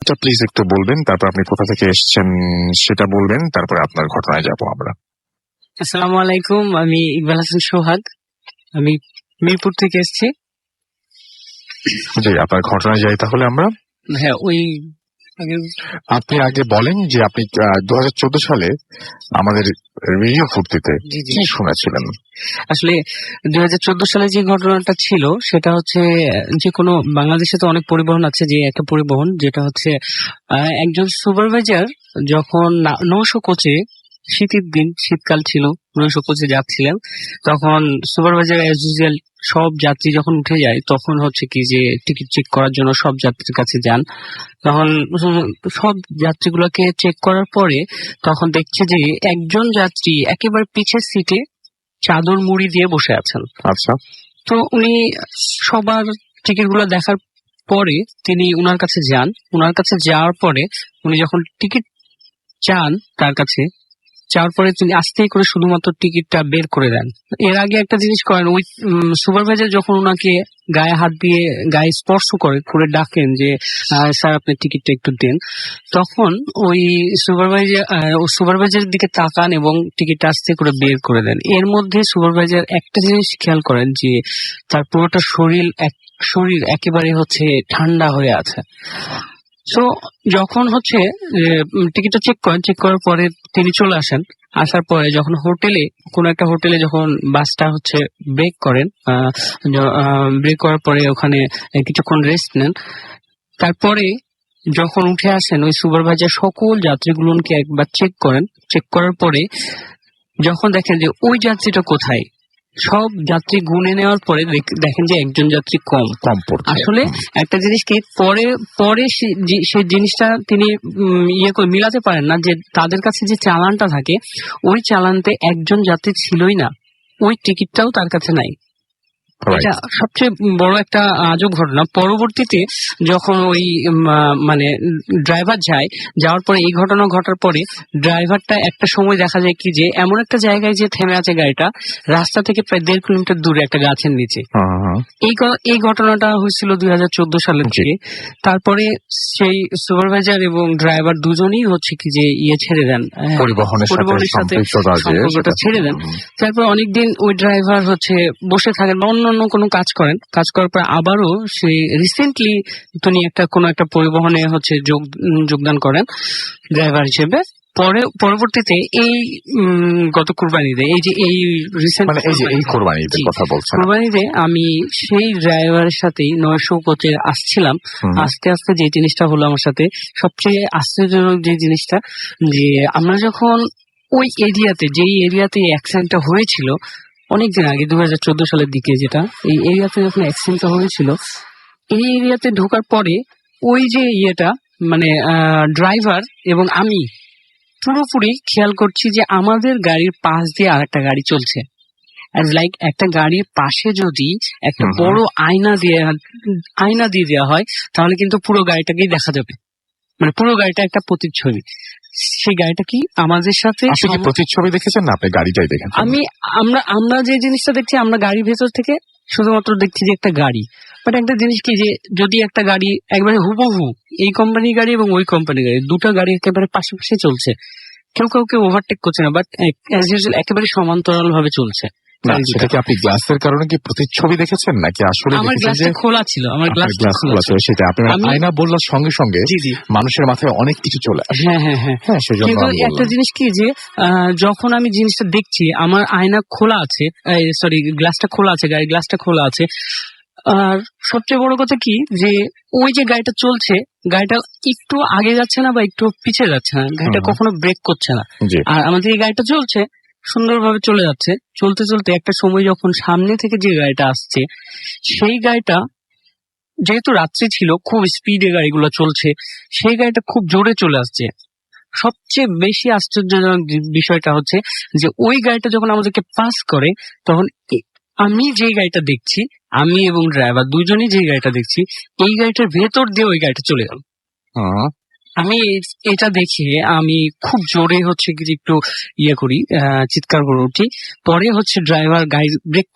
নামটা প্লিজ একটু বলবেন, তারপর আপনি কোথা থেকে এসেছেন সেটা বলবেন, তারপরে আপনার ঘটনায় যাব আমরা। আসসালামু আলাইকুম, আমি ইকবাল হাসান সোহাগ, আমি মিরপুর থেকে এসেছি। জি, আপনার ঘটনায় যাই তাহলে আমরা। হ্যাঁ, ওই আপনি আগে বলেন যে আপনি 2014 সালে আমাদের রেডিও ফুর্তিতে কি শুনেছিলেন। আসলে 2014 সালে যে ঘটনাটা ছিল সেটা হচ্ছে যে কোনো বাংলাদেশে তো অনেক পরিবহন আছে, যে একটা পরিবহন যেটা হচ্ছে একজন সুপারভাইজার যখন 900 কোচে, শীতের দিন, শীতকাল ছিল, 900 কোচে যাচ্ছিলেন, তখন সুপারভাইজার অ্যাজ ইউজুয়াল সব যাত্রী যখন উঠে যায় তখন হচ্ছে কি যে টিকিট চেক করার জন্য সব যাত্রীর কাছে যান। তখন সব যাত্রীগুলোকে চেক করার পরে তখন দেখছে যে একজন যাত্রী একেবারে পিছের সিটে চাদর মুড়ি দিয়ে বসে আছেন। আচ্ছা, তো উনি সবার টিকিট গুলো দেখার পরে তিনি উনার কাছে যান। উনার কাছে যাওয়ার পরে উনি যখন টিকিট চান তার কাছে, যাওয়ার পরে তিনি আস্তেই করে শুধুমাত্র টিকিটটা বের করে দেন। এর আগে একটা জিনিস করেন, ওই সুপারভাইজার যখন ওনাকে গায়ে হাত দিয়ে গায়ে স্পর্শ করে ডাকেন যে স্যার আপনি টিকিটটা একটু দেন, তখন ওই সুপারভাইজারের দিকে তাকান এবং টিকিটটা আস্তে করে বের করে দেন। এর মধ্যে সুপারভাইজার একটা জিনিস খেয়াল করেন যে তার পুরোটা শরীর একেবারে হচ্ছে ঠান্ডা হয়ে আছে। সো যখন হচ্ছে টিকিটটা চেক করার পরে তিনি চলে আসেন। আসার পরে যখন কোনো একটা হোটেলে যখন বাসটা হচ্ছে ব্রেক করেন, ব্রেক করার পরে ওখানে কিছুক্ষণ রেস্ট নেন, তারপরে যখন উঠে আসেন ওই সুপারভাইজার সকল যাত্রীগুলোকে একবার চেক করেন। চেক করার পরে যখন দেখেন যে ওই যাত্রীটা কোথায়, সব যাত্রী গুনে নেওয়ার পরে দেখেন যে একজন যাত্রী কম আসলে একটা জিনিস কি পরে সেই জিনিসটা তিনি মিলাতে পারেন না যে তাদের কাছে যে চালানটা থাকে ওই চালানতে একজন যাত্রী ছিলই না, ওই টিকিটটাও তার কাছে নাই। এটা সবচেয়ে বড় একটা আজব ঘটনা। পরবর্তীতে যখন ওই মানে ড্রাইভার যাওয়ার পরে এই ঘটনা ঘটার পরে ড্রাইভারটা একটা সময় দেখা যায় কি যে এমন একটা জায়গায় যে থেমে আছে গাড়িটা, রাস্তা থেকে প্রায় 1.5 কিলোমিটার দূরে একটা গাছের নিচে। এই ঘটনাটা হয়েছিল 2014 সালের দিকে। তারপরে সেই সুপারভাইজার এবং ড্রাইভার দুজনেই হচ্ছে কি যে ছেড়ে দেন, পরিবহনের সাথে সম্পর্কটা ছেড়ে দেন। তারপর অনেকদিন ওই ড্রাইভার হচ্ছে বসে থাকেন বা অন্য কোনো কাজ করার পর আবারও সে রিসেন্টলি তিনি কোনো একটা পরিবহনে হচ্ছে যোগদান করেন ড্রাইভার হিসেবে। পরবর্তীতে এই গত কুরবানিতে কুরবানিতে আমি সেই ড্রাইভারের সাথেই 900 কোচে আসছিলাম। আস্তে আস্তে যে জিনিসটা হলো আমার সাথে সবচেয়ে আশ্চর্যজনক যে জিনিসটা, যে আমরা যখন ওই যেই এরিয়াতে অ্যাক্সিডেন্টটা হয়েছিল অনেকদিন আগে 2014 সালের দিকে, যেটা এই এরিয়াতে যখন অ্যাক্সিডেন্টটা হয়েছিল, এই এরিয়াতে ঢোকার পরে ওই যে মানে ড্রাইভার এবং আমি পুরোপুরি খেয়াল করছি যে আমাদের গাড়ির পাশ দিয়ে আর একটা গাড়ি চলছে। লাইক একটা গাড়ির পাশে যদি একটা বড় আয়না দিয়ে দেওয়া হয় তাহলে কিন্তু পুরো গাড়িটাকেই দেখা যাবে, মানে পুরো গাড়িটা একটা প্রতিচ্ছবি। সেই গাড়িটা কি আমাদের সাথে প্রতিচ্ছবি দেখেছেন না, আপনি গাড়িটাই দেখেন? আমরা যে জিনিসটা দেখছি, আমরা গাড়ির ভেতর থেকে শুধুমাত্র দেখছি যে একটা গাড়ি। বাট একটা জিনিস কি যে যদি একটা গাড়ি একবারে হুবহু এই কোম্পানির গাড়ি এবং ওই কোম্পানির গাড়ি, দুটো গাড়ি একেবারে পাশাপাশি চলছে, কেউ কাউকে ওভারটেক করছে না, বাট অ্যাজ ইউজুয়াল একেবারে সমান্তরাল ভাবে চলছে। সেটা কি আপনি গ্লাসের কারণে কি প্রতিচ্ছবি দেখেছেন নাকি আসলে? আমার গ্লাসটা খোলা ছিল, সেটা আপনি আয়না বললার সঙ্গে সঙ্গে মানুষের মাথায় অনেক কিছু চলে আসে। হ্যাঁ, কিন্তু একটা জিনিস কি যে যখন আমি জিনিসটা দেখছি আমার আয়না খোলা আছে, গ্লাসটা খোলা আছে, গাড়ির গ্লাসটা খোলা আছে, আর সবচেয়ে বড় কথা কি যে ওই যে গাড়িটা চলছে, গাড়িটা একটু আগে যাচ্ছে না বা একটু পিছিয়ে যাচ্ছে না, গাড়িটা কখনো ব্রেক করছে না। আর আমাদের এই গাড়িটা চলছে, সুন্দরভাবে চলে যাচ্ছে। চলতে চলতে একটা সময় যখন সামনে থেকে যে গাড়িটা আসছে, সেই গাড়িটা যেহেতু রাত্রি ছিল, খুব স্পিডে গাড়িগুলো চলছে, সেই গাড়িটা খুব জোরে চলে আসছে। সবচেয়ে বেশি আশ্চর্যজনক বিষয়টা হচ্ছে যে ওই গাড়িটা যখন আমাদেরকে পাস করে তখন আমি যে গাড়িটা দেখছি, আমি এবং ড্রাইভার দুজনেই যে গাড়িটা দেখছি, এই গাড়িটার ভেতর দিয়ে ওই গাড়িটা চলে গেল। আমি এটা দেখে আমি খুব জোরে হচ্ছে কি যে একটু করি, চিৎকার করে উঠি। পরে হচ্ছে ড্রাইভার গাড়ি ব্রেক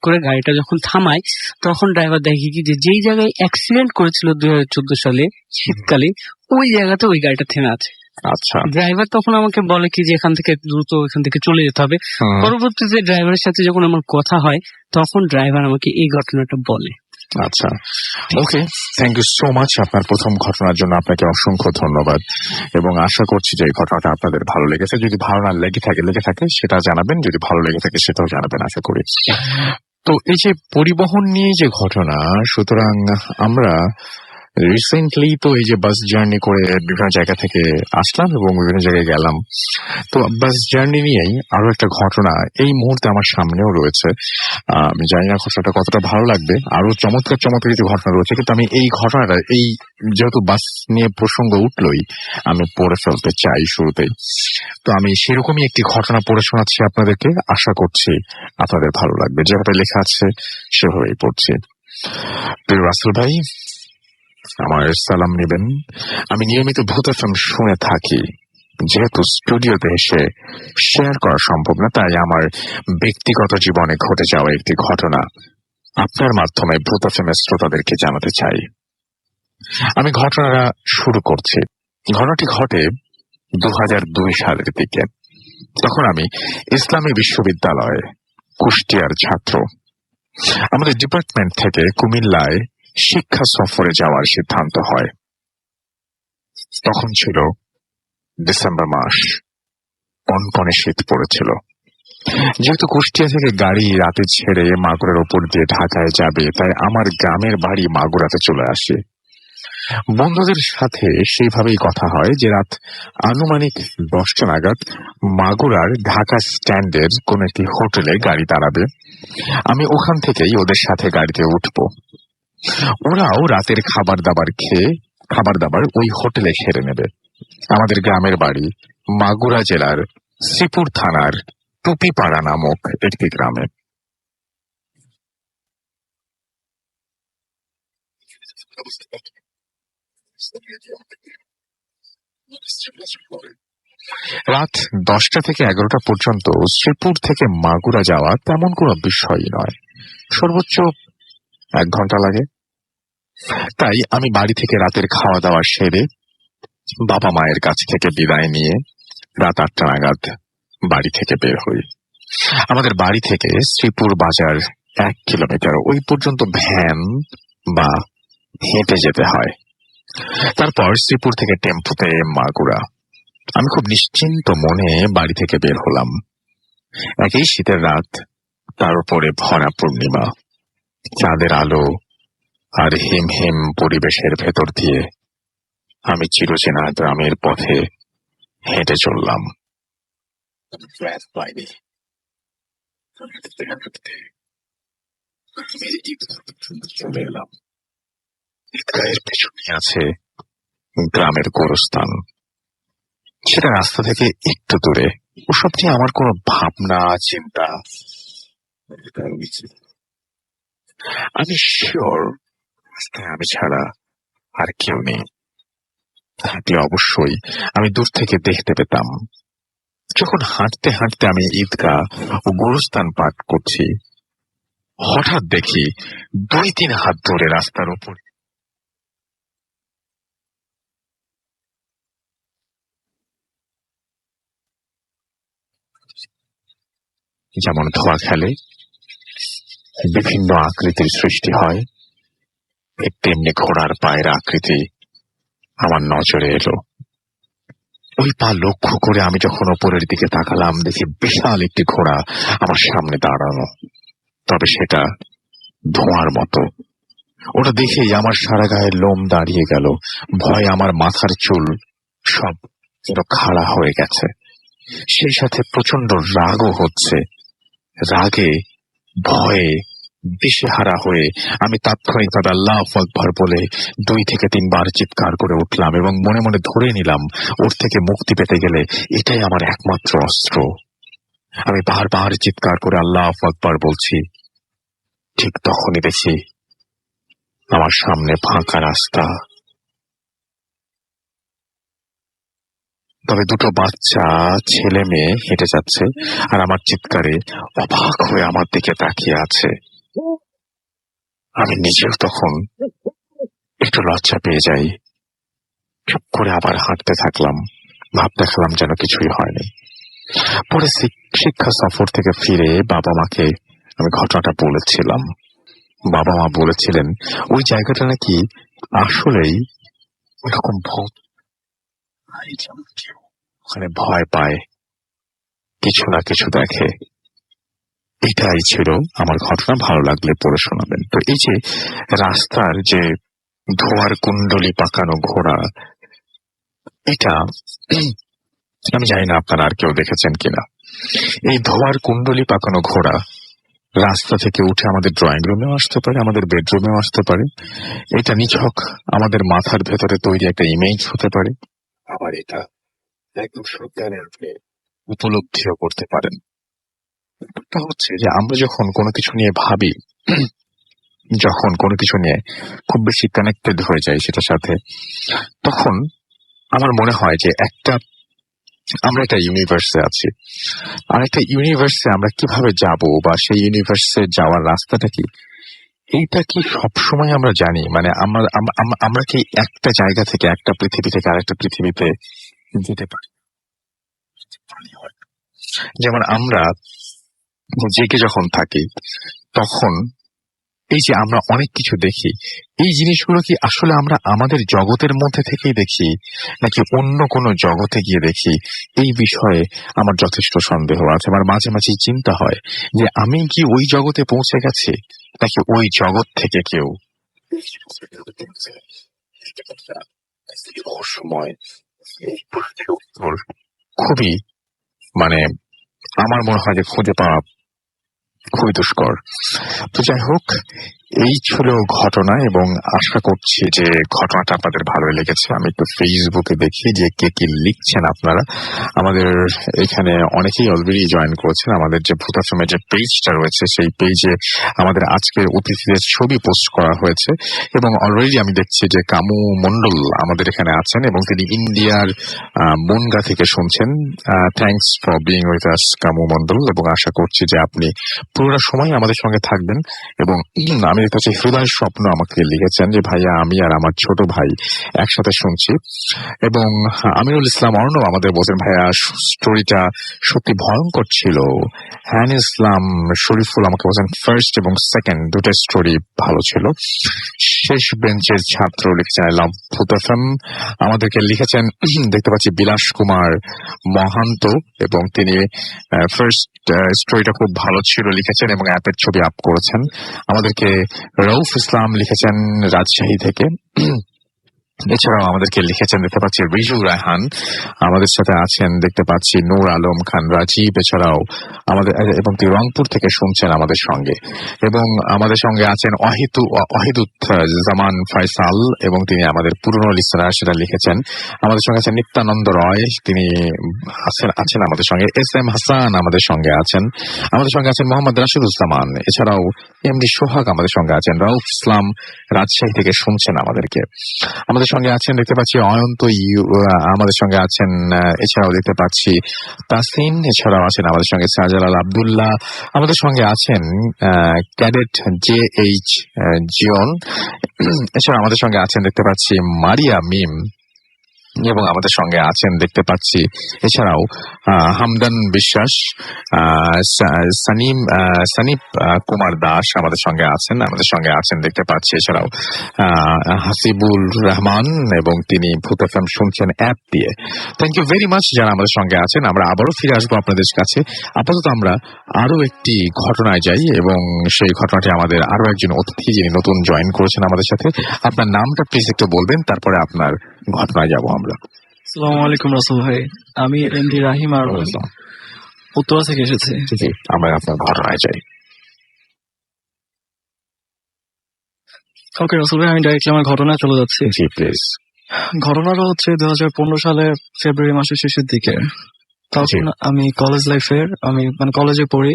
করে গাড়িটা যখন থামায়, তখন ড্রাইভার দেখে কি যে যেই জায়গায় অ্যাক্সিডেন্ট করেছিল 2014 সালে শীতকালে, ওই জায়গাতে ওই গাড়িটা থেমে আছে। আচ্ছা, ড্রাইভার তখন আমাকে বলে কি যে এখান থেকে দ্রুত এখান থেকে চলে যেতে হবে। পরবর্তীতে ড্রাইভারের সাথে যখন আমার কথা হয়, তখন ড্রাইভার আমাকে এই ঘটনাটা বলে। আচ্ছা, ওকে, থ্যাংক ইউ সো মাচ। আপনার প্রথম ঘটনার জন্য আপনাকে অসংখ্য ধন্যবাদ, এবং আশা করছি যে এই ঘটনাটা আপনাদের ভালো লেগেছে। যদি ভালো না লেগে থাকে সেটা জানাবেন, যদি ভালো লেগে থাকে সেটাও জানাবেন, আশা করি। তো এই যে পরিবহন নিয়ে যে ঘটনা, সুতরাং আমরা রিসেন্টলি তো এই যে বাস জার্নি করে বিভিন্ন জায়গা থেকে আসলাম এবং বিভিন্ন জায়গায় গেলাম। তো বাস জার্নি নিয়েই আরো একটা ঘটনা এই মুহূর্তে আমার সামনেও রয়েছে। আমি জানি না ঘটনাটা কতটা ভালো লাগবে, আরো চমৎকার কিছু ঘটনা রয়েছে, কিন্তু আমি এই ঘটনাটা, এই যেহেতু বাস নিয়ে প্রসঙ্গ উঠলই, আমি পড়ে ফেলতে চাই শুরুতেই। তো আমি সেরকমই একটি ঘটনা পড়ে শোনাচ্ছি আপনাদেরকে, আশা করছি আপনাদের ভালো লাগবে। যেভাবে লেখা আছে সেভাবেই পড়ছি। প্রিয় রাসেল ভাই, আমার সালাম নেবেন। আমি নিয়মিত ভূত এফএম শুনে থাকি। যেহেতু স্টুডিওতে এসে শেয়ার করা সম্ভব না, তাই আমার ব্যক্তিগত জীবনে ঘটে যাওয়া একটি ঘটনা আপনার মাধ্যমে ভূত এফএমের শ্রোতাদেরকে জানাতে চাই। আমি ঘটনাটা শুরু করছি। ঘটনাটি ঘটে 2002 সালের দিকে। তখন আমি ইসলামী বিশ্ববিদ্যালয়ে কুষ্টিয়ার ছাত্র। আমাদের ডিপার্টমেন্ট থেকে কুমিল্লায় শিক্ষা সফরে যাওয়ার সিদ্ধান্ত হয়। তখন ছিল ডিসেম্বর মাস, কনকনে শীত পড়েছিল। যেহেতু কুষ্টিয়া থেকে গাড়ি রাতে ছেড়ে মাগুরার ওপর দিয়ে ঢাকায় যাবে, তাই আমার গ্রামের বাড়ি মাগুরাতে চলে আসে। বন্ধুদের সাথে সেইভাবেই কথা হয় যে রাত আনুমানিক 10টা নাগাদ মাগুরার ঢাকা স্ট্যান্ডের কোন একটি হোটেলে গাড়ি দাঁড়াবে। আমি ওখান থেকেই ওদের সাথে গাড়িতে উঠবো। ওরাও রাতের খাবার দাবার ওই হোটেলে সেরে নেবে। আমাদের গ্রামের বাড়ি মাগুরা জেলার শ্রীপুর থানার টুপিপাড়া নামক একটি গ্রামে। রাত 10টা থেকে 11টা পর্যন্ত শ্রীপুর থেকে মাগুরা যাওয়া তেমন কোনো বিষয়ই নয়, সর্বোচ্চ 1 ঘন্টা লাগে। তাই আমি বাড়ি থেকে রাতের খাওয়া দাওয়া সেরে বাবা মায়ের কাছ থেকে বিদায় নিয়ে রাত 8টা নাগাদ বাড়ি থেকে বের হই। আমাদের বাড়ি থেকে শ্রীপুর বাজার 1 কিলোমিটার, ওই পর্যন্ত ভ্যান বা হেঁটে যেতে হয়। তারপর শ্রীপুর থেকে টেম্পুতে মাগুরা। আমি খুব নিশ্চিন্ত মনে বাড়ি থেকে বের হলাম। একই শীতের রাত, তার উপরে ভরা পূর্ণিমা, চাঁদের আলো আর হিম হিম পরিবেশের ভেতর দিয়ে আমি চিরচেনা গ্রামের পথে হেঁটে চললাম। চলে এলাম। ঈদগাহের পেছনে আছে গ্রামের গোরস্থান। সেটা রাস্তা থেকে একটু দূরে। ওসব নিয়ে আমার কোনো ভাবনা চিন্তা, আমি শিওর রাস্তায় আমি ছাড়া আর কেউ নেই। থাকলে অবশ্যই আমি দূর থেকে দেখতে পেতাম। যখন হাঁটতে হাঁটতে আমি ঈদগাহ ও গোরস্থান পার করছি, হঠাৎ দেখি 2-3 হাত ধরে রাস্তার উপর যেমন ধোয়া খেলে, বিভিন্ন আকৃতির সৃষ্টি হয়, তেমনি ঘোড়ার পায়ের আকৃতি আমার নজরে এলো। ওই পা লক্ষ্য করে আমি যখন ওপরের দিকে তাকালাম, দেখি বিশাল একটি ঘোড়া আমার সামনে দাঁড়ানো, তবে সেটা ধোঁয়ার মতো। ওটা দেখেই আমার সারা গায়ের লোম দাঁড়িয়ে গেল। ভয় আমার মাথার চুল সব যেন খাড়া হয়ে গেছে। সেই সাথে প্রচন্ড রাগও হচ্ছে। রাগে ভয়ে দিশেহারা হয়ে আমি তাৎক্ষণিকভাবে আল্লাহু আকবার বলে 2 থেকে 3 বার চিৎকার করে উঠলাম এবং মনে মনে ধরে নিলাম ওর থেকে মুক্তি পেতে গেলে এটাই আমার একমাত্র অস্ত্র। আমি বারবার চিৎকার করে আল্লাহু আকবার বলছি। ঠিক তখনই দেখি আমার সামনে ফাঁকা রাস্তা। তবে দুটো বাচ্চা ছেলে মেয়ে হেঁটে যাচ্ছে আর আমার চিৎকারে অবাক হয়ে আমার দিকে তাকিয়ে আছে। আমি নিজেও তখন একটু লজ্জা পেয়ে যাই। চুপ করে আবার হাঁটতে থাকলাম, ভাব দেখালাম যেন কিছুই হয়নি। পরে শিক্ষা সফর থেকে ফিরে বাবা মাকে আমি ঘটনাটা বলেছিলাম। বাবা মা বলেছিলেন ওই জায়গাটা নাকি আসলেই ওইরকম ভূত, ওখানে ভয় পায়, কিছু না কিছু দেখে। এটাই ছিল আমার ঘটনা। ভালো লাগলে পড়ে শোনাবেন। তো এই যে রাস্তার যে ধোয়ার কুণ্ডলি পাকানো ঘোড়া, এটা আমি জানি না আপনারা আর কেউ দেখেছেন কিনা। এই ধোয়ার কুণ্ডলি পাকানো ঘোড়া রাস্তা থেকে উঠে আমাদের ড্রয়িং রুমেও আসতে পারে, আমাদের বেডরুমেও আসতে পারে। এটা নিছক আমাদের মাথার ভেতরে তৈরি একটা ইমেজ হতে পারে, আবার এটা একদম সজ্ঞানে আপনি উপলব্ধিও করতে পারেন। ব্যাপারটা হচ্ছে যে আমরা যখন কোনো কিছু নিয়ে ভাবি, যখন কোনো কিছু নিয়ে খুব বেশি কানেক্টেড হয়ে যায় সেটার সাথে, তখন আমার মনে হয় যে আমরা একটা ইউনিভার্সে আছি, আর একটা ইউনিভার্সে আমরা কিভাবে যাব বা সেই ইউনিভার্সে যাওয়ার রাস্তাটা কি, এইটা কি সবসময় আমরা জানি? মানে আমরা কি একটা জায়গা থেকে, একটা পৃথিবী থেকে আরেকটা পৃথিবীতে যেতে পারি? যেমন আমরা জেগে যখন থাকি তখন এই যে আমরা অনেক কিছু দেখি, এই জিনিসগুলো কি আসলে আমরা আমাদের জগতের মধ্যে থেকেই দেখি নাকি অন্য কোনো জগতে গিয়ে দেখি? এই বিষয়ে আমার যথেষ্ট সন্দেহ আছে। আমার মাঝে মাঝে চিন্তা হয় যে আমি কি ওই জগতে পৌঁছে গেছি নাকি ওই জগৎ থেকে কেউ সময় খুবই, মানে আমার মনে হয় যে খুঁজে পাওয়া খুবই দুষ্কর। তো যাই হোক, এই ছিল ঘটনা এবং আশা করছি যে ঘটনাটা আপনাদের ভালো লেগেছে। আমি একটু ফেসবুকে দেখি যে কে কি লিখছেন আপনারা। আমাদের এখানে অনেকেই অলরেডি জয়েন করেছেন। আমাদের যে ভূতাশ্রমের যে পেজটা রয়েছে সেই পেজে আমাদের আজকের অতিথিদের ছবি পোস্ট করা হয়েছে এবং অলরেডি আমি দেখছি যে কামু মন্ডল আমাদের এখানে আছেন এবং তিনি ইন্ডিয়ার বনগা থেকে শুনছেন। Thanks for being with us Kamu Mondal, এবং আশা করছি যে আপনি পুরো সময় আমাদের সঙ্গে থাকবেন। এবং আমি দেখতে পাচ্ছি হৃদয় স্বপ্ন আমাকে লিখেছেন যে ভাইয়া আমি আর আমার ছোট ভাই একসাথে শুনছি, এবং আমিরুল ইসলাম অর্ণব আমাদের বলছেন ভাইয়া স্টোরিটা সত্যি ভয়ঙ্কর ছিল। হ্যান ইসলাম শরীফুল আমাকে বলছেন ফার্স্ট এবং সেকেন্ড দুটো স্টোরি ভালো ছিল। শেষ বেঞ্চের ছাত্র লিখেছেন আই লাভ ভূত এফএম, আমাদেরকে লিখেছেন দেখতে পাচ্ছি বিলাস কুমার মহান্ত, এবং তিনি ফার্স্ট স্টোরিটা খুব ভালো ছিল লিখেছেন এবং অ্যাপের ছবি আপ করেছেন। আমাদেরকে রউফ ইসলাম লিখেছেন রাজশাহী থেকে। এছাড়াও আমাদেরকে লিখেছেন দেখতে পাচ্ছি রিজু রায়হান, আমাদের সাথে আছেন দেখতে পাচ্ছি নূর আলম খান রাজীব, এছাড়াও আমাদের এবং তিনি রংপুর থেকে শুনছেন আমাদের সঙ্গে, এবং আমাদের সঙ্গে আছেন জামান ফয়সাল, এবং তিনি আমাদের পুরনো লিসনার, সেটা লিখেছেন। আমাদের সঙ্গে আছেন নিত্যানন্দ রয়, তিনি আছেন আমাদের সঙ্গে। এস এম হাসান আমাদের সঙ্গে আছেন। আমাদের সঙ্গে আছেন মোহাম্মদ রাশিদুজ্জামান, এছাড়াও এমডি সোহাগ আমাদের সঙ্গে আছেন। রউফ ইসলাম রাজশাহী থেকে শুনছেন আমাদেরকে। আমাদের সঙ্গে আছেন দেখতে পাচ্ছি অয়ন্ত আমাদের সঙ্গে আছেন, এছাড়াও দেখতে পাচ্ছি তাসিন, এছাড়াও আছেন আমাদের সঙ্গে শাহজালাল আব্দুল্লাহ, আমাদের সঙ্গে আছেন ক্যাডেট জে এইচ জিয়ন, এছাড়া আমাদের সঙ্গে আছেন দেখতে পাচ্ছি মারিয়া মিম, এবং আমাদের সঙ্গে আছেন দেখতে পাচ্ছি এছাড়াও হামদান বিশ্বাস, সানিপ কুমার দাস আমাদের সঙ্গে আছেন। আমাদের সঙ্গে আছেন দেখতে পাচ্ছি এছাড়াও হাসিবুল রহমান, এবং তিনি ভূত এফএম শুনছেন অ্যাপ দিয়ে। থ্যাংক ইউ ভেরি মাচ যারা আমাদের সঙ্গে আছেন। আমরা আবারও ফিরে আসবো আপনাদের কাছে। আপাতত আমরা আরো একটি ঘটনায় যাই, এবং সেই ঘটনাটি আমাদের আরো একজন অতিথি যিনি নতুন জয়েন করেছেন আমাদের সাথে। আপনার নামটা প্লিজ একটু বলবেন, তারপরে আপনার ঘটনায় যাবো আমরা। আসসালামু আলাইকুম রাসেল ভাই, আমি এমডি রাহিম আর উত্তরা থেকে এসেছি। জি, আমরা আপনার ঘটনায় যাই। ওকে রাসেল ভাই, আমি ডাইরেক্টলি আমার ঘটনায় চলে যাচ্ছি। জি প্লিজ। ঘটনাটা হচ্ছে 2015 সালের ফেব্রুয়ারি মাসের শেষের দিকে। তখন আমি কলেজ লাইফের, আমি কলেজে পড়ি,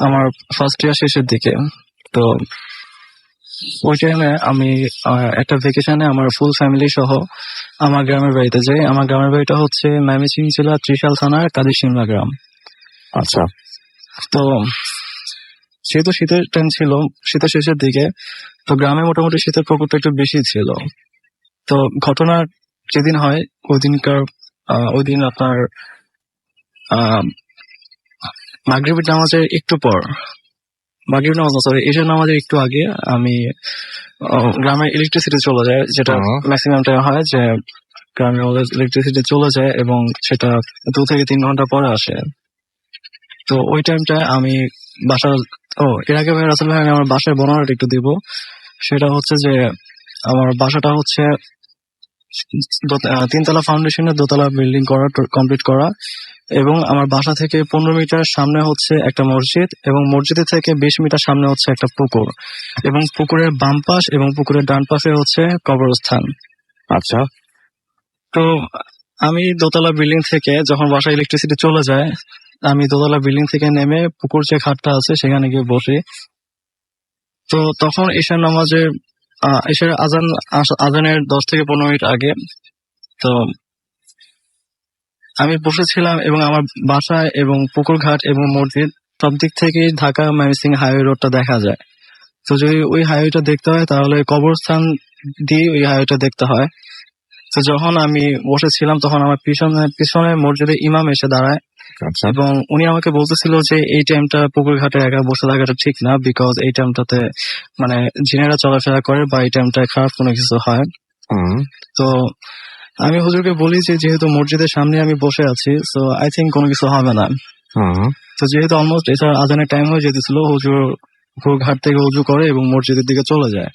আমার ফার্স্ট ইয়ার শেষের দিকে। তো ওই টাইমে আমি একটা ভেকেশনে আমার ফুল ফ্যামিলি সহ আমার গ্রামের বাড়িতে যাই। আমার গ্রামের বাড়িটা হচ্ছে ময়মনসিংহ জেলা ত্রিশাল থানার কাদিরশিমলা গ্রাম। আচ্ছা। তো যেহেতু শীতের টাইম ছিল, শীতের শেষের দিকে, তো গ্রামে মোটামুটি শীতের প্রকোপটা একটু বেশি ছিল। তো ঘটনা যেদিন হয় ওই দিন আপনার মাগরিবের নামাজের একটু পর, মাগরিব নামাজ সরি এশার নামাজের একটু আগে আমি গ্রামের ইলেকট্রিসিটি চলে যায়, যেটা ম্যাক্সিমাম টাইম হয় যে গ্রামের ইলেকট্রিসিটি চলে যায় এবং সেটা 2 থেকে 3 ঘন্টা পরে আসে। তো ওই টাইমটা আমি এর আগে ভাই রাসেল ভাই আমি আমার বাসায় বর্ণনাটা একটু দিব। সেটা হচ্ছে যে আমার বাসাটা হচ্ছে 3 তলা ফাউন্ডেশনের 2 তলা বিল্ডিং করা, কমপ্লিট করা, এবং আমার বাসা থেকে 15 মিটার সামনে হচ্ছে একটা মসজিদ, এবং মসজিদের থেকে 20 মিটার সামনে হচ্ছে একটা পুকুর, এবং পুকুরের বাম পাশ এবং পুকুরের ডান পাশে হচ্ছে কবরস্থান। আচ্ছা। তো আমি দোতলা বিল্ডিং থেকে যখন বাসায় ইলেকট্রিসিটি চলে যায়, আমি দোতলা বিল্ডিং থেকে নেমে পুকুর যে ঘাটটা আছে সেখানে গিয়ে বসি। তো তখন এশার নামাজের এশার আজানের 10 থেকে 15 মিনিট আগে। তো আমি বসেছিলাম এবং আমার বাসায় এবং পুকুর ঘাট এবং মসজিদ সব দিক থেকে ঢাকা ময়মনসিংহ হাইওয়ে রোডটা দেখা যায়। তো যদি ওই হাইওয়েটা দেখতে হয় তাহলে কবরস্থান দিয়ে ওই হাইওয়েটা দেখতে হয়। তো যখন আমি বসেছিলাম তখন আমার পিছনে মসজিদে ইমাম এসে দাঁড়ায়, আচ্ছা। এবং উনি আমাকে বলতেছিল যে এই টাইমটা পুকুর ঘাটে একা বসে থাকাটা ঠিক না, বিকজ এই টাইমটাতে মানে জিনেরা চলাফেরা করে বা এই টাইমটায় খারাপ কোনো কিছু হয়। তো আমি হুজুরকে বলি যে যেহেতু মসজিদের সামনে আমি বসে আছি, সো আই থিঙ্ক কোনো কিছু হবে না। তো যেহেতু অলমোস্ট এছাড়া আজানের টাইম হয়ে যেতেছিল, হুজুর পুকুর ঘাট থেকে উজু করে এবং মসজিদের দিকে চলে যায়।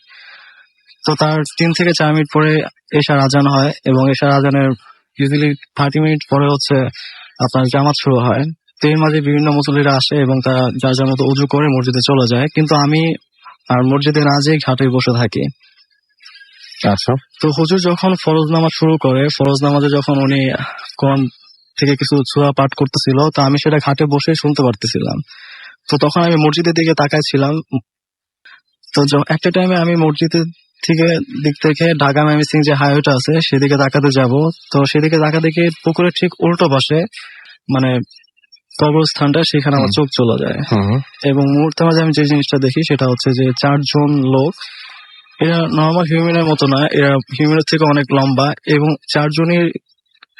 তো তার 3 থেকে 4 মিনিট পরে এশার আজান হয়, এবং এশার আজানের ইউজুয়ালি 30 মিনিট পরে হচ্ছে আপনার জামাত শুরু হয়। তো এর মাঝে বিভিন্ন মুসল্লিরা আসে এবং তারা যার যার মতো উজু করে মসজিদে চলে যায়, কিন্তু আমি আর মসজিদে না যেয়ে ঘাটে বসে থাকি। আচ্ছা। তো হুজুর যখন ফরজ নামাজ শুরু করে, ফরজ নামাজে যখন উনি কোরআন থেকে কিছু সূরা পাঠ করতেছিল, তো আমি সেটা ঘাটে বসে শুনতে পারতেছিলাম। তো তখন আমি মসজিদের দিকে তাকাইছিলাম। তো একটা টাইমে আমি মসজিদের দিক থেকে ঢাকা ময়মনসিংহ যে হাইওয়েটা আছে সেদিকে তাকাতে যাব। তো সেদিকে তাকাতে গিয়ে পুকুরের ঠিক উল্টো পাশে মানে কবরস্থানটা, সেখানে আমার চোখ চলে যায়। এবং মুহূর্তে মাঝে আমি যে জিনিসটা দেখি সেটা হচ্ছে যে 4 জন লোক, এরা নর্মাল হিউম্যানের মতো না, এরা হিউম্যানের থেকে অনেক লম্বা, এবং 4 জনই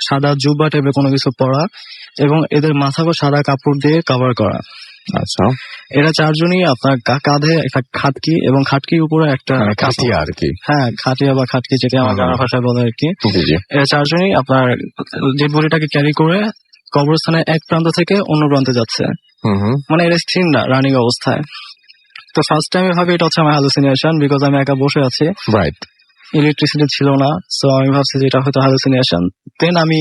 সাদা জুব্বা টাইপের কোনো কিছু পরা, এবং এদের মাথাকে সাদা কাপড় দিয়ে কভার করা। আচ্ছা। এরা 4 জনই আপনার কাঁধে একটা খাটকি, এবং খাটকির উপরে একটা খাটিয়া আর কি। হ্যাঁ, খাটিয়া বা খাটকি, যেটা আমার গ্রামের ভাষায় বলে আর কি। এরা 4 জনই আপনার ডেড বডিটাকে ক্যারি করে কবরস্থানের এক প্রান্ত থেকে অন্য প্রান্তে যাচ্ছে। মানে এরা স্থির না, রানিং অবস্থায়। তো ফার্স্ট টাইম ভাবি এটা হচ্ছে আমার হ্যালুসিনেশন, বিকজ আমি একা বসে আছি, রাইট, ইলেকট্রিসিটি ছিল না। সো আমি ভাবছি যে এটা হয়তো হ্যালুসিনেশন। দেন আমি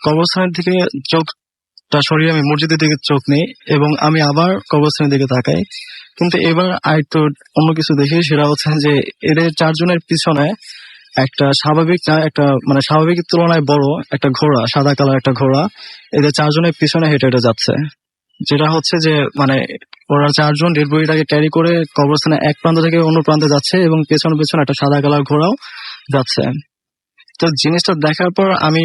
কবরস্থানের দিকে চোখটা সরিয়ে আমি মসজিদের দিকে চোখ নেই, এবং আমি আবার কবরস্থানের দিকে তাকাই। কিন্তু এবার আরেকটু অন্য কিছু দেখি, সেটা হচ্ছে যে এদের 4 জনের পিছনে একটা স্বাভাবিক না, একটা মানে স্বাভাবিক তুলনায় বড় একটা ঘোড়া, সাদা কালার একটা ঘোড়া এদের 4 জনের পিছনে হেঁটে হেঁটে যাচ্ছে। যেটা হচ্ছে যে মানে ওরা 4 জন ডেড বডিটাকে ক্যারি করে কবরস্থানের এক প্রান্ত থেকে অন্য প্রান্তে যাচ্ছে, এবং পেছনে পেছনে একটা সাদা কালার ঘোড়াও যাচ্ছে। তো জিনিসটা দেখার পর আমি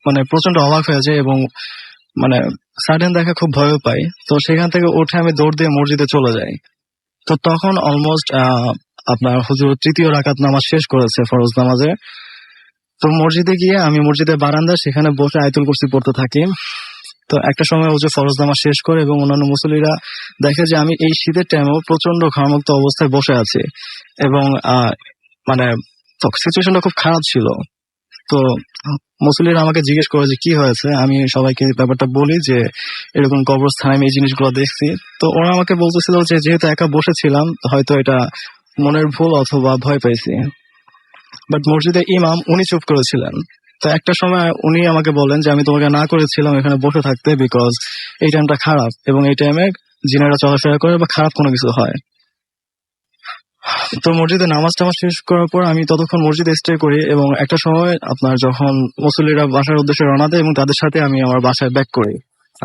মানে প্রচন্ড অবাক হয়ে যাই, এবং মানে সাডেন দেখা খুব ভয় পাই। তো সেখান থেকে উঠে আমি দৌড় দিয়ে মসজিদে চলে যাই। তো তখন অলমোস্ট আপনার হুজুর 3য় রাকাত নামাজ শেষ করেছে ফরজ নামাজে। তো মসজিদে গিয়ে আমি মসজিদের বারান্দা সেখানে বসে আয়াতুল কুরসি পড়তে থাকি। তো একটা সময় হুজুর ফরজ নামাজ শেষ করে এবং অন্যান্য মুসল্লিরা দেখে যে আমি এই শীতের টাইমেও প্রচন্ড ঘামুক্ত অবস্থায় বসে আছি, এবং মানে সিচুয়েশনটা খুব খারাপ ছিল। তো মুসল্লিরা আমাকে জিজ্ঞেস করে যে কি হয়েছে, আমি সবাইকে ব্যাপারটা বলি যে এরকম কবরস্থানে আমি এই জিনিসগুলো দেখছি। তো ওরা আমাকে বলতেছিল যে যেহেতু একা বসেছিলাম হয়তো এটা মনের ভুল অথবা ভয় পাইছি। বাট মসজিদের ইমাম উনি চুপ করেছিলেন। তো একটা সময় উনি আমাকে বলেন যে আমি তোমাকে না করেছিলাম এখানে বসে থাকতে, বিকজ এই টাইমটা খারাপ এবং এই টাইমে জিনেরা চলাফেরা করে বা খারাপ কোনো কিছু হয়। তো মসজিদে নামাজ টামাজ শেষ করার পর আমি ততক্ষণ মসজিদে স্টে করি, এবং একটা সময় আপনার যখন মুসল্লিরা বাসার উদ্দেশ্যে রওনা দেয় এবং তাদের সাথে আমি আমার বাসায় ব্যাক করি।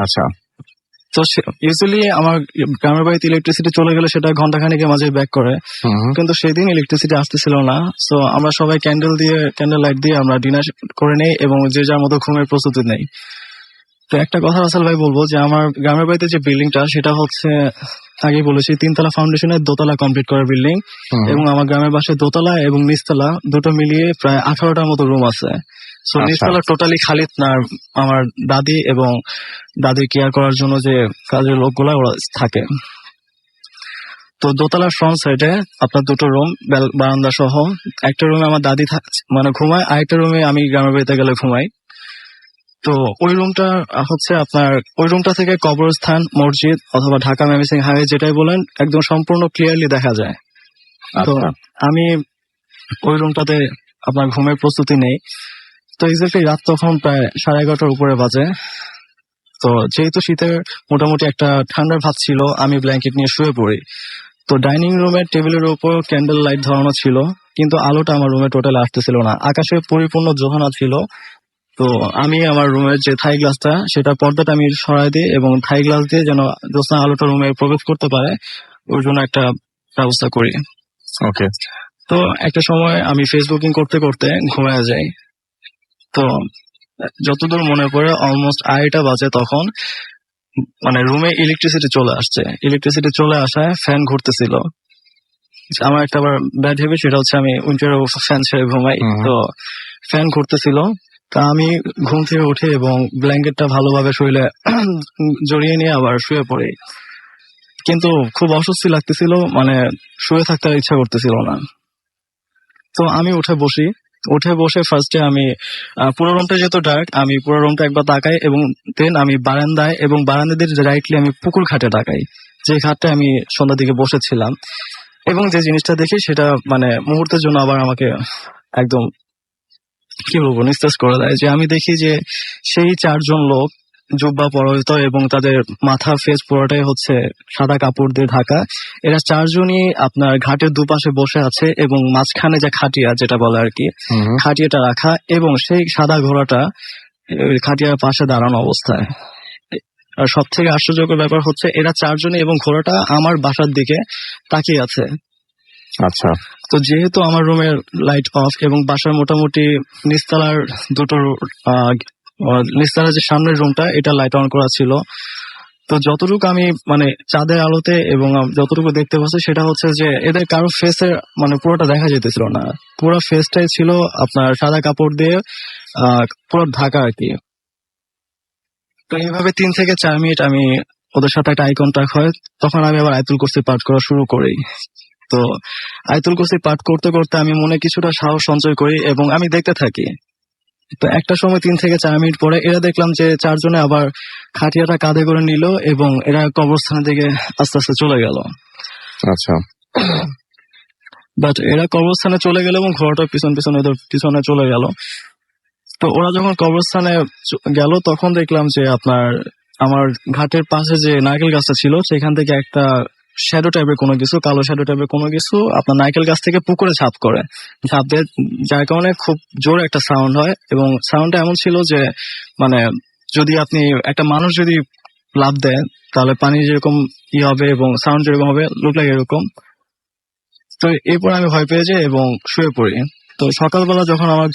আচ্ছা। তো ইউজুয়ালি আমার গ্রামের বাড়িতে ইলেকট্রিসিটি চলে গেলে সেটা ঘন্টাখানেকের মাঝে ব্যাক করে, কিন্তু সেদিন ইলেকট্রিসিটি আসতেছিল না। সো আমরা সবাই ক্যান্ডেল লাইট দিয়ে আমরা ডিনার করে নেই এবং যে যার মতো ঘুমের প্রস্তুতি নেই। তো একটা কথা রাসেল ভাই বলবো যে আমার গ্রামের বাড়িতে যে বিল্ডিংটা সেটা হচ্ছে আগে বলেছি 3 তলা ফাউন্ডেশনের 2 তলা কমপ্লিট করা বিল্ডিং, এবং আমার গ্রামের বাসায় 2 তলা এবং নিচতলা দুটো মিলিয়ে প্রায় 18টার মতো রুম আছে। সো আচ্ছা। নিচতলা টোটালি খালি না, আমার দাদি এবং দাদির কেয়ার করার জন্য যে কাজের লোকগুলা ওরা থাকে। তো 2তলার ফ্রন্ট সাইডে আপনার দুটো রুম, বারান্দা সহ। একটা রুমে আমার দাদি মানে ঘুমায়, আরেকটা রুমে আমি গ্রামের বাড়িতে গেলে ঘুমাই। তো ওই রুমটা হচ্ছে আপনার, ওই রুমটা থেকে কবরস্থান, মসজিদ অথবা ঢাকা ময়মনসিংহ হাইওয়ে যেটাই বলেন একদম সম্পূর্ণ ক্লিয়ারলি দেখা যায়। তো আচ্ছা। আমি ওই রুমটাতে আপনার ঘুমের প্রস্তুতি নেই। তো এক্স্যাক্টলি রাত তখন প্রায় 11:30টার উপরে বাজে। তো যেহেতু শীতের মোটামুটি একটা ঠান্ডার ভাব ছিল, আমি ব্ল্যাঙ্কেট নিয়ে শুয়ে পড়ি। তো ডাইনিং রুমের টেবিলের উপর ক্যান্ডেল লাইট ধরানো ছিল, কিন্তু আলোটা আমার রুমে টোটালি আসতেছিল না। আকাশে পরিপূর্ণ জোছনা ছিল। তো আমি আমার রুমের যে থাই গ্লাসটা, সেটা পর্দাটা আমি সরাই দিই এবং থাই গ্লাস দিয়ে যেন জ্যোৎস্না আলোটা রুমে প্রবেশ করতে পারে ওর জন্য একটা ব্যবস্থা করি। ওকে। তো একটা সময় আমি ফেসবুকিং করতে করতে ঘুমিয়ে যাই। তো যতদূর মনে পড়ে অলমোস্ট 2:30 বাজে তখন মানে রুমে ইলেকট্রিসিটি চলে আসছে। ইলেকট্রিসিটি চলে আসায় ফ্যান ঘুরতেছিল। আমার একটা আবার ব্যাড হ্যাবিট, সেটা হচ্ছে আমি উইন্টার ফ্যান ছেড়ে ঘুমাই। তো ফ্যান ঘুরতেছিল, তা আমি ঘুম থেকে উঠে এবং ব্ল্যাঙ্কেটটা ভালোভাবে শরীরে জড়িয়ে নিয়ে আবার শুয়ে পড়ি। কিন্তু খুব অস্বস্তি লাগতেছিল, মানে শুয়ে থাকতে আর ইচ্ছা করতেছিল না। তো আমি উঠে বসে ফার্স্টে আমি পুরো রুমটা যেহেতু ডার্ক, আমি পুরো রুমটা একবার তাকাই এবং দেন আমি বারান্দায় এবং বারান্দাদের রাইটলি আমি পুকুর ঘাটে তাকাই, যে ঘাটটা আমি সন্ধ্যার দিকে বসেছিলাম। এবং যে জিনিসটা দেখি সেটা মানে মুহূর্তের জন্য আবার আমাকে একদম কি বলবো নিস্তেজ করে দেয়। যে আমি দেখি যে সেই 4জন লোক জুব্বা পরিহিত এবং তাদের মাথা ফেস পুরোটাই হচ্ছে সাদা কাপড় দিয়ে ঢাকা। এরা 4জনই আপনার ঘাটের দুপাশে বসে আছে এবং মাঝখানে যে খাটিয়া যেটা বলে আর কি, খাটিয়াটা রাখা, এবং সেই সাদা ঘোড়াটা ওই খাটিয়ার পাশে দাঁড়ানো অবস্থায়। আর সব থেকে আশ্চর্যকর ব্যাপার হচ্ছে এরা 4জনই এবং ঘোড়াটা আমার বাসার দিকে তাকিয়ে আছে। আচ্ছা। তো যেহেতু আমার রুমের লাইট অফ এবং বাসার মোটামুটি নিচতলার দুটো নিচতলার যে সামনের রুমটা এটা লাইট অন করা ছিল। তো যতটুকু আমি মানে চাঁদের আলোতে এবং যতটুকু দেখতে পাচ্ছি সেটা হচ্ছে যে এদের কারো ফেসের মানে পুরোটা দেখা যেতেছিল না, পুরো ফেসটাই ছিল আপনার সাদা কাপড় দিয়ে পুরো ঢাকা আর কি। তো এইভাবে 3 থেকে 4 মিনিট আমি ওদের সাথে একটা আই কন্টাক্ট হয়। তখন আমি আবার আয়াতুল কুরসি পাঠ করা শুরু করি। তো আয়াতুল কুরসি পাঠ করতে করতে আমি মনে কিছুটা সাহস সঞ্চয় করি এবং আমি দেখতে থাকি। তো একটা সময় 3 থেকে 4 মিনিট পরে এরা দেখলাম যে 4জনে আবার খাটিয়াটা কাঁধে করে নিল এবং এরা কবরস্থানের দিকে আস্তে আস্তে চলে গেল। আচ্ছা। বাট এরা কবরস্থানে চলে গেল এবং ঘোড়াটা ওদের পিছনে চলে গেল। তো ওরা যখন কবরস্থানে গেল তখন দেখলাম যে আপনার আমার ঘাটের পাশে যে নারকেল গাছটা ছিল সেখান থেকে একটা শ্যাডো টাইপের কোনো কিছু, কালো শ্যাডো টাইপের কোনো কিছু আপনার নারকেল গাছ থেকে পুকুরে ঝাঁপ দেয়, যার কারণে খুব জোরে একটা সাউন্ড হয়। এবং সাউন্ডটা এমন ছিল যে মানে যদি আপনি একটা মানুষ যদি লাফ দেয় তাহলে পানি যেরকম হবে এবং সাউন্ড যেরকম হবে, লুক লাগে এরকম। তো এরপর আমি ভয় পেয়ে যাই এবং শুয়ে পড়ি। তো সকালবেলা যখন আমার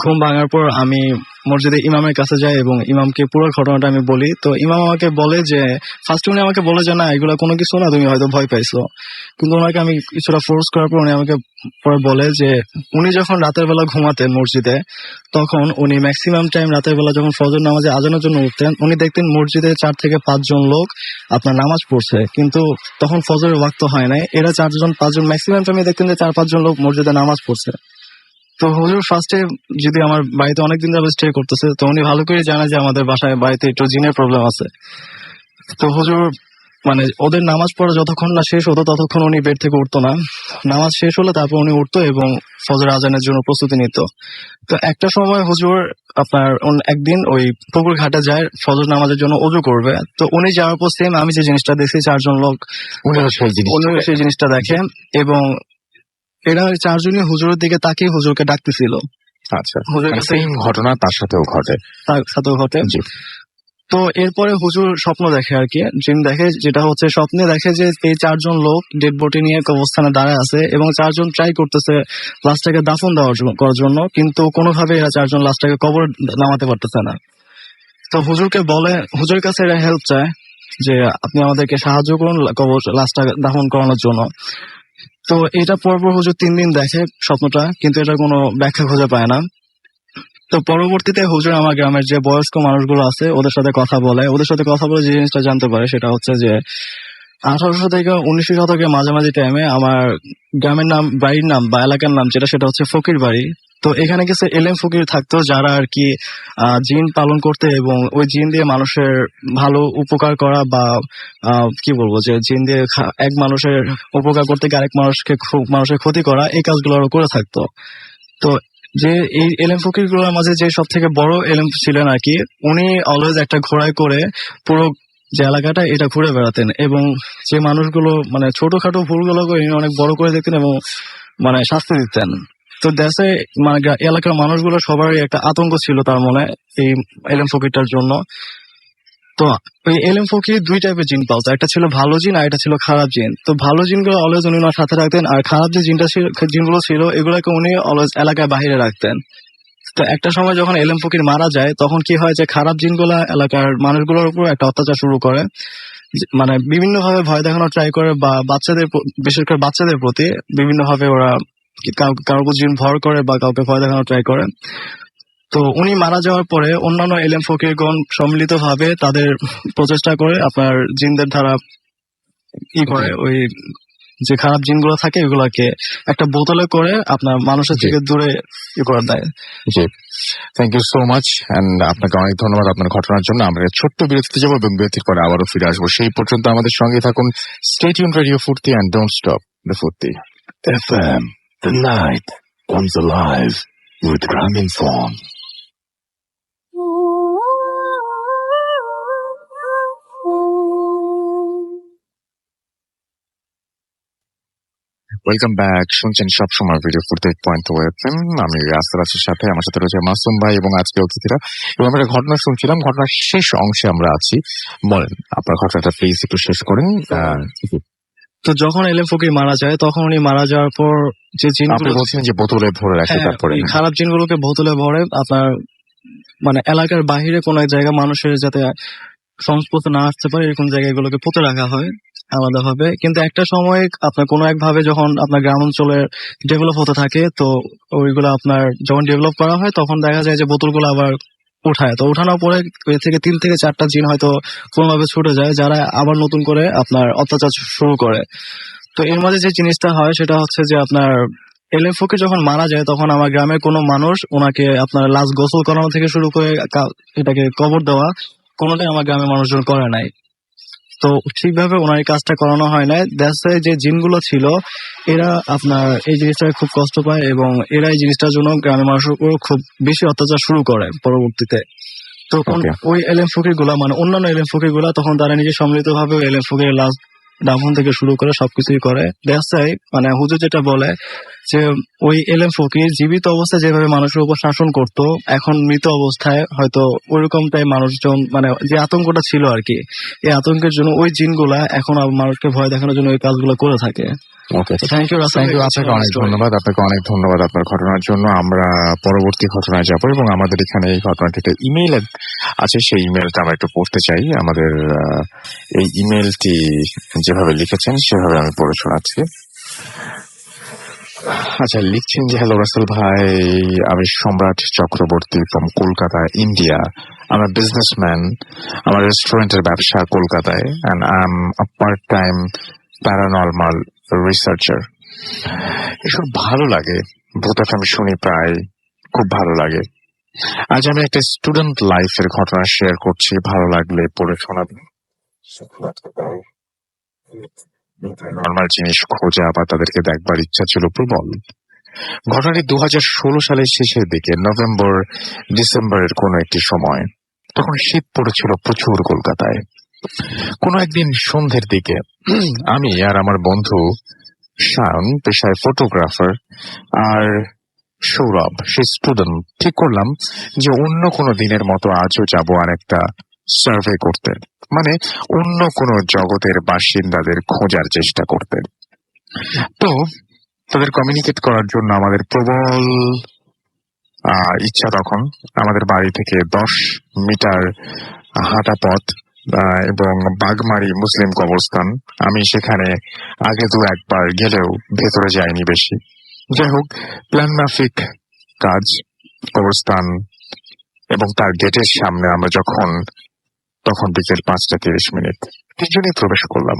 ঘুম ভাঙার পর আমি মসজিদে ইমামের কাছে যাই এবং ইমামকে পুরো ঘটনাটা আমি বলি। তো ইমাম আমাকে বলে যে ফার্স্ট উনি আমাকে বলে যে না এগুলা কোনো কিছু না, তুমি হয়তো ভয় পাইছো। কিন্তু ওনাকে আমি কিছুটা ফোর্স করার পর উনি আমাকে পরে বলে যে উনি যখন রাতের বেলা ঘুমাতেন মসজিদে, তখন উনি ম্যাক্সিমাম টাইম রাতের বেলা যখন ফজর নামাজে আজানের জন্য উঠতেন, উনি দেখতেন মসজিদে 4 থেকে 5 জন লোক আপনার নামাজ পড়ছে, কিন্তু তখন ফজরের ওয়াক্ত হয় নাই। এরা 4-5 জন ম্যাক্সিমাম টাইমে দেখতেন যে 4-5 জন লোক মসজিদে নামাজ পড়ছে। তো হুজুর ফার্স্টে যদি আমার বাড়িতে অনেকদিন যাবে স্টে করতেছে, তো উনি ভালো করে জানে যে আমাদের বাড়িতে একটু জিনের প্রবলেম আছে। তো হুজুর মানে ওদের নামাজ পড়া যতক্ষণ না শেষ হতো ততক্ষণ উনি বেড থেকে উঠতো না। নামাজ শেষ হলে তারপর উনি উঠতো এবং ফজর আজানের জন্য প্রস্তুতি নিত। তো একটা সময় হুজুর আপনার একদিন ওই পুকুর ঘাটে যায় ফজর নামাজের জন্য ওযু করবে। তো উনি যাওয়ার পর সেম আমি যে জিনিসটা দেখছি 4জন লোক উনিও সেই জিনিসটা দেখে এবং এরা 4জনই হুজুরের দিকে তাকিয়ে হুজুরকে ডাকতেছিল। আচ্ছা। হুজুরের কাছে সেম ঘটনা তার সাথেও ঘটে। ঘটে। তো এরপরে হুজুর স্বপ্ন দেখে আর কি, ড্রিম দেখে, যেটা হচ্ছে স্বপ্নে দেখে যে এই 4 জন লোক ডেড বডি নিয়ে কবরস্থানে দাঁড়ায় আছে এবং 4 জন ট্রাই করতেছে লাশটাকে দাফন করার জন্য, কিন্তু কোনোভাবে এরা 4 জন লাশটাকে কবর নামাতে পারতেছে না। তো হুজুরকে বলে, হুজুরের কাছে এরা হেল্প চায় যে আপনি আমাদেরকে সাহায্য করুন কবর লাশটা দাফন করানোর জন্য। তো এটা পরপর হুজুর 3 দিন দেখে স্বপ্নটা, কিন্তু এটা কোনো ব্যাখ্যা খুঁজে পায় না। তো পরবর্তীতে হুজুর আমার গ্রামের যে বয়স্ক মানুষগুলো আছে ওদের সাথে কথা বলে, যে জিনিসটা জানতে পারে সেটা হচ্ছে যে 1800 থেকে 1900 শতকের মাঝামাঝি টাইমে আমার গ্রামের নাম, বাড়ির নাম বা এলাকার নাম যেটা, সেটা হচ্ছে ফকির বাড়ি। তো এখানে কিছু এলেম ফকির থাকতো যারা আর কি জিন পালন করতে এবং ওই জিন দিয়ে মানুষের ভালো উপকার করা বা কি বলবো, যে জিন দিয়ে এক মানুষের উপকার করতে গিয়ে আরেক মানুষের ক্ষতি করা, এই কাজগুলো আরো করে থাকতো। তো যে এই এলেম ফকির গুলোর মাঝে যে সব থেকে বড় এলেম ছিলেন আর কি, উনি অলওয়েজ একটা ঘোড়ায় করে পুরো যে এলাকাটা এটা ঘুরে বেড়াতেন এবং যে মানুষগুলো মানে ছোটখাটো ভুলগুলো করে উনি অনেক বড় করে দেখতেন এবং মানে শাস্তি দিতেন। তো দেশে মানে এলাকার মানুষগুলো সবারই একটা আতঙ্ক ছিল তার মনে এই এলেম ফকিরটার জন্য। তো ওই এলেম ফকির 2 টাইপের জিন পালতো, একটা ছিল ভালো জিন আর একটা ছিল খারাপ জিন। তো ভালো জিনগুলো অলওয়েজ উনি ওনার সাথে রাখতেন, আর খারাপ যে জিনগুলো ছিল এগুলোকে উনি অলওয়েজ এলাকার বাইরে রাখতেন। তো একটা সময় যখন এলেম ফকির মারা যায় তখন কি হয় যে খারাপ জিনগুলা এলাকার মানুষগুলোর উপর একটা অত্যাচার শুরু করে, মানে বিভিন্ন ভাবে ভয় দেখানোর ট্রাই করে বা বিশেষ করে বাচ্চাদের প্রতি বিভিন্ন ভাবে ওরা কারো জিন ভর করে বা কাউকে ভয় দেখানোর ট্রাই করে। তো উনি মারা যাওয়ার পরে অন্যান্য এলেম ফকিরগণ সম্মিলিত ভাবে তাদের প্রচেষ্টা করে আপনার জিনদের দ্বারা করে ওই যে খারাপ জিনগুলো থাকে এগুলাকে একটা বোতলে করে আপনার মানুষের থেকে দূরে করে দেয়। জি, thank you so much, and আপনাকে অনেক ধন্যবাদ আপনার ঘটনার জন্য। আমরা ছোট্ট বিরতিতে যাবো এবং বিরতির পরে আবারও ফিরে আসবো। সেই পর্যন্ত আমাদের সঙ্গে থাকুন। স্টে টিউনড রেডিও ফুর্তি, এন্ড ডোন্ট স্টপ দ্য ফুর্তি FM. The night comes alive with Graminphone. Welcome back. শুনছেন সবসময় ভিডিও ফুর্তি 8.2 FM। আমি রাস্তার সাথে, আমার সাথে রয়েছে মাসুম ভাই এবং আজকে অতিথিরা, এবং আমরা ঘটনা শুনছিলাম। ঘটনার শেষ অংশে আমরা আছি। বলেন আপনার ঘটনাটা প্লিজ একটু শেষ করেন। তো যখন এলেম ফকির মারা যায় তখন উনি মারা যাওয়ার পর যে আপনি জিনগুলো বলছেন যে বোতলে ভরে রাখে, তারপরে ওই খারাপ জিনগুলোকে বোতলে ভরে আপনার মানে এলাকার বাইরে কোন এক জায়গা মানুষের যাতে সংস্পর্শে না আসতে পারে এরকম জায়গাগুলোকে পুঁতে রাখা হয় আলাদাভাবে। কিন্তু একটা সময় আপনার কোনো একভাবে যখন আপনার গ্রাম অঞ্চলে ডেভেলপ হতে থাকে, তো ওইগুলো আপনার যখন ডেভেলপ করা হয় তখন দেখা যায় যে বোতলগুলো আবার উঠায়। তো উঠানোর পরে ওই থেকে 3 থেকে 4টা জিন হয়তো কোনোভাবে ছুটে যায়, যারা আবার নতুন করে আপনার অত্যাচার শুরু করে। তো এর মাঝে যে জিনিসটা হয় সেটা হচ্ছে যে আপনার এলেম ফকির যখন মারা যায় তখন আমার গ্রামের কোনো মানুষ ওনাকে আপনার লাশ গোসল করানো থেকে শুরু করে এটাকে কবর দেওয়া কোনোটাই আমার গ্রামের মানুষজন করে নাই। তো ঠিকভাবে ওনার এই কাজটা করানো হয় নাই। দেশে যে জিনগুলো ছিল এরা আপনার এই জিনিসটা খুব কষ্ট পায় এবং এরা এই জিনিসটার জন্য গ্রামের মানুষের উপর খুব বেশি অত্যাচার শুরু করে পরবর্তীতে। তখন ওই এলেম ফকির গুলা মানে অন্যান্য এলেম ফকির গুলা তখন তারা নিজে সম্মিলিত ভাবে এলেম ফকিরের লাশ দাফন থেকে শুরু করে সবকিছুই করে। দেশাই মানে হুজুর যেটা বলে যে ওই এলেম ফকির জীবিত অবস্থায় যেভাবে মানুষের উপর শাসন করত, এখন মৃত অবস্থায় হয়তো ওইরকমটাই মানুষজন মানে যে আতঙ্কটা ছিল আর কি, এই আতঙ্কের জন্য ওই জিনগুলা এখন মানুষকে ভয় দেখানোর জন্য ওই কাজগুলো করে থাকে। ওকে, থ্যাংক ইউ রাসেল, আপনাকে অনেক ধন্যবাদ। আপনাকে অনেক ধন্যবাদ আপনার ঘটনার জন্য। আমরা পরবর্তী ঘটনায় যাব এবং আমাদের এখানে এই ঘটনাটিতে ইমেইল আছে, সেই ইমেলটা আমরা একটু পড়তে চাই। আমাদের এই ইমেলটি যেভাবে লিখেছেন সেভাবে আমি পড়ে শোনাচ্ছি। আচ্ছা, লিখছেন যে হ্যালো রাসেল ভাই, আমি সম্রাট চক্রবর্তী ফ্রম কলকাতা, ইন্ডিয়া। আমি বিজনেসম্যান, আমার রেস্টুরেন্টের ব্যবসা কলকাতায়, and I am a part time paranormal researcher. এসব ভালো লাগে, ভূত আমি শুনি প্রায়, খুব ভালো লাগে। আজ আমি একটা স্টুডেন্ট লাইফের ঘটনা শেয়ার করছি, ভালো লাগলে পড়ে শোনাবেন। নর্মাল জিনিস খোঁজা বা তাদেরকে দেখবার ইচ্ছা ছিল প্রবল। ঘটনাটি 2016 সালের শেষের দিকে, নভেম্বর ডিসেম্বরের কোনো একটি সময়। তখন শীত পড়েছিল প্রচুর কলকাতায়। কোনো একদিন সন্ধ্যের দিকে আমি আর আমার বন্ধু শায়ন, পেশায় ফটোগ্রাফার, আর সৌরভ, সে স্টুডেন্ট, ঠিক করলাম যে অন্য কোনো দিনের মতো আজও যাবো আর একটা সার্ভে করতেন, মানে অন্য কোনো জগতের বাসিন্দাদের খোঁজার চেষ্টা করতেন। তো তাদের কমিউনিকেট করার জন্য আমাদের প্রবল ইচ্ছা তখন। আমাদের বাড়ি থেকে 10 মিটার হাঁটা পথ এবং বাগমারি মুসলিম কবরস্থান। আমি সেখানে আগে 2-1 বার গেলেও ভেতরে যাইনি বেশি। যাই হোক, প্ল্যান মাফিক কাজ, কবরস্থান এবং তার গেটের সামনে আমরা তখন বিকেল 5:30 তিনজনই প্রবেশ করলাম।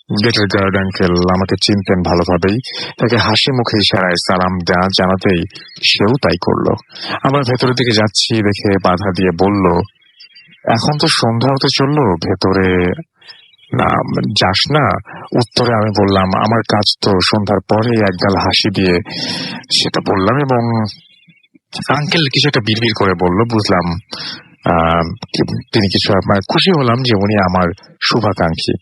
গেটের গার্ড আঙ্কেল আমাকে চিনতেন ভালোভাবেই, তাকে হাসি মুখে ইশারায় সালাম জানাতেই সেও তাই করলো। আমরা ভেতরের দিকে যাচ্ছি দেখে বাধা দিয়ে বলল, এখন তো সন্ধ্যা হতে চললো, ভেতরে না যাস না? উত্তরে আমি বললাম, আমার কাজ তো সন্ধ্যার পরে, একগাল হাসি দিয়ে সেটা বললাম এবং আঙ্কেল কিছু একটা বিড়বিড় করে বলল, বুঝলাম তিনি কিছু, খুশি হলাম যে উনি আমার শুভাকাঙ্ক্ষী,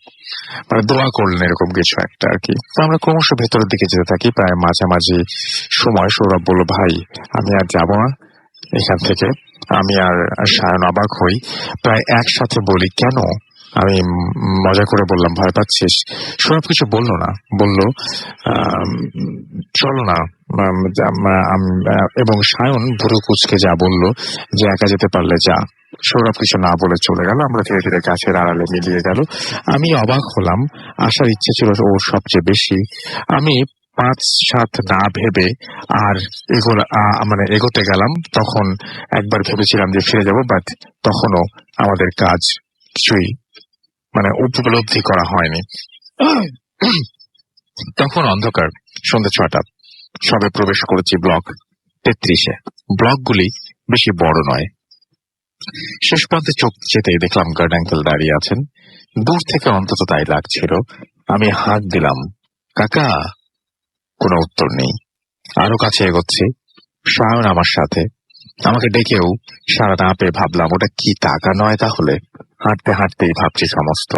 মানে দোয়া করলেন এরকম কিছু একটা আর কি। তো আমরা ক্রমশ ভেতরের দিকে যেতে থাকি। প্রায় মাঝামাঝি সময় সৌরভ বলল, ভাই আমি আর যাবো না এখান থেকে। আমি আর সায়ন অবাক হই, প্রায় একসাথে বলি, কেন? আমি মজা করে বললাম, ভয় পাচ্ছিস? সৌরভ কিছু বললো না, বলল চলো না। এবং সায়ন ভুরু কুচকে যা বলল যে একা যেতে পারলে যা। সৌরভ কিছু না বলে চলে গেল। আমরা ধীরে ধীরে গাছের আড়ালে মিলিয়ে গেল। আমি অবাক হলাম, আসার ইচ্ছে ছিল ওর সবচেয়ে বেশি। আমি 5-7 না ভেবে আর এগোতে গেলাম। তখন একবার ভেবেছিলাম যে ফিরে যাব, বাট তখনও আমাদের কাজ কিছুই উপলব্ধি করা হয়নি। তখন অন্ধকার, সন্ধ্যে 6টা, সবে প্রবেশ করেছি ব্লক 33-এ। ব্লকগুলি বেশি বড় নয়। শেষ প্রান্তে চোখ যেতেই দেখলাম গার্ড আঙ্কেল দাঁড়িয়ে আছেন। দূর থেকে অন্তত তাই লাগছিল। আমি হাঁক দিলাম, কাকা। কোনো উত্তর নেই। আরো কাছে এগোচ্ছি, সায়ন আমার সাথে। আমাকে ডেকেও সারা না পেয়ে ভাবলাম, ওটা কি টাকা নয় তাহলে? হাঁটতে হাঁটতেই ভাবছি সমস্ত।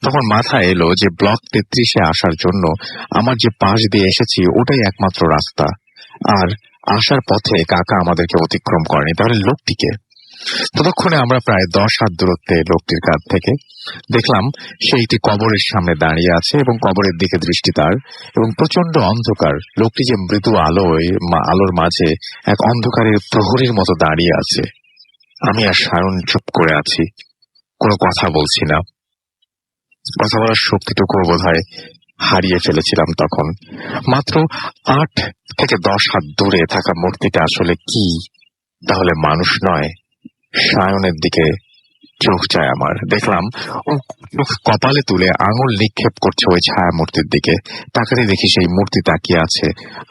তখন মাথায় এলো যে ব্লক 33-এ আসার জন্য আমার যে পাশ দিয়ে এসেছি ওটাই একমাত্র রাস্তা, আর আসার পথে কাকা আমাদেরকে অতিক্রম করেনি। তাহলে লোকটিকে? ততক্ষণে আমরা প্রায় 10 হাত দূরত্বে লোকটির কাছ থেকে দেখলাম সে একটি কবরের সামনে দাঁড়িয়ে আছে এবং কবরের দিকে দৃষ্টি তার, এবং প্রচন্ড অন্ধকার। লোকটি যে মৃদু আলোর মাঝে এক অন্ধকারের প্রহরীর মতো দাঁড়িয়ে আছে। আমি আর সায়ন চুপ করে আছি, কোনো কথা বলছি না। কথা বলার শক্তিটুকু বোধহয় হারিয়ে ফেলেছিলাম তখন। মাত্র 8 থেকে 10 হাত দূরে থাকা মূর্তিটা আসলে কি? তাহলে মানুষ নয়? সায়নের দিকে চোখ যায় আমার। দেখলাম ও কপালে তুলে আঙুল নিক্ষেপ করছে ওই ছায়া মূর্তির দিকে। তাকাতে দেখি সেই মূর্তি তাকিয়ে আছে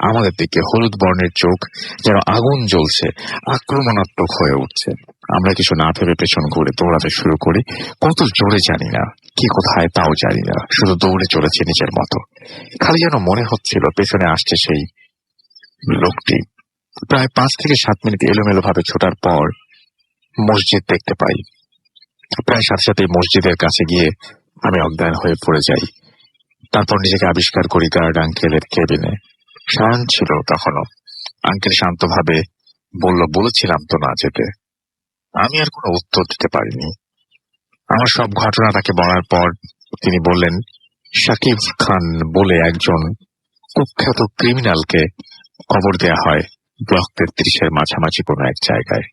আমাদের দিকে, হলুদ বর্ণের চোখ, যেন আগুন জ্বলছে, আক্রমণাত্মক হয়ে উঠছে। আমরা কিছু না ভেবে পেছন ঘুরে দৌড়াতে শুরু করি। কত জোরে জানি না, কি কোথায় তাও জানি না, শুধু দৌড়ে চলেছে নিজের মতো। খালি যেন মনে হচ্ছিল পেছনে আসছে সেই লোকটি। প্রায় 5 থেকে 7 মিনিট এলোমেলো ভাবে ছোটার পর মসজিদ দেখতে পাই। প্রায় সাথে সাথে মসজিদের কাছে গিয়ে আমি অজ্ঞান হয়ে পড়ে যাই। তারপর নিজেকে আবিষ্কার করি গার্ড আঙ্কেলের কেবিনে। সায়ন ছিল তখনও। আঙ্কেল শান্তভাবে বলেছিলাম তো না যেতে। আমি আর কোনো উত্তর দিতে পারিনি। আমার সব ঘটনা তাকে বলার পর তিনি বললেন, শাকিব খান বলে একজন কুখ্যাত ক্রিমিনালকে খবর দেয়া হয় ব্লক 33-এর মাঝামাঝি কোনো এক জায়গায়।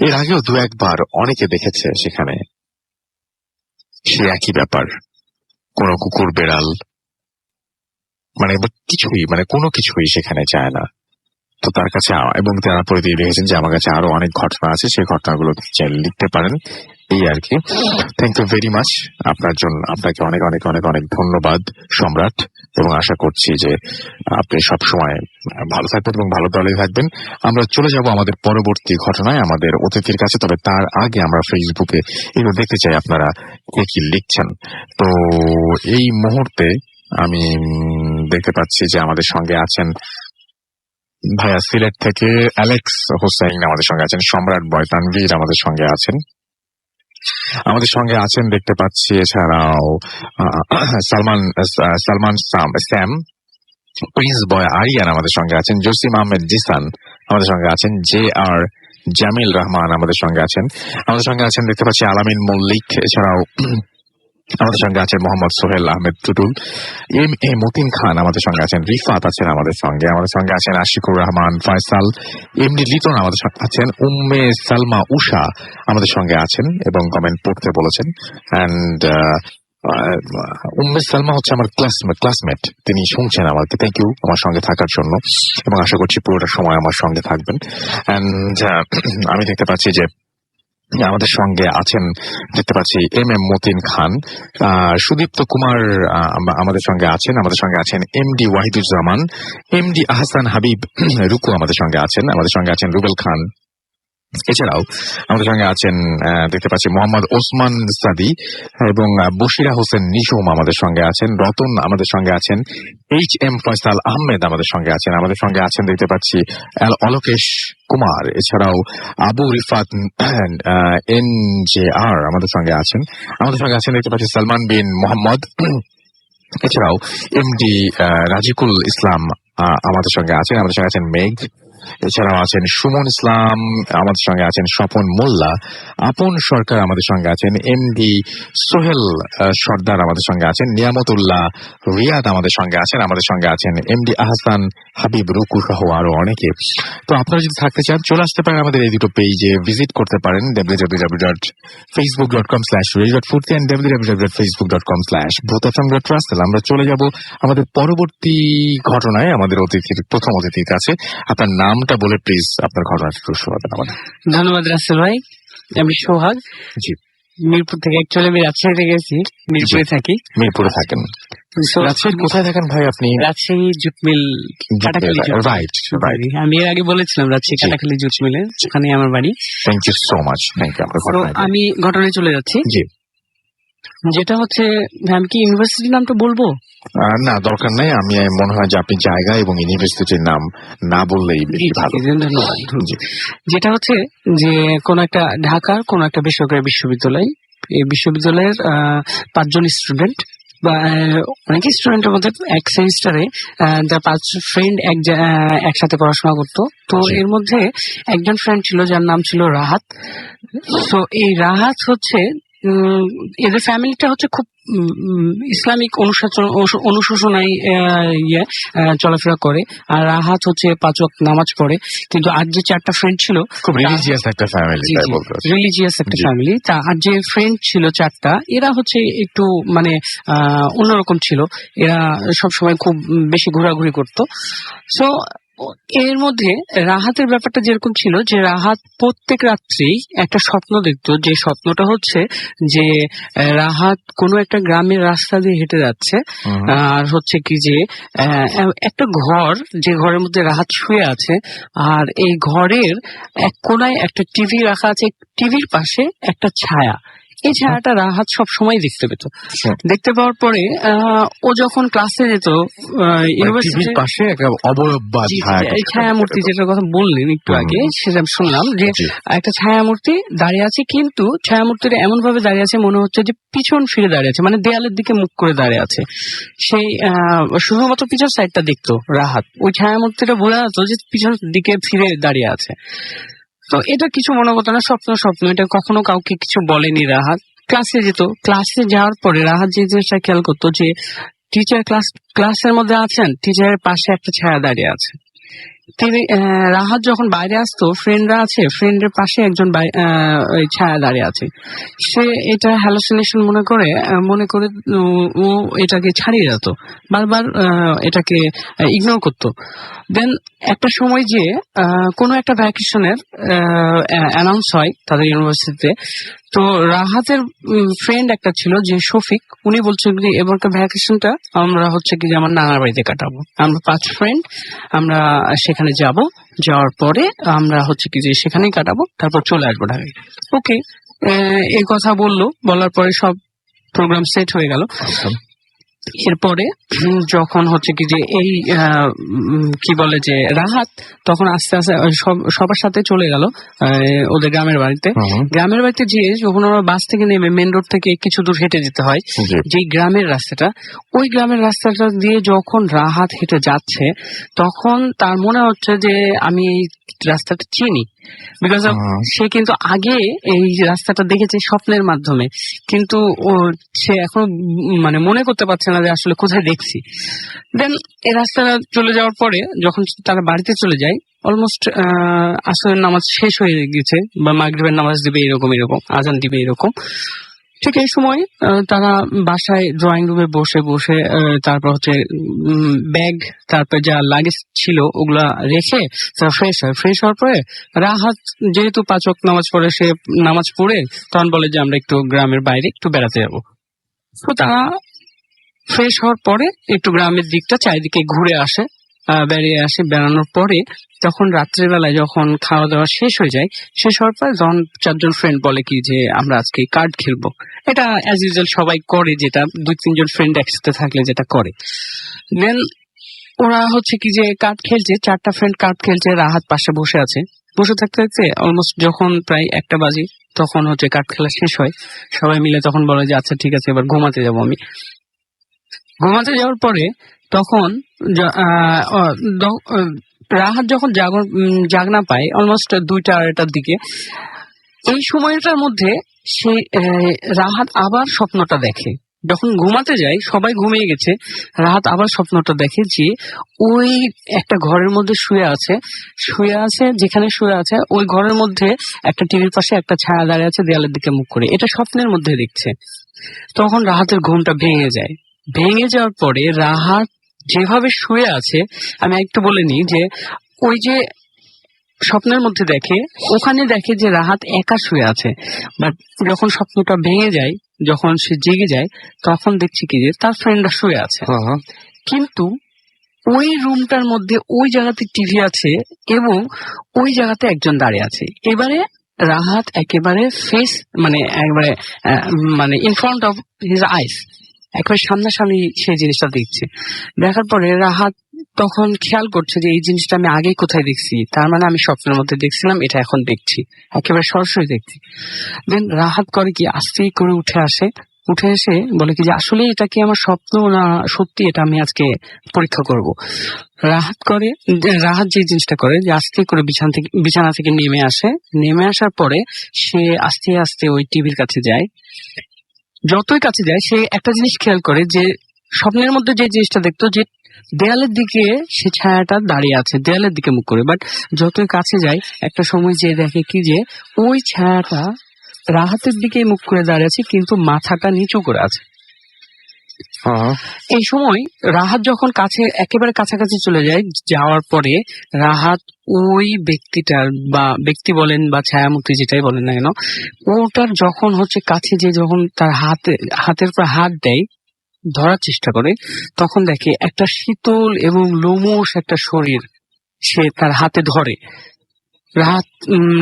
এর আগেও 2-1 বার অনেকে দেখেছে সেখানে সে একই ব্যাপার। কোনো কুকুর বেড়াল কোনো কিছুই সেখানে যায় না। তো তার কাছে, এবং তারা পরে দিয়ে দেখেছেন যে আমার কাছে আরো অনেক ঘটনা আছে, সেই ঘটনাগুলো চাইলে লিখতে পারেন, এই আর কি। Thank you very much. আপনাকে অনেক অনেক অনেক অনেক ধন্যবাদ সম্রাট, এবং আশা করছি যে আপনি সবসময় ভালো থাকবেন এবং ভালো দলে থাকবেন। আমরা চলে যাব আমাদের পরবর্তী ঘটনায়, আমাদের অতিথির কাছে। তবে তার আগে আমরা ফেসবুকে এগুলো দেখতে চাই আপনারা কে কি লিখছেন। তো এই মুহূর্তে আমি দেখতে পাচ্ছি যে আমাদের সঙ্গে আছেন ভাইয়া সিলেট থেকে অ্যালেক্স হোসেন, আমাদের সঙ্গে আছেন সম্রাট বয় তানভীর, আমাদের সঙ্গে আছেন দেখতে পাচ্ছি। এছাড়াও সালমান স্যাম, প্রিন্স বয় আরিয়ান আমাদের সঙ্গে আছেন, জসিম আহমেদ জিসান আমাদের সঙ্গে আছেন, JR জামিল রহমান আমাদের সঙ্গে আছেন। আমাদের সঙ্গে আছেন দেখতে পাচ্ছি আলামিন মল্লিক, এছাড়াও আমাদের সঙ্গে আছেন মোহাম্মদ সোহেল আহমেদ টুটুল, এম এ মতিন খান আমাদের সঙ্গে আছেন, রিফাত আছেন আমাদের সঙ্গে আছেন আশিকুর রহমান ফয়সাল, এমডি লিটন আমাদের সঙ্গে আছেন, উম্মে সালমা উষা আমাদের সঙ্গে আছেন এবং কমেন্ট পড়তে বলেছেন। অ্যান্ড উম্মে সালমা হচ্ছে আমার ক্লাসমেট, তিনি শুনছেন আমাকে। থ্যাংক ইউ আমার সঙ্গে থাকার জন্য এবং আশা করছি পুরোটা সময় আমার সঙ্গে থাকবেন। অ্যান্ড আমি দেখতে পাচ্ছি যে আমাদের সঙ্গে আছেন, দেখতে পাচ্ছি এম এম মতিন খান, সুদীপ্ত কুমার আমাদের সঙ্গে আছেন এমডি ওয়াহিদুজ্জামান, এমডি আহসান হাবিব রুকু আমাদের সঙ্গে আছেন রুবেল খান। এছাড়াও আমাদের সঙ্গে আছেন দেখতে পাচ্ছি মোহাম্মদ ওসমান সাদি এবং বশিরা হোসেন নিশুম আমাদের সঙ্গে আছেন, রতন আমাদের সঙ্গে আছেন, এইচ এম ফয়সাল আহমেদ আমাদের সঙ্গে আছেন দেখতে পাচ্ছি অলোকেশ কুমার, এছাড়াও Abu Rifat N J R আমাদের সঙ্গে আছেন দেখতে পাচ্ছি সালমান বিন মোহাম্মদ, এছাড়াও এমডি রাজিকুল ইসলাম আমাদের সঙ্গে আছেন মেঘ, এছাড়াও আছেন সুমন ইসলাম আমাদের সঙ্গে আছেন, স্বপন মোল্লা, আপন সরকার আমাদের সঙ্গে আছেন, এমডি সোহেল সর্দার আমাদের সঙ্গে আছেন, নিয়ামতুল্লাহ রিয়াদ আমাদের সঙ্গে আছেন এমডি আহসান হাবিব রুকু সহ আরো অনেকে। তো আপনারা যদি থাকতে চান চলে আসতে পারেন আমাদের এই দুটো পেজে, ভিজিট করতে পারেন www.facebook.com/radio.ফুর্তি and www.facebook.com/bhutfm.russell। আমরা চলে যাব আমাদের পরবর্তী ঘটনায়, আমাদের প্রথম অতিথির কাছে। আপনার নামটা বলে প্লিজ আপনার ঘটনাটা একটু শোনাবেন আমাদের। ধন্যবাদ রাসেল ভাই। আমি সোহাগ, জি, মিরপুর থেকে। অ্যাকচুয়ালি আমি রাজশাহীতে গেছি, মিরপুরে থাকি। মিরপুরে থাকেন? রাজশাহীর কোথায় থাকেন ভাই আপনি? Rajshahi jute mill, Katakhali jute mill. Right. আমি এর আগে বলেছিলাম রাজশাহী কাটাখালী জুট মিলে, সেখানে আমার বাড়ি। Thank you so much. Thank you. আমি ঘটনায় চলে যাচ্ছি। জি, যেটা হচ্ছে, আমি কি ইউনিভার্সিটির নামটা বলবো? না, দরকার নাই। আমি মনে হয় যে আপনি জায়গা এবং ইউনিভার্সিটির নাম না বললেই বেশি ভালো। ধন্যবাদ। যেটা হচ্ছে যে কোন একটা ঢাকার কোন একটা বেসরকারি বিশ্ববিদ্যালয়, এই বিশ্ববিদ্যালয়ের 5 জন স্টুডেন্ট বা অনেক স্টুডেন্টের মধ্যে এক সেমিস্টারে 5 ফ্রেন্ড একসাথে পড়াশোনা করতো। তো এর মধ্যে একজন ফ্রেন্ড ছিল যার নাম ছিল রাহাত। তো এই রাহাত হচ্ছে, এদের ফ্যামিলিটা হচ্ছে খুব ইসলামিক অনুশাসনায় চলাফেরা করে। আর রাহাত হচ্ছে 5 ওয়াক্ত নামাজ পড়ে। কিন্তু আর যে 4টা ফ্রেন্ড ছিল, খুব রিলিজিয়াস একটা ফ্যামিলি, তা আর যে ফ্রেন্ড ছিল 4টা, এরা হচ্ছে একটু মানে অন্যরকম ছিল। এরা সবসময় খুব বেশি ঘোরাঘুরি করতো। সো এর মধ্যে রাহাতের ব্যাপারটা যেরকম ছিল যে রাহাত প্রত্যেক রাত্রেই একটা স্বপ্ন দেখতো, যে স্বপ্নটা হচ্ছে যে রাহাত কোনো একটা গ্রামের রাস্তা দিয়ে হেঁটে যাচ্ছে, আর হচ্ছে কি যে একটা ঘর, যে ঘরের মধ্যে রাহাত শুয়ে আছে, আর এই ঘরের এক কোনায় একটা টিভি রাখা আছে, টিভির পাশে একটা ছায়া। এই ছায়াটা রাহাত সব সময় দেখতে পেত। দেখতে পাওয়ার পরে ও যখন ক্লাসে যেত, ইউনিভার্সিটির পাশে একটা ছায়ামূর্তি, যেটার কথা বললেন একটু আগে, সেটা শুনলাম যে একটা ছায়ামূর্তি দাঁড়িয়ে আছে, কিন্তু ছায়ামূর্তিটা এমন ভাবে দাঁড়িয়ে আছে মনে হচ্ছে যে পিছন ফিরে দাঁড়িয়ে আছে, মানে দেয়ালের দিকে মুখ করে দাঁড়িয়ে আছে। সেই শুধুমাত্র পিছন সাইডটা দেখতো রাহাত, ওই ছায়ামূর্তিটা বোঝা যেত যে পিছন দিকে ফিরে দাঁড়িয়ে আছে। তো এটা কিছু মনে করতো না, স্বপ্ন, এটা কখনো কাউকে কিছু বলেনি রাহাত। ক্লাসে যেত, ক্লাসে যাওয়ার পরে রাহাত যে জিনিসটা খেয়াল করতো যে টিচার ক্লাসের মধ্যে আছেন, টিচারের পাশে একটা ছায়া দাঁড়িয়ে আছে। রাহাত যখন বাইরে আসতো, ফ্রেন্ডরা আছে, ফ্রেন্ডের পাশে একজন ছায়া দাঁড়িয়ে আছে। সে এটা হ্যালুসিনেশন মনে করে ও এটাকে ছাড়িয়ে যেত, বারবার এটাকে ইগনোর করতো। দেন একটা সময় যে কোনো একটা ভ্যাকেশনের অ্যানাউন্স হয় তাদের ইউনিভার্সিটিতে। তো রাহাতের ফ্রেন্ড একটা ছিল যে শফিক, উনি বলছে যে এবারকার ভ্যাকেশনটা আমরা হচ্ছে কি যে আমার নানার বাড়িতে কাটাবো। আমরা 5 ফ্রেন্ড আমরা সেখানে যাব, যাওয়ার পরে আমরা হচ্ছে কি যে সেখানেই কাটাবো, তারপর চলে আসবো ঢাকায়। ওকে, এই কথা বলার পরে সব প্রোগ্রাম সেট হয়ে গেল। এরপরে যখন হচ্ছে কি যে এই কি বলে যে রাহাত তখন আস্তে আস্তে সবার সাথে চলে গেল ওদের গ্রামের বাড়িতে যেয়ে যখন আমরা বাস থেকে নেমে মেন রোড থেকে কিছু দূর হেঁটে যেতে হয়, যে গ্রামের রাস্তাটা, ওই গ্রামের রাস্তাটা দিয়ে যখন রাহাত হেঁটে যাচ্ছে, তখন তার মনে হচ্ছে যে আমি এই রাস্তাটা চিনি। বিকজ অফ সে কিন্তু আগে এই রাস্তাটা দেখেছে স্বপ্নের মাধ্যমে, কিন্তু ও সে এখন মানে মনে করতে পারছে না যে আসলে কোথায় দেখছি। দেন এই রাস্তাটা চলে যাওয়ার পরে যখন তারা বাড়িতে চলে যায়, অলমোস্ট আসরের নামাজ শেষ হয়ে গেছে বা মাগরিবের নামাজ দিবে এরকম আজান দিবে এরকম। ঠিক এই সময় তারা বাসায় ড্রয়িং রুমে বসে বসে তারপর হচ্ছে ব্যাগ, তারপর যা লাগেজ ছিল ওগুলা রেখে তারা ফ্রেশ হওয়ার পরে রাহাত যেহেতু 5 ওয়াক্ত নামাজ পড়ে, সে নামাজ পড়ে তখন বলে যে আমরা একটু গ্রামের বাইরে একটু বেড়াতে যাবো। তো তারা ফ্রেশ হওয়ার পরে একটু গ্রামের দিকটা চারিদিকে ঘুরে আসে, বেরিয়ে আসে। বেড়ানোর পরে তখন রাত্রিবেলায় যখন খাওয়া দাওয়া শেষ হয়ে যায়, শেষ হওয়ার পর যখন 4 জন ফ্রেন্ড বলে কি যে আমরা আজকে কার্ড খেলবো, এটা অ্যাজ ইউজুয়াল সবাই করে, যেটা 2-3 জন ফ্রেন্ড একসাথে থাকলে যেটা করে। দেন ওরা হচ্ছে কি যে কার্ড খেলছে, 4টা ফ্রেন্ড কার্ড খেলছে, রাহাত পাশে বসে আছে। বসে থাকতে থাকতে অলমোস্ট যখন প্রায় 1টা বাজে তখন হচ্ছে কার্ড খেলা শেষ হয়। সবাই মিলে তখন বলে যে আচ্ছা ঠিক আছে এবার ঘুমাতে যাবো আমি। ঘুমাতে যাওয়ার পরে তখন রাহাত যখন জাগনা পায় অলমোস্ট 2টা-2:30টার দিকে, এই সময়টার মধ্যে সে রাহাত আবার স্বপ্নটা দেখে। যখন ঘুমাতে যায়, সবাই ঘুমিয়ে গেছে, রাহাত আবার স্বপ্নটা দেখে যে ওই একটা ঘরের মধ্যে শুয়ে আছে, যেখানে শুয়ে আছে ওই ঘরের মধ্যে একটা টিভির পাশে একটা ছায়া দাঁড়িয়ে আছে দেয়ালের দিকে মুখ করে। এটা স্বপ্নের মধ্যে দেখছে। তখন রাহাতের ঘুমটা ভেঙে যায়। ভেঙে যাওয়ার পরে রাহাত যেভাবে শুয়ে আছে, আমি একটু বলে নিই যে ওই যে স্বপ্নের মধ্যে দেখে, ওখানে দেখে যে রাহাত একা শুয়ে আছে। বাট যখন স্বপ্নটা ভেঙে যায়, যখন সে জেগে যায়, তখন দেখছি কি যে তার ফ্রেন্ডরা শুয়ে আছে। কিন্তু ওই রুমটার মধ্যে ওই জায়গাতে টিভি আছে এবং ওই জায়গাতে একজন দাঁড়িয়ে আছে। এবারে রাহাত একেবারে ফেস মানে in front of his eyes, একেবারে সামনাসামনি সেই জিনিসটা দেখছে। দেখার পরে রাহাত তখন খেয়াল করছে যে এই জিনিসটা আমি আগে কোথায় দেখছি, তার মানে আমি স্বপ্নের মধ্যে দেখছিলাম, এটা এখন দেখছি, একেবারে সরাসরি দেখছি। দেন রাহাত করে কি আস্তে করে উঠে এসে বলে কি যে আসলে এটা কি আমার স্বপ্ন না সত্যি, এটা আমি আজকে পরীক্ষা করব। রাহাত যে জিনিসটা করে যে আস্তে করে বিছানা থেকে নেমে আসার পরে সে আস্তে আস্তে ওই টিভির কাছে যায়। যতই কাছে যায় সে একটা জিনিস খেয়াল করে যে স্বপ্নের মধ্যে যে জিনিসটা দেখতো যে দেয়ালের দিকে সে ছায়াটা দাঁড়িয়ে আছে, দেয়ালের দিকে মুখ করে। বাট যতই কাছে যায় একটা সময় যে দেখে কি যে ওই ছায়াটা রাহাতের দিকে মুখ করে দাঁড়িয়ে আছে, কিন্তু মাথাটা নিচু করে আছে। এই সময় রাহাত যখন একেবারে কাছাকাছি চলে যায়, যাওয়ার পরে রাহাত ওই ব্যক্তিটার বা ব্যক্তি বলেন বা ছায়ামূর্তি যেটাই বলেন না কেন, ওটার যখন হচ্ছে কাছে যে যখন তার হাতের উপর হাত দেয়, ধরার চেষ্টা করে, তখন দেখে একটা শীতল এবং লোমশ একটা শরীর সে তার হাতে ধরে।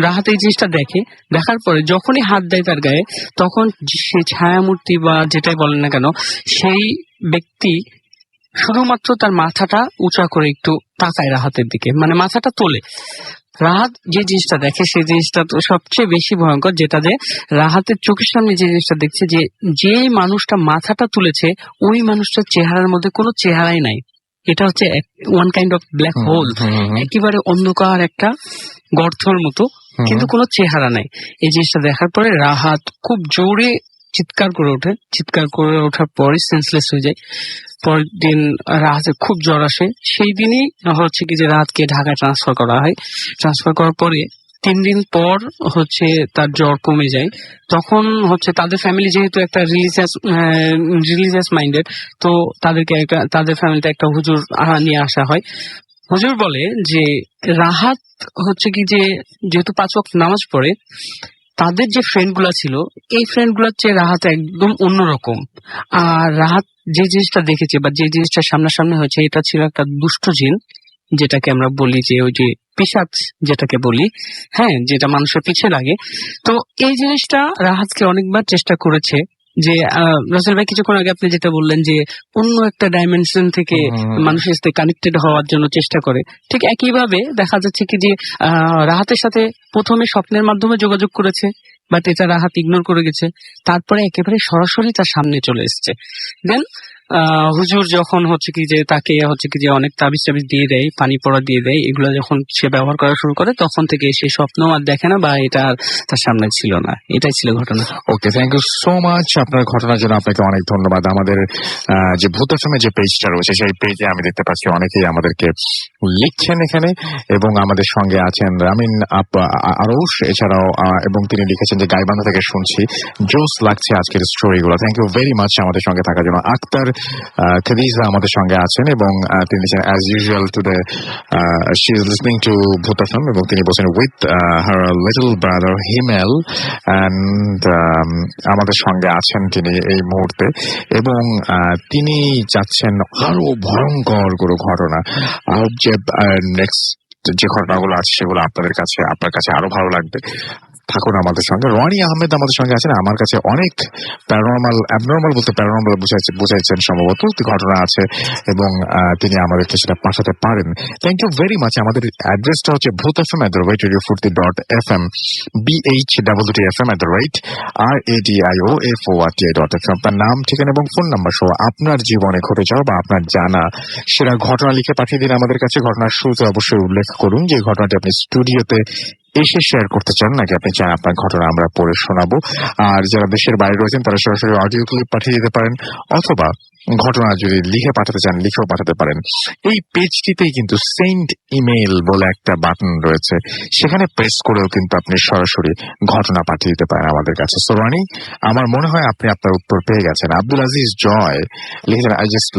রাহাত এই জিনিসটা দেখে। দেখার পরে যখনই হাত দেয় তার গায়ে, তখন সে ছায়ামূর্তি বা যেটাই বলেন না কেন, সেই ব্যক্তি শুধুমাত্র তার মাথাটা উঁচা করে একটু তাকায় রাহাতের দিকে, মানে মাথাটা তোলে। রাহাত যে জিনিসটা দেখে সেই জিনিসটা তো সবচেয়ে বেশি ভয়ঙ্কর, যেটা যে রাহাতের চোখের সামনে যে জিনিসটা দেখছে যে মানুষটা মাথাটা তুলেছে ওই মানুষটার চেহারার মধ্যে কোনো চেহারাই নাই। এটা হচ্ছে one kind of black hole, একেবারে অন্ধকার একটা গর্তর মতো, কিন্তু কোনো চেহারা নাই। এই জিনিসটা দেখার পরে রাহাত খুব জোরে চিৎকার করে ওঠার পরে সেন্সলেস হয়ে যায়। পরের দিন রাহাতের খুব জ্বর আসে। সেই দিনই হচ্ছে কি যে রাহাতকে ঢাকায় ট্রান্সফার করা হয়। ট্রান্সফার করার পরে 3 দিন পর হচ্ছে তার জ্বর কমে যায়। তখন হচ্ছে তাদের ফ্যামিলি যেহেতু একটা রিলিজিয়াস মাইন্ডেড, তো তাদের ফ্যামিলিতে একটা হুজুর নিয়ে আসা হয়। হুজুর বলে যে রাহাত হচ্ছে কি যে যেহেতু 5 ওয়াক্ত নামাজ পড়ে, তাদের যে ফ্রেন্ড গুলা ছিল এই ফ্রেন্ড গুলার চেয়ে রাহাত একদম অন্যরকম। আর রাহাত যে জিনিসটা দেখেছে বা যে জিনিসটা সামনাসামনি হয়েছে, এটা ছিল একটা দুষ্ট জিন, যেটাকে আমরা বলি যে ওই যে পিশাচ যেটাকে বলি, হ্যাঁ, যেটা মানুষের পিছে লাগে। তো এই জিনিসটা রাহাতকে অনেকবার চেষ্টা করেছে যে রাসেল ভাই কিছুক্ষণ আগে আপনি যেটা বললেন যে অন্য একটা ডাইমেনশন থেকে মানুষের সাথে কানেক্টেড হওয়ার জন্য চেষ্টা করে, ঠিক একইভাবে দেখা যাচ্ছে কি যে রাহাতের সাথে প্রথমে স্বপ্নের মাধ্যমে যোগাযোগ করেছে, বাট এটা রাহাত ইগনোর করে গেছে। তারপরে একেবারে সরাসরি তার সামনে চলে এসছে। দেন হুজুর যখন হচ্ছে কি যে তাকে হচ্ছে কি যে অনেক তাবিজ টাবিজ দিয়ে দেয়, পানি পড়া দিয়ে দেয়, এগুলো যখন সে ব্যবহার করা শুরু করে তখন থেকে সে স্বপ্ন আর দেখে না বা এটা আর তার সামনে ছিল না। এটাই ছিল ঘটনা। ওকে, থ্যাংক ইউ সো মাচ আপনার ঘটনার জন্য। আপনাকে অনেক ধন্যবাদ। আমাদের যে ভূত এফএম যে পেজটা রয়েছে সেই পেজে আমি দেখতে পাচ্ছি অনেকেই আমাদেরকে লিখছেন এখানে, এবং আমাদের সঙ্গে আছেন রামিন আরশ, এছাড়াও এবং তিনি লিখেছেন যে গাইবান্ধা থেকে শুনছি, জোস লাগছে আজকের স্টোরিগুলো। থ্যাংক ইউ ভেরি মাচ আমাদের সঙ্গে থাকার জন্য। আক্তার খাদিজা আমাদের সঙ্গে আছেন এবং তিনি লিখেছেন as usual to the she is listening two ভূত এফএম, এবং তিনি বলছেন with her little brother Himel, and আমাদের সঙ্গে আছেন তিনি এই মুহূর্তে, এবং তিনি চাচ্ছেন আরো ভয়ঙ্কর কোনো ঘটনা, আর যে নেক্সট যে ঘটনাগুলো আছে সেগুলো আপনার কাছে আরো ভালো লাগবে। থাকুন আমাদের সঙ্গে। রনি আহমেদ আমাদের সঙ্গে আছেন। আমার কাছে অনেক অ্যাবনর্মাল বলতে প্যারানর্মাল বুঝাইছেন সম্ভবত ঘটনা আছে, এবং তিনি আমাদেরকে সেটা পাঠাতে পারেন। Thank you very much. আমাদের অ্যাড্রেসটা হচ্ছে bhuthfm@radiofurti.fm, BHWTFM@radioforti.fm। আপনার নাম, ঠিকানা এবং ফোন নাম্বার সহ আপনার জীবনে ঘটে যাওয়া বা আপনার জানা সেটা ঘটনা লিখে পাঠিয়ে দিন আমাদের কাছে। ঘটনার শুরুতে অবশ্যই উল্লেখ করুন যে ঘটনাটি আপনি স্টুডিওতে এসে শেয়ার করতে চান, নাকি আপনি চান আপনার ঘটনা আমরা পড়ে শোনাবো। আর যারা দেশের বাইরে রয়েছেন তারা সরাসরি অডিও ক্লিপ পাঠিয়ে দিতে পারেন, অথবা ঘটনা যদি লিখে পাঠাতে চান লিখেও পাঠাতে পারেন। এই পেজটিতেই কিন্তু সেন্ড ইমেইল বলে একটা বাটন রয়েছে, সেখানে প্রেস করেও কিন্তু আপনি সরাসরি ঘটনা পাঠিয়ে দিতে পারেন আমাদের কাছে। সো রানি, আমার মনে হয় আপনি আপনার উত্তর পেয়ে গেছেন। আব্দুল আজিজ জয় লিখেছেন আই জাস্ট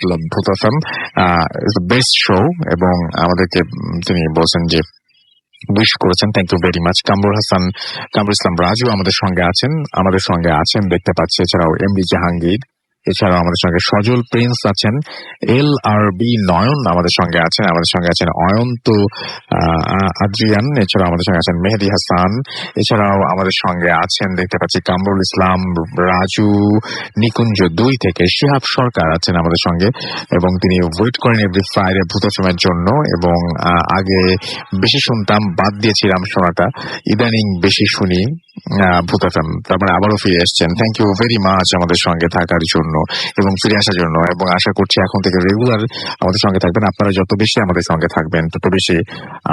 লাভ ভূত এফএম, বেস্ট শো, এবং আমাদেরকে তিনি বলছেন যে উইশ করেছেন। Thank you very much. Kamrul Islam Raju আমাদের সঙ্গে আছেন দেখতে পাচ্ছি। এছাড়াও এমডি জাহাঙ্গীর, এছাড়াও আমাদের সঙ্গে সজল প্রিন্স আছেন, LRB নয়ন আমাদের সঙ্গে আছেন অয়ন্ত আদ্রিয়ান, এছাড়াও আমাদের সঙ্গে আছেন মেহেদি হাসান, এছাড়াও আমাদের সঙ্গে আছেন দেখতে পাচ্ছি কামরুল ইসলাম রাজু নিকুঞ্জ 2 থেকে। শিহাব সরকার আছেন আমাদের সঙ্গে, এবং তিনি ওয়েট করেন এভরি ফ্রাইডে ভূত এফএমের জন্য, এবং আগে বেশি শুনতাম, বাদ দিয়েছিলাম শোনাটা, ইদানিং বেশি শুনি ভূত এফএম, তারপরে আবারও ফিরে এসছেন। থ্যাংক ইউ ভেরি মাচ আমাদের সঙ্গে থাকার জন্য এবং ফিরে আসার জন্য, এবং আশা করছি এখন থেকে রেগুলার আমাদের সঙ্গে থাকবেন। আপনারা যত বেশি আমাদের সঙ্গে থাকবেন তত বেশি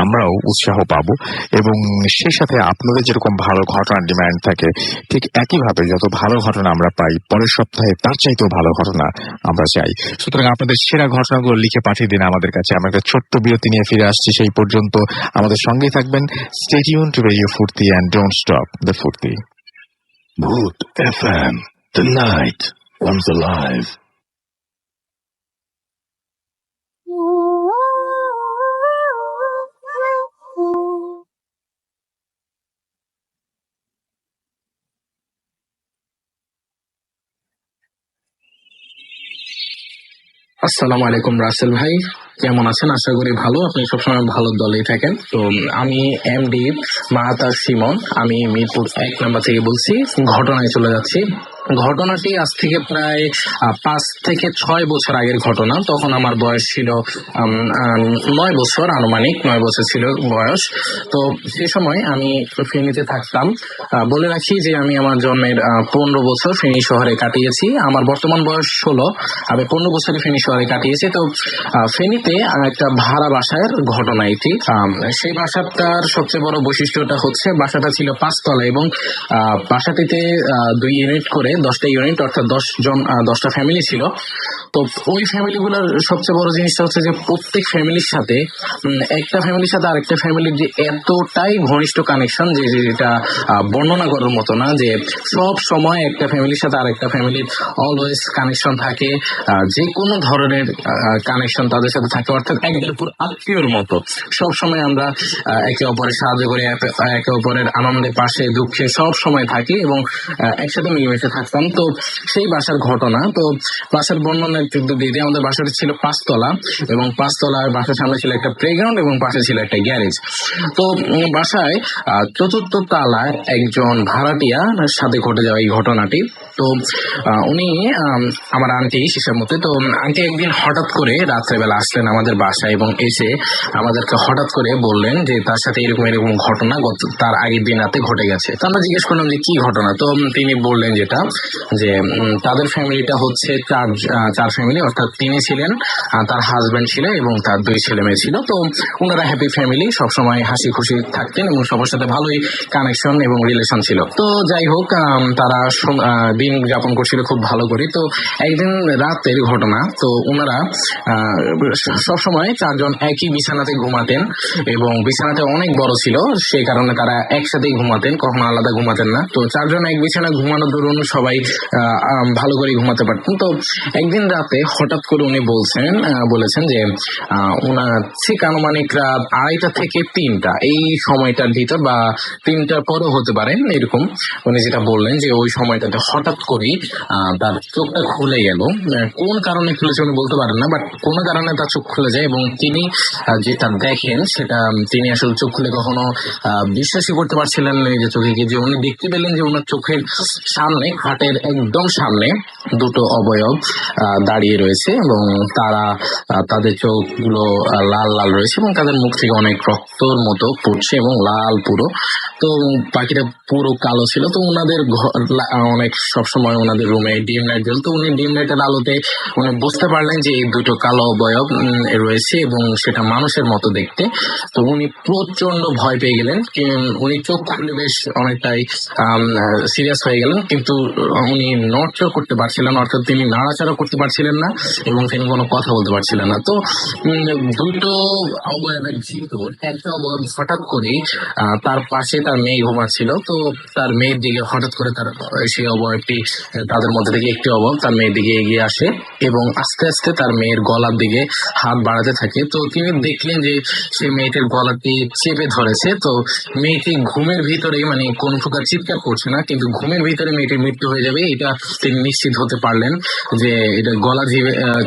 আমরাও উৎসাহ পাবো, এবং সেই সাথে আপনাদের যেরকম ভালো ঘটনার ডিমান্ড থাকে ঠিক একইভাবে যত ভালো ঘটনা আমরা পাই পরের সপ্তাহে তার চাইতেও ভালো ঘটনা আমরা চাই। সুতরাং আপনাদের সেরা ঘটনাগুলো লিখে পাঠিয়ে দিন আমাদের কাছে। আমরা একটা ছোট্ট বিরতি নিয়ে ফিরে আসছি, সেই পর্যন্ত আমাদের সঙ্গেই থাকবেন। স্টে টিউন টু রেডিও ফুর্তি and don't stop the ফুর্তি। Bhoot FM, the night comes alive. আসসালামু আলাইকুম রাসেল ভাই, কেমন আছেন? আশা করি ভালো। আপনি সবসময় ভালো দলেই থাকেন। তো আমি এমডি মাহাতার সিমন, আমি মিরপুর 1 নম্বর থেকে বলছি। ঘটনায় চলে যাচ্ছি। ঘটনাটি আজ থেকে প্রায় 5 থেকে 6 বছর আগের ঘটনা। তখন আমার বয়স ছিল 9 বছর, আনুমানিক 9 বছর ছিল বয়স। তো সে সময় আমি ফেনীতে থাকতাম। বলে রাখি যে আমি আমার জন্মের 15 বছর ফেনী শহরে কাটিয়েছি। আমার বর্তমান বয়স 16, আমি 15 বছরে ফেনী শহরে কাটিয়েছি। তো ফেনীতে একটা ভাড়া বাসার ঘটনা এটি। সেই বাসাটার সবচেয়ে বড় বৈশিষ্ট্যটা হচ্ছে বাসাটা ছিল 5 তলা, এবং বাসাটিতে 2 ইউনিট করে 10টা ইউনিট, অর্থাৎ 10টা ফ্যামিলি ছিল। তো ওই ফ্যামিলিগুলোর সবচেয়ে বড় জিনিসটা হচ্ছে যে প্রত্যেক ফ্যামিলির সাথে একটা ফ্যামিলির সাথে আরেকটা ফ্যামিলির যে এতটাই ঘনিষ্ঠ কানেকশন যে যেটা বর্ণনা করার মতো না, যে সব সময় একটা ফ্যামিলির সাথে আরেকটা ফ্যামিলির অলওয়েজ কানেকশন থাকে, যে কোনো ধরনের কানেকশন তাদের সাথে থাকে, অর্থাৎ একদম পুরো আত্মীয়র মতো। সব সময় আমরা একে অপরের সাহায্য করে, একে অপরের আনন্দে পাশে দুঃখে সব সময় থাকি এবং একসাথে মিলেমিশে থাকতাম। তো সেই বাসার ঘটনা, তো বাসার বর্ণনা একটু দিয়ে দিই। আমাদের বাসাটা ছিল 5 তলা, এবং 5 তলার বাসার সামনে ছিল একটা প্লেগ্রাউন্ড এবং পাশে ছিল একটা গ্যারেজ। তো বাসায় 4র্থ তলায় একজন ভাড়াটিয়ার সাথে ঘটে যাওয়া এই ঘটনাটি। তো উনি আমার আন্টি হিসাব মতে। তো আন্টি একদিন হঠাৎ করে রাত্রেবেলা আসলেন আমাদের বাসায়, এবং এসে আমাদেরকে হঠাৎ করে বললেন যে তার সাথে এরকম এরকম ঘটনা তার আগের দিন রাতে ঘটে গেছে। তো আমরা জিজ্ঞেস করলাম যে কি ঘটনা। তো তিনি বললেন যেটা যে তাদের ফ্যামিলিটা হচ্ছে চার ফ্যামিলি, অর্থাৎ তিনি ছিলেন, তার হাজবেন্ড ছিল এবং তার 2 ছেলে মেয়ে ছিল। তো ওনারা হ্যাপি ফ্যামিলি, সবসময় হাসি খুশি থাকতেন এবং সবার সাথে ভালোই কানেকশন এবং রিলেশন ছিল। তো যাই হোক, তারা দিন যাপন করছিল খুব ভালো করে। তো একদিন রাতের ঘটনা, তো ওনারা সবসময় 4 জন একই বিছানাতে ঘুমাতেন এবং বিছানাটা অনেক বড় ছিল, সেই কারণে তারা একসাথেই ঘুমাতেন, কখনো আলাদা ঘুমাতেন না। তো 4 জন এক বিছানায় ঘুমানোর দরুন সবাই ভালো করে ঘুমাতে পারতেন। তো একদিন রাতে হঠাৎ করে উনি বলেছেন যে ওনার ঠিক আনুমানিক রাত 2:30 থেকে 3টা এই সময়টার ভিতর বা 3টার পরেও হতে পারেন, এরকম উনি যেটা বললেন যে ওই সময়টাতে হঠাৎ করেই তার চোখটা খুলে গেল। কোন কারণে খুলেছে উনি বলতে পারেন না, বাট কোনো কারণে তার চোখ খুলে যায় এবং তিনি যেটা দেখেন সেটা তিনি আসলে চোখ খুলে কখনো বিশ্বাসই করতে পারছিলেন না নিজের চোখে। যে উনি দেখতে পেলেন যে ওনার চোখের সামনে, খাটের একদম সামনে 2টো অবয়ব দাঁড়িয়ে রয়েছে এবং তাদের চোখগুলো লাল লাল রয়েছে এবং তাদের মুখ থেকে অনেক রক্তর মতো পড়ছে এবং লাল পুরো। তো পাখিটা পুরো কালো ছিল। তো ওনাদের অনেক সবসময় ওনাদের রুমে ডিম লাইট জ্বলতো। উনি ডিম লাইটের আলোতে উনি বুঝতে পারলেন যে এই 2টো কালো অবয়ব রয়েছে এবং সেটা মানুষের মতো দেখতে। তো উনি প্রচন্ড ভয় পেয়ে গেলেন। উনি চোখ খুলে বেশ অনেকটাই সিরিয়াস হয়ে গেলেন, কিন্তু উনি নড়চড় করতে পারছিলেন না, অর্থাৎ তিনি নাড়াচাড়া করতে পারছিলেন না এবং তিনি কোনো কথা বলতে পারছিলেন না। তো 2টো অবয়বের ভিতর একটা অবয়ব হঠাৎ করে তার পাশে তার মেয়ে ঘুমাচ্ছিল। তো তার মেয়ের দিকে হঠাৎ করে সেই অবয়বটি, তাদের মধ্যে থেকে একটি অবয়ব তার মেয়ের দিকে এগিয়ে আসে এবং আস্তে আস্তে তার মেয়ের গলার দিকে হাত বাড়াতে থাকে। তো তিনি দেখলেন যে সেই মেয়েটির গলাটি চেপে ধরেছে। তো মেয়েটি ঘুমের ভিতরে, মানে কোন প্রকার চিৎকার করছে না, কিন্তু ঘুমের ভিতরে মেয়েটির মৃত্যু হয়ে যাবে এটা তিনি নিশ্চিত হতে পারলেন যে এটা গলা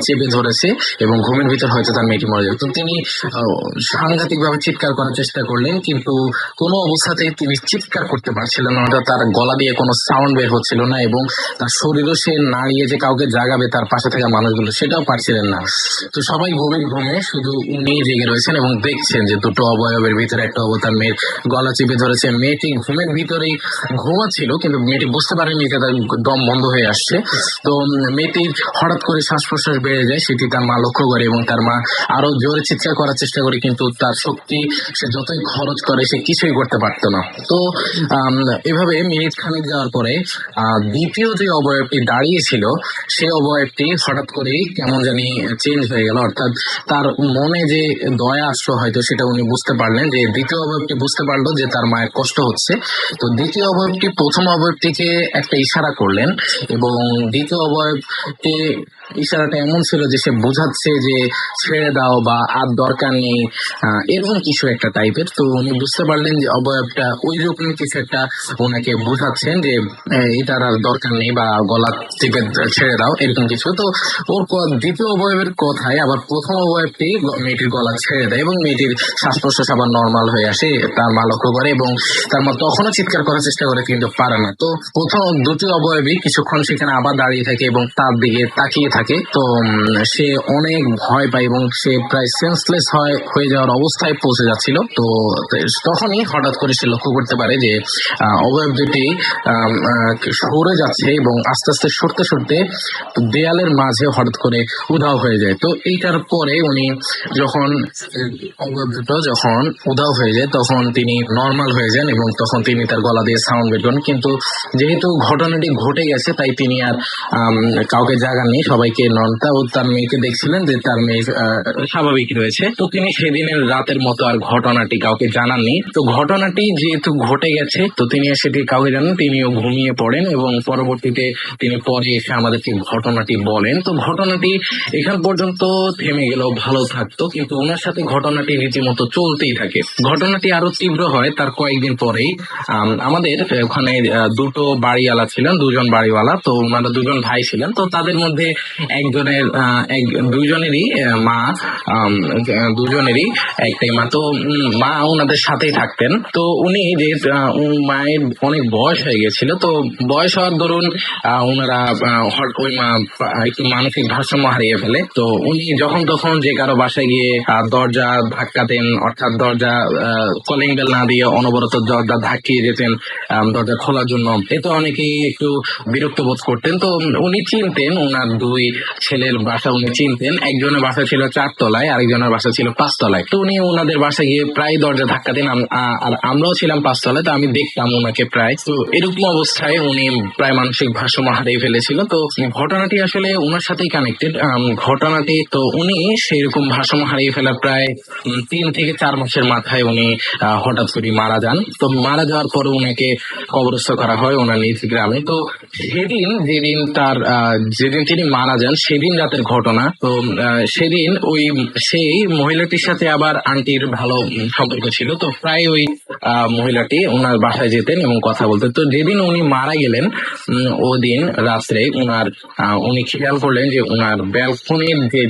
চেপে ধরেছে এবং ঘুমের ভিতর হয়তো তার মেয়েটি মরে যাবে। তো তিনি সাংঘাতিক ভাবে চিৎকার করার চেষ্টা করলেন, কিন্তু কোনো অবস্থাতেই তিনি চিৎকার করতে পারছিলেন না, অর্থাৎ তার গলা দিয়ে কোনো সাউন্ড বের হচ্ছিল না এবং তার শরীরও সে নাড়িয়ে যে কাউকে জাগাবে তার পাশে থাকা মানুষগুলো সেটাও পারছিলেন না। তো সবাই গভীর ঘুমে, শুধু উনি জেগে রয়েছেন এবং দেখছেন যে 2টো অবয়বের ভিতরে একটা অবয়ব তার মেয়ের গলা চেপে ধরেছে। মেয়েটি ঘুমের ভিতরেই ঘুমাচ্ছিল, কিন্তু মেয়েটি বুঝতে পারেনি যে তার দম বন্ধ হয়ে আসছে। তো মেয়েটির হঠাৎ করে শ্বাস প্রশ্বাস বেড়ে যায়, সেটি তার মা লক্ষ্য করে এবং তার মা আরো জোরে চিৎকার করার চেষ্টা করে, কিন্তু তার শক্তি সে যতই খরচ করে সে কিছুই করতে পারতো না। তো এভাবে মিনিট খানেক যাওয়ার পরে দ্বিতীয় যে অবয়বটি দাঁড়িয়েছিল সেই অবয়বটি হঠাৎ করেই কেমন জানি চেঞ্জ হয়ে গেল, অর্থাৎ তার মনে যে দয়া আসলো হয়তো সেটা উনি বুঝতে পারলেন। যে দ্বিতীয় অবয়বটি বুঝতে পারলো যে তার মায়ের কষ্ট হচ্ছে। তো দ্বিতীয় অবয়বটি প্রথম অবয়বটিকে একটা ইশারা করলেন এবং দ্বিতীয় অবয়বটি ইশারাটা এমন ছিল যে সে বোঝাচ্ছে যে ছেড়ে দাও বা আর দরকার নেই, এরকম কিছু একটা টাইপের। তো উনি বুঝতে পারলেন যে অবয়বটা ওই রকম কিছু একটা ওনাকে বোঝাচ্ছেন যে এটার আর দরকার নেই বা গলা টিপে ছেড়ে দাও, এরকম কিছু। তো ওর দ্বিতীয় অবয়বের কথায় আবার প্রথম অবয়বটি মেয়েটির গলা ছেড়ে দেয় এবং মেয়েটির শ্বাস প্রশ্বাস আবার নর্মাল হয়ে আসে, তার মা লক্ষ্য করে এবং তার মা তখনও চিৎকার করার চেষ্টা করে কিন্তু পারে না। তো প্রথম 2টি অবয়বই কিছুক্ষণ সেখানে আবার দাঁড়িয়ে থাকে এবং তার দিকে তাকিয়ে থাকে। তো সে অনেক ভয় পায় এবং সে প্রায় সেন্সলেস হয়ে যাওয়ার অবস্থায় পৌঁছে যাচ্ছিল। তো তখনই হঠাৎ করে সে লক্ষ্য করতে পারে যে অবয়ব দুটি সরে যাচ্ছে এবং আস্তে আস্তে সরতে সরতে দেয়ালের মাঝে হঠাৎ করে উধাও হয়ে যায়। তো এইটার পরে উনি যখন অবয়ব দুটো যখন উধাও হয়ে যায় তখন তিনি নর্মাল হয়ে যান এবং তখন তিনি তার গলা দিয়ে সাউন্ড বের করেন। কিন্তু যেহেতু ঘটনাটি ঘটে গেছে তাই তিনি আর কাউকে জাগাননি, সবাইকে ননতা ও তার মেয়েকে দেখছিলেন যে তার মেয়ে স্বাভাবিক রয়েছে। তো তিনি সেদিনের রাতের মতো আর ঘটনাটি কাউকে জানাননি। তো ঘটনাটি যেহেতু ঘটে গেছে তো তিনি সেটি কাউকে জানান, তিনিও ঘুমিয়ে পড়েন এবং পরবর্তীতে তিনি পরে এসে আমাদেরকে ঘটনাটি বলেন। তো ঘটনাটি এখান পর্যন্ত থেমে গেলেও ভালো থাকতো, কিন্তু ওনার সাথে ঘটনাটি রীতিমতো চলতেই থাকে। ঘটনাটি আরো তীব্র হয় তার কয়েকদিন পরেই। আমাদের ওখানে 2টো বাড়িওয়ালা ছিলেন, 2জন বাড়িওয়ালা। তো ওনারা 2জন ভাই ছিলেন। তো তাদের মধ্যে একজনের দুজনেরই মা, দুজনেরই একটাই মা। তো মা ওনাদের সাথেই থাকতেন। তো উনি যে মায়ের অনেক বয়স হয়ে গেছিল, তো বয়স হওয়ার দরুন ওনারা ওই মা একটু মানসিক ভারসাম্য হারিয়ে ফেলে। তো উনি যখন তখন যে কারো বাসায় গিয়ে দরজা ধাক্কা দেন, অর্থাৎ দরজা কলিং বেল না দিয়ে অনবরত দরজা ধাক্কিয়ে যেতেন দরজা খোলার জন্য। এতে অনেকেই একটু বিরক্ত বোধ করতেন। তো উনি চিনতেন ওনার দুই ছেলের বাসা, উনি চিনতেন। একজনের বাসা ছিল 4 তলায়, আরেকজনের বাসা ছিল 5 তলায়। তো উনি ওনাদের বাসায় গিয়ে প্রায় দরজা ধাক্কা দেন। আর আমরাও ছিলাম 5 তলায়, তো আমি দেখতাম ওনাকে প্রায়। তো এরকম অবস্থায় উনি প্রায় মানসিক ভারসাম্য হারিয়ে ফেলেছিল। তো ঘটনাটি আসলে ওনার সাথেই কানেক্টেড। ঘটনাটি তো উনি সেরকম ভারসাম্য হারিয়ে ফেলা প্রায় 3 থেকে 4 মাসের মাথায় উনি হঠাৎ করে মারা যান। তো মারা যাওয়ার পরে ওনাকে কবরস্থ করা হয় ওনার নিজ গ্রামে। তো যেদিন তিনি মারা যান সেদিন রাতের ঘটনা। তো সেদিন সেই মহিলাটির সাথে আবার আন্টির ভালো সম্পর্ক ছিল। তো প্রায় ওই মহিলাটি ওনার বাসায় যেতেন এবং কথা বলতেন। তো যেদিন উনি মারা গেলেন ওদিন রাত্রে উনি খেয়াল করলেন যে ওনার ব্যালকনির যে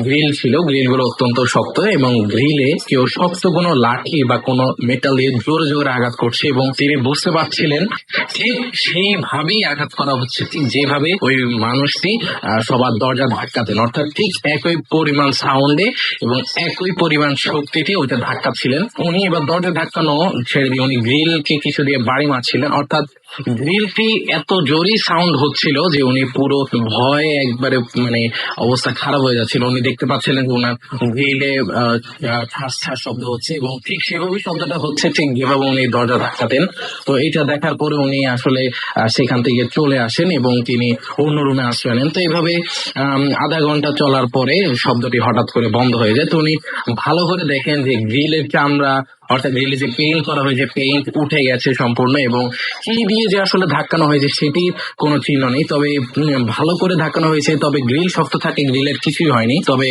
গ্রিল ছিল, গ্রিল গুলো অত্যন্ত শক্ত এবং গ্রিলে কেউ শক্ত কোনো লাঠি বা কোনো মেটাল দিয়ে জোরে জোরে আঘাত করছে এবং তিনি বুঝতে পারছিলেন ঠিক সেইভাবেই আঘাত করা হচ্ছে, ঠিক যেভাবে ওই মানুষটি সবার দরজা ধাক্কাতেন, অর্থাৎ ঠিক একই পরিমাণ সাউন্ডে এবং একই পরিমাণ শক্তিতে ওইটা ধাক্কাচ্ছিলেন। উনি এবার দরজা ধাক্কানো ছেড়ে দিয়ে উনি গ্রিলকে কিছু দিয়ে বাড়ি মারছিলেন, অর্থাৎ গ্রিলটি এত জোরে সাউন্ড হচ্ছিল যে উনি পুরো ভয়ে একবারে মানে অবস্থা খারাপ হয়ে যাচ্ছিল। উনি দেখতে পাচ্ছিলেন যে ওনার গ্রিলে ঠাস ঠাস শব্দ হচ্ছে এবং ঠিক সেভাবেই শব্দটা হচ্ছে ঠিক যেভাবে উনি দরজা ধাক্কাতেন। তো এটা দেখার পরে উনি আসলে সেখান থেকে চলে আসেন এবং তিনি অন্য রুমে আশ্রয় নেন। তো এইভাবে আধা ঘন্টা চলার পরে শব্দটি হঠাৎ করে বন্ধ হয়ে যায়। তো উনি ভালো করে দেখেন যে গ্রিলের চামড়া, অর্থাৎ গ্রিলে যে পেইন্ট করা হয়েছে পেইন্ট উঠে গেছে সম্পূর্ণ এবং কি দিয়ে যে আসলে ধাক্কানো হয়েছে সেটির কোনো চিহ্ন নেই। তবে ভালো করে ধাক্কানো হয়েছে, তবে গ্রিল শক্ত থাকে, গ্রিলের কিছুই হয়নি, তবে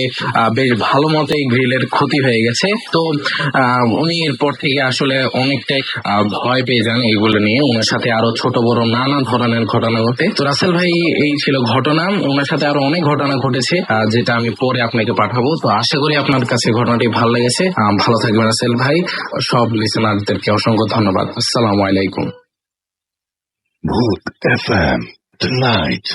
বেশ ভালো মতোই গ্রিলের ক্ষতি হয়ে গেছে। তো উনি এরপর থেকে আসলে অনেকটাই ভয় পেয়ে যান এইগুলো নিয়ে। ওনার সাথে আরো ছোট বড় নানা ধরনের ঘটনা ঘটে। তো রাসেল ভাই এই ছিল ঘটনা। ওনার সাথে আরো অনেক ঘটনা ঘটেছে যেটা আমি পরে আপনাকে পাঠাবো। তো আশা করি আপনার কাছে ঘটনাটি ভালো লেগেছে। ভালো থাকবেন রাসেল ভাই। সব লিসেনারদেরকে অসংখ্য ধন্যবাদ। আসসালামু আলাইকুম। Mood FM tonight.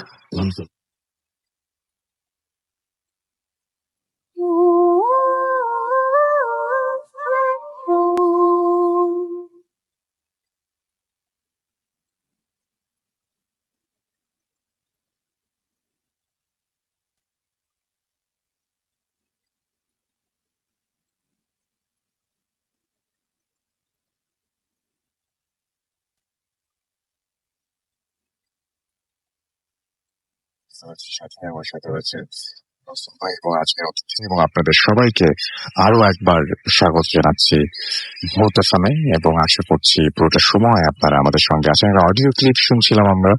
সাথে আমার সাথে রয়েছে রসুল ভাই এবং আজকের অতিথি এবং আপনাদের সবাইকে আরো একবার স্বাগত জানাচ্ছি ভূত এফএমে এবং আশা করছি পুরোটা সময় আপনারা আমাদের সঙ্গে আছেন। অডিও ক্লিপ শুনছিলাম আমরা,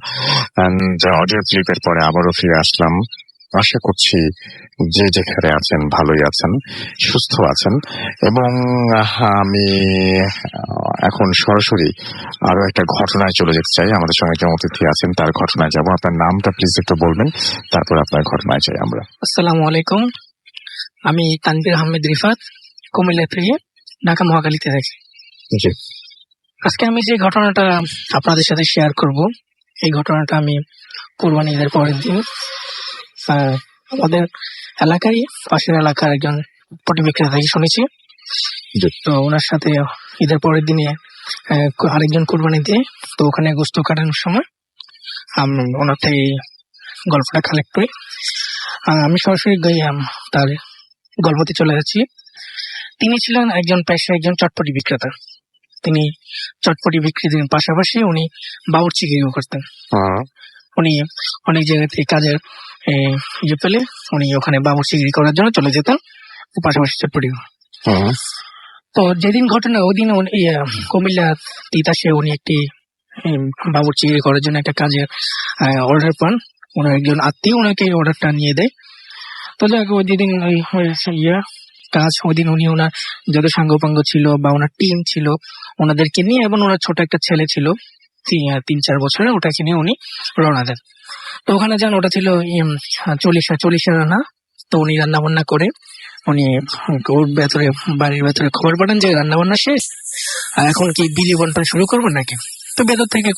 অডিও ক্লিপের পরে আবারও ফিরে আসলাম। আশা করছি যে যেখানে আছেন ভালোই আছেন, সুস্থ আছেন এবং আমি এখন সরাসরি আরো একটা ঘটনায় চলে যেতে চাই। আমাদের সঙ্গে যে অতিথি আছেন তার ঘটনায় যাব। আপনার নামটা প্লিজ একটু বলবেন, তারপর আপনার ঘটনায় চাই আমরা। আসসালামু আলাইকুম, আমি তানভীর আহমেদ রিফাত, কুমিল্লা থেকে ঢাকা মহাখালীতে থাকি। জি, আজকে আমি যে ঘটনাটা আপনাদের সাথে শেয়ার করব, এই ঘটনাটা আমি কুরবানি ঈদের পরের দিন আমাদের এলাকারই পাশের এলাকার একজন পটি বিক্রেতা থেকে শুনেছি। জি। তো ওনার সাথে ঈদের পরের দিনে আরেকজন কুরবানি দিয়ে, তো ওখানে গোস্ত কাটানোর সময় ওনার থেকে গল্পটা কালেক্ট করি। আমি সরাসরি তার গল্পতে চলে যাচ্ছি। তিনি ছিলেন একজন পেশায় একজন চটপটি বিক্রেতা। তিনি চটপটি বিক্রির পাশাপাশি উনি বাবুর্চিগিরিও করতেন। উনি অনেক জায়গা থেকে কাজের ইয়ে পেলে উনি ওখানে বাবুর্চিগিরি করার জন্য চলে যেতেন, পাশাপাশি চটপটি। তো যেদিন ঘটনা ওই দিন কুমিল্লা তিতাসে উনি একটি বাবুর্চিগিরি করার জন্য একটা কাজের অর্ডার পান। ওনার একজন আত্মীয় ওনাকে অর্ডারটা নিয়ে দেয়। তো যাক ওই যেদিন কাজ, ওই দিন উনি ওনার যত সাঙ্গপাঙ্গ ছিল বা ওনার টিম ছিল ওনাদেরকে নিয়ে এবং ওনার ছোট একটা ছেলে ছিল তিন চার বছরে ওটাকে নিয়ে উনি রওনা দেন। তো ওখানে যান, ওটা ছিল 40 রান্না। তো উনি রান্না বান্না করে উনি ওর ভেতরে, বাড়ির ভেতরে খবর পাঠান যে রান্না বান্না শেষ, আর এখন কি বিলি বন্টন শুরু করবো নাকি। তো ভেতর থেকে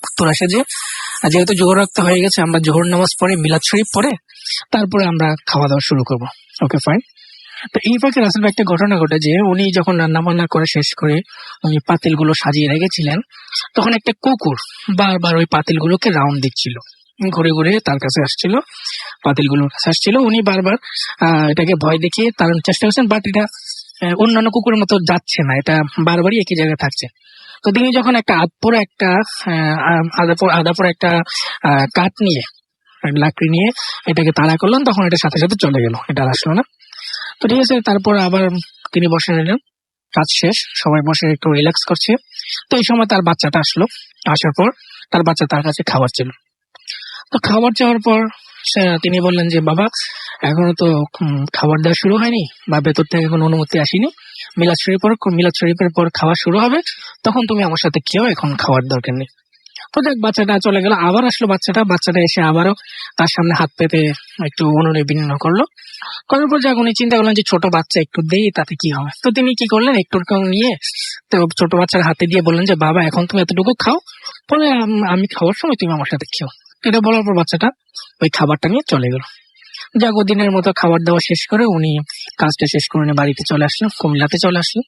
উত্তর আসে যে যেহেতু জোহর রক্ত হয়ে গেছে, আমরা জোহর নামাজ পড়ে মিলাদ শরীফ পড়ে তারপরে আমরা খাওয়া দাওয়া শুরু করবো। Okay fine. তো এই ফাঁকে রাসেল ভাই একটা ঘটনা ঘটে যে উনি যখন রান্না বান্না করে শেষ করে উনি পাতিলগুলো সাজিয়ে রেখেছিলেন, তখন একটা কুকুর বারবার ওই পাতিলগুলোকে রাউন্ড দিচ্ছিল, ঘুরে ঘুরে তার কাছে আসছিল, পাতিলগুলোর কাছে আসছিল। উনি বারবার এটাকে ভয় দেখিয়ে তাড়ানোর চেষ্টা করছেন, বাট এটা অন্যান্য কুকুরের মতো যাচ্ছে না, এটা বারবারই একই জায়গায় থাকছে। তো তিনি যখন একটা আদাপুর একটা কাঠ নিয়ে, লাকড়ি নিয়ে এটাকে তাড়া করলেন, তখন এটা সাথে সাথে চলে গেল, এটা আর আসলো না। তো ঠিক আছে, তারপর আবার তিনি বসে নিলেন, কাজ শেষ, সবাই বসে একটু রিল্যাক্স করছে। তো এই সময় তার বাচ্চাটা আসলো, আসার পর তার বাচ্চা তার কাছে খাবার ছিল। তো খাবার চাওয়ার পর তিনি বললেন যে বাবা, এখনো তো খাবার দেওয়া শুরু হয়নি, বা ভেতর থেকে কোনো অনুমতি আসেনি, মিলাদ শরীফের পর খাওয়া শুরু হবে, তখন তুমি আমার সাথে খেও, এখন খাওয়ার দরকার নেই। তো দেখ, বাচ্চাটা চলে গেল। আবার আসলো বাচ্চাটা এসে আবারও তার সামনে হাত পেতে একটু অনুনয় করলো। করার পর যখন উনি চিন্তা করলেন যে ছোট বাচ্চা, একটু দেই, তাতে কি হবে। তো তিনি কি করলেন, একটু নিয়ে তো ছোট বাচ্চার হাতে দিয়ে বললেন যে বাবা, এখন তুমি এতটুকু খাও, পরে আমি খাওয়ার সময় তুমি আমার সাথে খেও। এটা বলার পর বাচ্চাটা ওই খাবারটা নিয়ে চলে গেল। যাক, দিনের মতো খাবার দাওয়া শেষ করে উনি কাজটা শেষ করে উনি বাড়িতে চলে আসলেন, কুমিল্লাতে চলে আসলেন।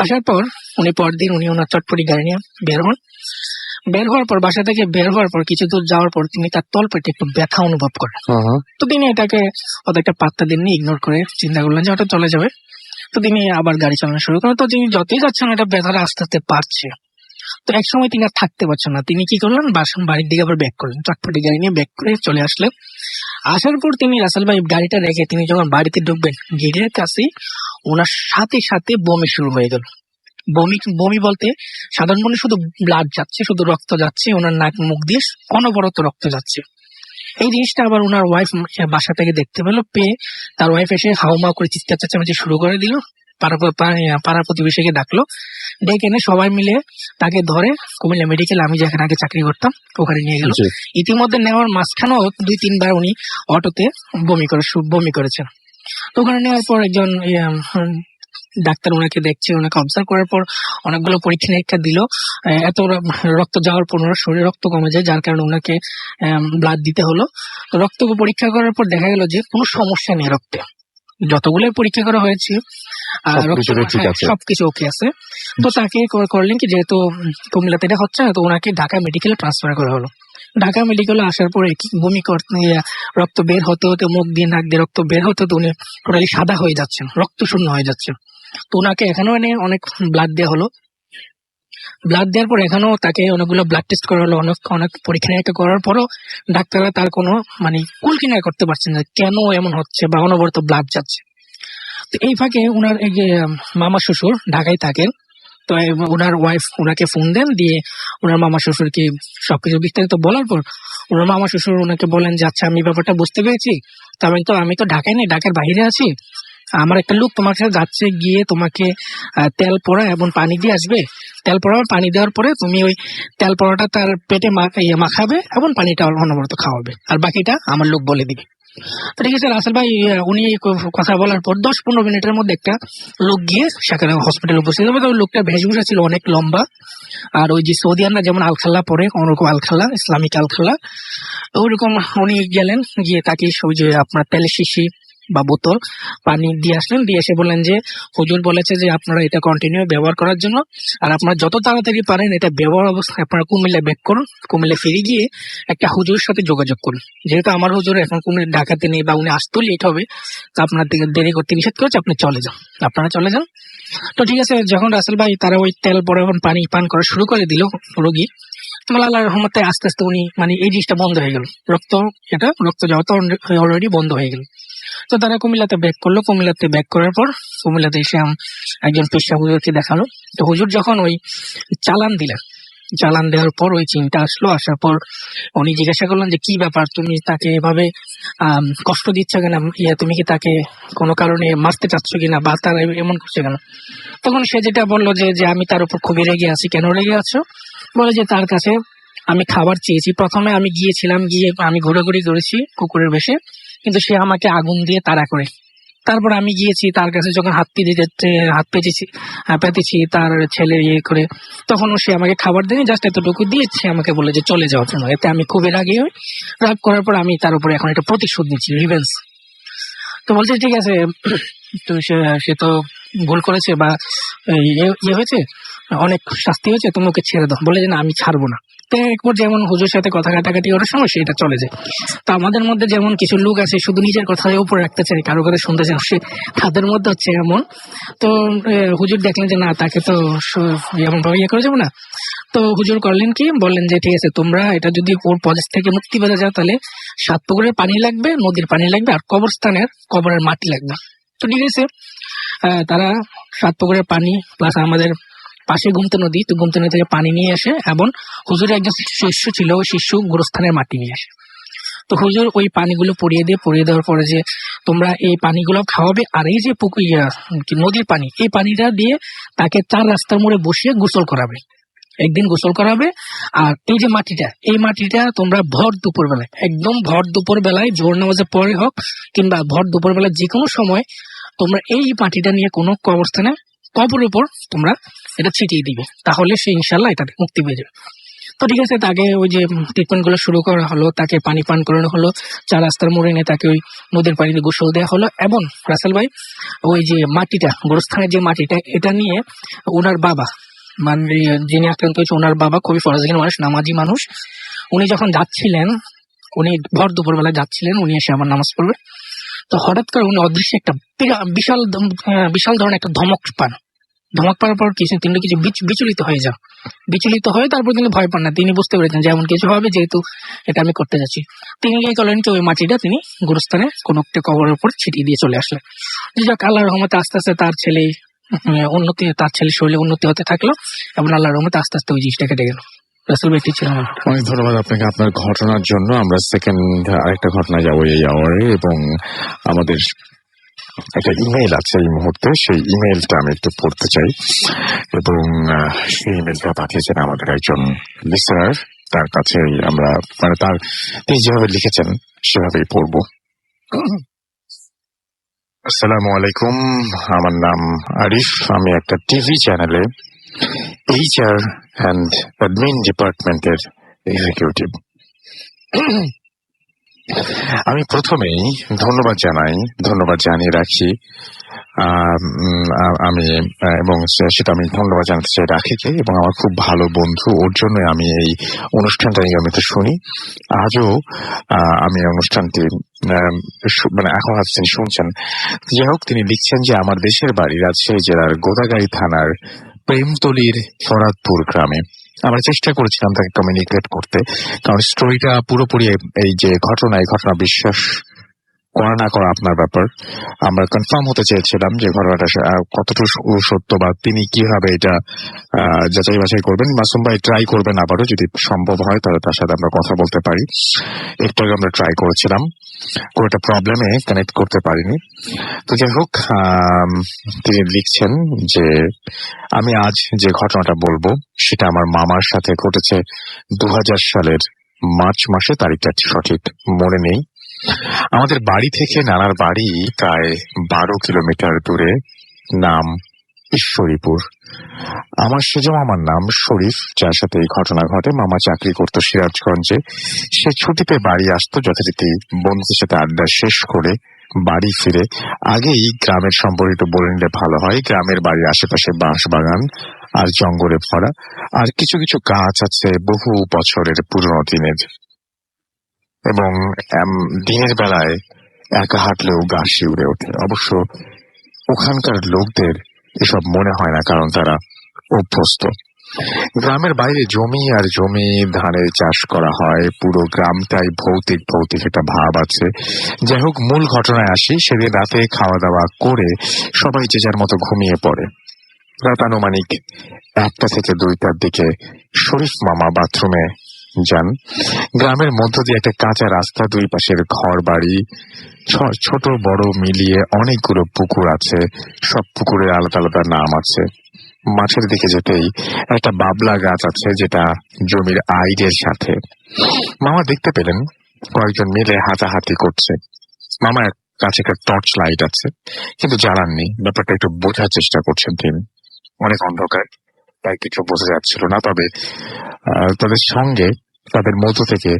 আসার পর উনি পরদিন ওনার চটপটি গাড়ি নিয়ে বের হওয়ার পর, বাসা থেকে বের হওয়ার পর কিছু দূর যাওয়ার পর তিনি তার তলপেটে একটু ব্যথা অনুভব করেন। তো তিনি এটাকে অত একটা পাত্তা দেননি, ইগনোর করে চিন্তা করলেন যে ওটা চলে যাবে। তো তিনি আবার গাড়ি চালানো শুরু করেন। তো তিনি যতই যাচ্ছেন এটা ব্যথাটা আস্তে আস্তে বাড়ছে। তো এক সময় তিনি আর থাকতে পারছেন না, তিনি কি করলেন, বাড়ির দিকে আবার ব্যাক করলেন, চটপটি গাড়ি নিয়ে ব্যাক করে চলে আসলেন। আসার পর তিনি রাসেল ভাই গাড়িটা রেখে তিনি যখন বাড়িতে ঢুকবেন, গেটের কাছে ওনার সাথে সাথে বমি শুরু হয়ে গেল। বমি বলতে সাধারণ মনে শুধু ব্লাড যাচ্ছে, শুধু রক্ত যাচ্ছে, ওনার নাক মুখ দিয়ে অনবরত রক্ত যাচ্ছে। এই জিনিসটা আবার ওনার ওয়াইফ বাসা থেকে দেখতে পেয়ে তার ওয়াইফ এসে হাউমাউ করে চিৎকার চেঁচামেচি শুরু করে দিল। পাড়া প্রতিবেশীকে ডাকলো, ডেকে এনে সবাই মিলে তাকে ধরে কুমিল্লা মেডিকেল, আমি যেখানে আগে চাকরি করতাম, ওখানে নিয়ে গেল। ইতিমধ্যে নেওয়ার মাঝখানেও 2-3 বার উনি অটোতে বমি করেছেন। তো ওখানে নেওয়ার পর একজন ডাক্তার ওনাকে দেখছে, ওনাকে অবজার্ভ করার পর অনেকগুলো পরীক্ষা নিরীক্ষা দিল। এত রক্ত যাওয়ার পর ওনার শরীরে রক্ত কমে যায়, যার কারণে ওনাকে ব্লাড দিতে হলো। রক্ত পরীক্ষা করার পর দেখা গেল যে কোনো সমস্যা নেই রক্তে, যতগুলো পরীক্ষা করা হয়েছে সবকিছু ওকে আছে। তো তাকে করলেন কি, যেহেতু কুমিল্লাতে এটা হচ্ছে না, তো ওনাকে ঢাকা মেডিকেলে ট্রান্সফার করা হলো। ঢাকা মেডিকেলে আসার পরে বমি করতে, রক্ত বের হতে হতে, মুখ দিয়ে নাক দিয়ে রক্ত বের হতে হতে উনি টোটালি সাদা হয়ে যাচ্ছেন, রক্ত শূন্য হয়ে যাচ্ছেন। তো ওনাকে এখানেও এনে অনেক ব্লাড দেওয়া হলো। ব্লাড দেওয়ার পর এখানেও তাকে অনেকগুলো ব্লাড টেস্ট করা হলো, অনেক পরীক্ষা নিরীক্ষা করার পরও ডাক্তাররা তার কোনো কুল কিনারা করতে পারছেন না কেন এমন হচ্ছে বা অনবরত ব্লাড যাচ্ছে। তো এই ফাঁকে ওনার এই যে মামা শ্বশুর ঢাকায় থাকেন, তো ওনার ওয়াইফ ওনাকে ফোন দেন, দিয়ে ওনার মামা শ্বশুরকে সবকিছু বিস্তারিত বলার পর ওনার মামা শ্বশুর ওনাকে বলেন যে আচ্ছা, আমি ব্যাপারটা বুঝতে পেরেছি, আমি তো ঢাকায় নেই, ঢাকার বাইরে আছি, আমার একটা লোক তোমার সাথে যাচ্ছে, গিয়ে তোমাকে তেল পড়া এবং পানি দিয়ে আসবে। তেল পড়া পানি দেওয়ার পরে তুমি ওই তেল পড়াটা তার পেটে মাখাবে এবং পানিটা অনবরত খাওয়াবে, আর বাকিটা আমার লোক বলে দিবে। তো ঠিক আছে, রাসেল ভাই উনি কথা বলার পর 10-15 মিনিটের মধ্যে একটা লোক গিয়ে সেখানে হসপিটালে উপস্থিত হবে। ওই লোকটা বেশভূষা ছিল অনেক লম্বা, আর ওই যে সৌদিয়ানরা যেমন আলখাল্লা পরে, ওরকম আলখাল্লা, ইসলামিক আলখাল্লা, ওইরকম উনি গেলেন, গিয়ে তাকে ওই যে আপনার তেলের শিশি বা বোতল পানি দিয়ে আসলেন, দিয়ে এসে বললেন যে হুজুর বলেছে যে আপনারা এটা কন্টিনিউ ব্যবহার করার জন্য, আর আপনারা যত তাড়াতাড়ি পারেন এটা ব্যবহার অবস্থায় আপনারা কুমিল্লা ব্যাক করুন, কুমিল্লা ফিরে গিয়ে একটা হুজুরের সাথে যোগাযোগ করুন। যেহেতু আমার হুজুর এখন কুমিল্লা ঢাকাতে নেই বা উনি আসতেও লেট হবে, তো আপনার দিকে দেরি করতে নিষেধ করেছে, আপনারা চলে যান। তো ঠিক আছে, যখন রাসেল ভাই তারা ওই তেল পরে পানি পান করা শুরু করে দিল রোগী, আল্লাহর রহমতে আস্তে আস্তে উনি এই জিনিসটা বন্ধ হয়ে গেল, রক্ত যাওয়া তো অলরেডি বন্ধ হয়ে গেল। তো তারা কুমিল্লাতে ব্যাক করলো। কুমিল্লাতে ব্যাক করার পর কুমিল্লাতে এসে একজন পেশা হুজুরকে দেখালো। তো হুজুর যখন ওই চালান দিলেন, চালান দেওয়ার পর ওই চিনটা আসলো, আসার পর উনি জিজ্ঞাসা করলেন যে কি ব্যাপার, তুমি তাকে এভাবে কষ্ট দিচ্ছ কেন, তুমি কি তাকে কোনো কারণে মারতে চাচ্ছ কিনা বা তার এমন করছে কেন? তখন সে যেটা বললো যে যে আমি তার উপর খুবই রেগে আছি। কেন রেগে আছো? বলে যে তার কাছে আমি খাবার চেয়েছি, প্রথমে আমি গিয়েছিলাম, গিয়ে আমি ঘোরাঘুরি করেছি কুকুরের বেশে, কিন্তু সে আমাকে আগুন দিয়ে তাড়া করে। তারপর আমি গিয়েছি তার কাছে, যখন হাত পেতেছি তার ছেলে করে, তখনও সে আমাকে খাবার দেয়নি, জাস্ট এতটুকু দিয়েছে, আমাকে বলে যে চলে যাওয়ার জন্য। এতে আমি খুবই রাগী হই। রাগ করার পর আমি তার উপরে এখন একটা প্রতিশোধ নিচ্ছি, রিভেন্স। তো বলছে ঠিক আছে, তো সে তো ভুল করেছে বা ইয়ে হয়েছে, অনেক শাস্তি হয়েছে, তুমি ওকে ছেড়ে দাও। বলে যে না, আমি ছাড়বো না। তো একবার যেমন হুজুর সাথে কথা কাটাকাটি করার সময় সেটা চলে যায়। তো আমাদের মধ্যে যেমন কিছু লোক আছে শুধু নিজের কথা উপরে রাখতে চায়, কারো কথা শুনতে চায়, সে তাদের মধ্যে হচ্ছে এমন। তো হুজুর দেখলেন যে না, তাকে তো এমন ভাবে ইয়ে করে যাবো না। তো হুজুর করলেন কি, বললেন যে ঠিক আছে, তোমরা এটা যদি ওর পজেস থেকে মুক্তি পেতে যাও তাহলে 7 পুকুরের পানি লাগবে, নদীর পানি লাগবে, আর কবরের মাটি লাগবে। তো ঠিক আছে, তারা 7 পুকুরের পানি প্লাস আমাদের পাশে গুমতি নদী, তো গুমতি নদী থেকে পানি নিয়ে আসে, এবং হুজুরের একজন শিষ্য ছিল, ওই শিষ্য গোরস্থানের মাটি নিয়ে আসে। তো হুজুর ওই পানিগুলো পরিয়ে দেওয়ার পরে যে তোমরা এই পানিগুলো খাওয়াবে, আর এই যে নদীর পানি, এই পানিটা দিয়ে তাকে 4 রাস্তার মোড়ে বসিয়ে গোসল করাবে, একদিন গোসল করাবে। আর এই যে এই মাটিটা তোমরা ভর দুপুর বেলায়, একদম ভর দুপুর বেলায়, জোহর নামাজের পরে হোক কিংবা ভর দুপুর বেলায় যে কোনো সময়, তোমরা এই মাটিটা নিয়ে কোনো কবরস্থানে কবরের উপর তোমরা এটা ছিটিয়ে দিবে, তাহলে সে ইনশাল্লাহ এটা মুক্তি পেয়ে যাবে। তো ঠিক আছে, তাকে ওই যে ট্রিটমেন্ট গুলো শুরু করা হলো, তাকে পানি পান করানো হলো, 4 রাস্তার মোড়ে নিয়ে তাকে ওই নদীর পানিতে গোসল দেওয়া হলো। এবং রাসেল ভাই, ওই যে মাটিটা, গোরস্থানের যে মাটিটা, এটা নিয়ে ওনার বাবা, মানে যিনি আক্রান্ত হয়েছে, ওনার বাবা খুবই ফরজগান মানুষ, নামাজি মানুষ। উনি যখন যাচ্ছিলেন, উনি ভর দুপুর বেলায় যাচ্ছিলেন, উনি এসে আমার নামাজ পড়বে, তো হঠাৎ করে উনি অদৃশ্যে একটা বিশাল ধরনের একটা ধমক পাওয়ার পর তিনি কিছু বিচলিত হয়ে তারপর তিনি ভয় পান না। তিনি বুঝতে পেরেছেন যে এমন কিছু হবে, যেহেতু এটা আমি করতে যাচ্ছি। তিনি গিয়ে করলেন কি, ওই মাটিটা তিনি গুরুস্থানে কোন একটা কবরের উপর ছিটিয়ে দিয়ে চলে আসলেন। যাক, আল্লাহর রহমতে আস্তে আস্তে তার ছেলে শরীরে উন্নতি হতে থাকলো, এবং আল্লাহর রহমতে আস্তে আস্তে ওই জিনিসটা কেটে গেল। রাসেল ভাই, ঠিক ছিল আমার। অনেক ধন্যবাদ আপনাকে আপনার ঘটনার জন্য। আমরা সেকেন্ড আরেকটা ঘটনায় যাবো এই আওয়ারে, এবং আমাদের একটা ইমেইল আছে এই মুহূর্তে, সেই ইমেইলটা আমি একটু পড়তে চাই। এবং সেই ইমেইলটা পাঠিয়েছেন আমাদের একজন লিসেনার, তার কাছে আমরা তিনি যেভাবে লিখেছেন সেভাবেই পড়ব। আসসালামু আলাইকুম, আমার নাম আরিফ, আমি একটা টিভি চ্যানেলে HR অ্যান্ড অ্যাডমিন ডিপার্টমেন্টের এক্সিকিউটিভ। আমি প্রথমেই ধন্যবাদ জানিয়ে রাখি আমি, এবং সেটা আমি ধন্যবাদ জানাতে চাই রাখিকে, এবং আমার খুব ভালো বন্ধু, ওর জন্য আমি এই অনুষ্ঠানটা নিয়মিত শুনি। আজও আমি অনুষ্ঠানটি মানে এখন আজ তিনি শুনছেন। যাই হোক, তিনি লিখছেন যে আমার দেশের বাড়ি রাজশাহী জেলার গোদাগাড়ি থানার প্রেমতলির ফরাদপুর গ্রামে। আমরা চেষ্টা করেছিলাম তাকে কমিউনিকেট করতে, কারণ স্টোরিটা পুরোপুরি এই যে ঘটনা বিশ্বাস করা না করা আপনার ব্যাপার। আমরা কনফার্ম হতে চেয়েছিলাম যে ঘটনাটা কতটুকু সত্য, বা তিনি কিভাবে এটা যাচাই বাছাই করবেন। মাসুম ভাই ট্রাই করবেন আবারও, যদি সম্ভব হয় তাহলে তার সাথে আমরা কথা বলতে পারি। একটু আগে আমরা ট্রাই করেছিলাম, কোনো একটা প্রবলেমে কানেক্ট করতে পারিনি। তো যাই হোক, তিনি লিখছেন যে আমি আজ যে ঘটনাটা বলবো সেটা আমার মামার সাথে ঘটেছে 2000 সালের মার্চ মাসে, তারিখটা সঠিক মনে নেই। আমাদের বাড়ি থেকে নানার বাড়ি প্রায় 12 কিলোমিটার দূরে, নাম ঈশ্বরীপুর। আমার সেজন্য আমার নাম শরীফ, যার সাথে এই ঘটনা ঘটে। মামা চাকরি করতো সিরাজগঞ্জে। সে ছুটিতে বাড়ি আসতো, যথারীতি বন্ধুদের সাথে আড্ডা শেষ করে বাড়ি ফিরে। আগেই গ্রামের সম্পর্কে একটু বলে নিলে ভালো হয়। গ্রামের বাড়ির আশেপাশে বাঁশ বাগান আর জঙ্গলে ভরা, আর কিছু কিছু গাছ আছে বহু বছরের পুরনো দিনের, এবং দিনের বেলায় একা হাঁটলেও গা শিউরে ওঠে। অবশ্য ওখানকার লোকদের এসব মনে হয় না, কারণ তারা অভ্যস্ত। গ্রামের বাইরে জমি আর জমি ধানের চাষ করা হয়। পুরো গ্রামটাই ভৌতিক একটা ভাব আছে। যাই হোক, মূল ঘটনায় আসি। সেদিন রাতে খাওয়া দাওয়া করে সবাই যে যার মতো ঘুমিয়ে পড়ে। রাত আনুমানিক 1টা থেকে 2টার দিকে শরীফ মামা বাথরুমে যান। গ্রামের মধ্য দিয়ে একটা কাঁচা রাস্তা, দুই পাশের ঘর বাড়ি, ছোট বড় মিলিয়ে অনেকগুলো পুকুর আছে। সব পুকুরের আলাদা আলাদা নাম আছে। মাঠের দিকে যেতেই একটা বাবলা গাছ আছে, যেটা জমির আইডের সাথে। মামা দেখতে পেলেন কয়েকজন মিলে হাতাহাতি করছে। মামার কাছে একটা টর্চ লাইট আছে, কিন্তু জ্বালাননি। ব্যাপারটা একটু বোঝার চেষ্টা করছেন তিনি। অনেক অন্ধকার, তাই কিছু বোঝা যাচ্ছিল না। তবে তাদের সঙ্গে, তাদের মধ্য থেকে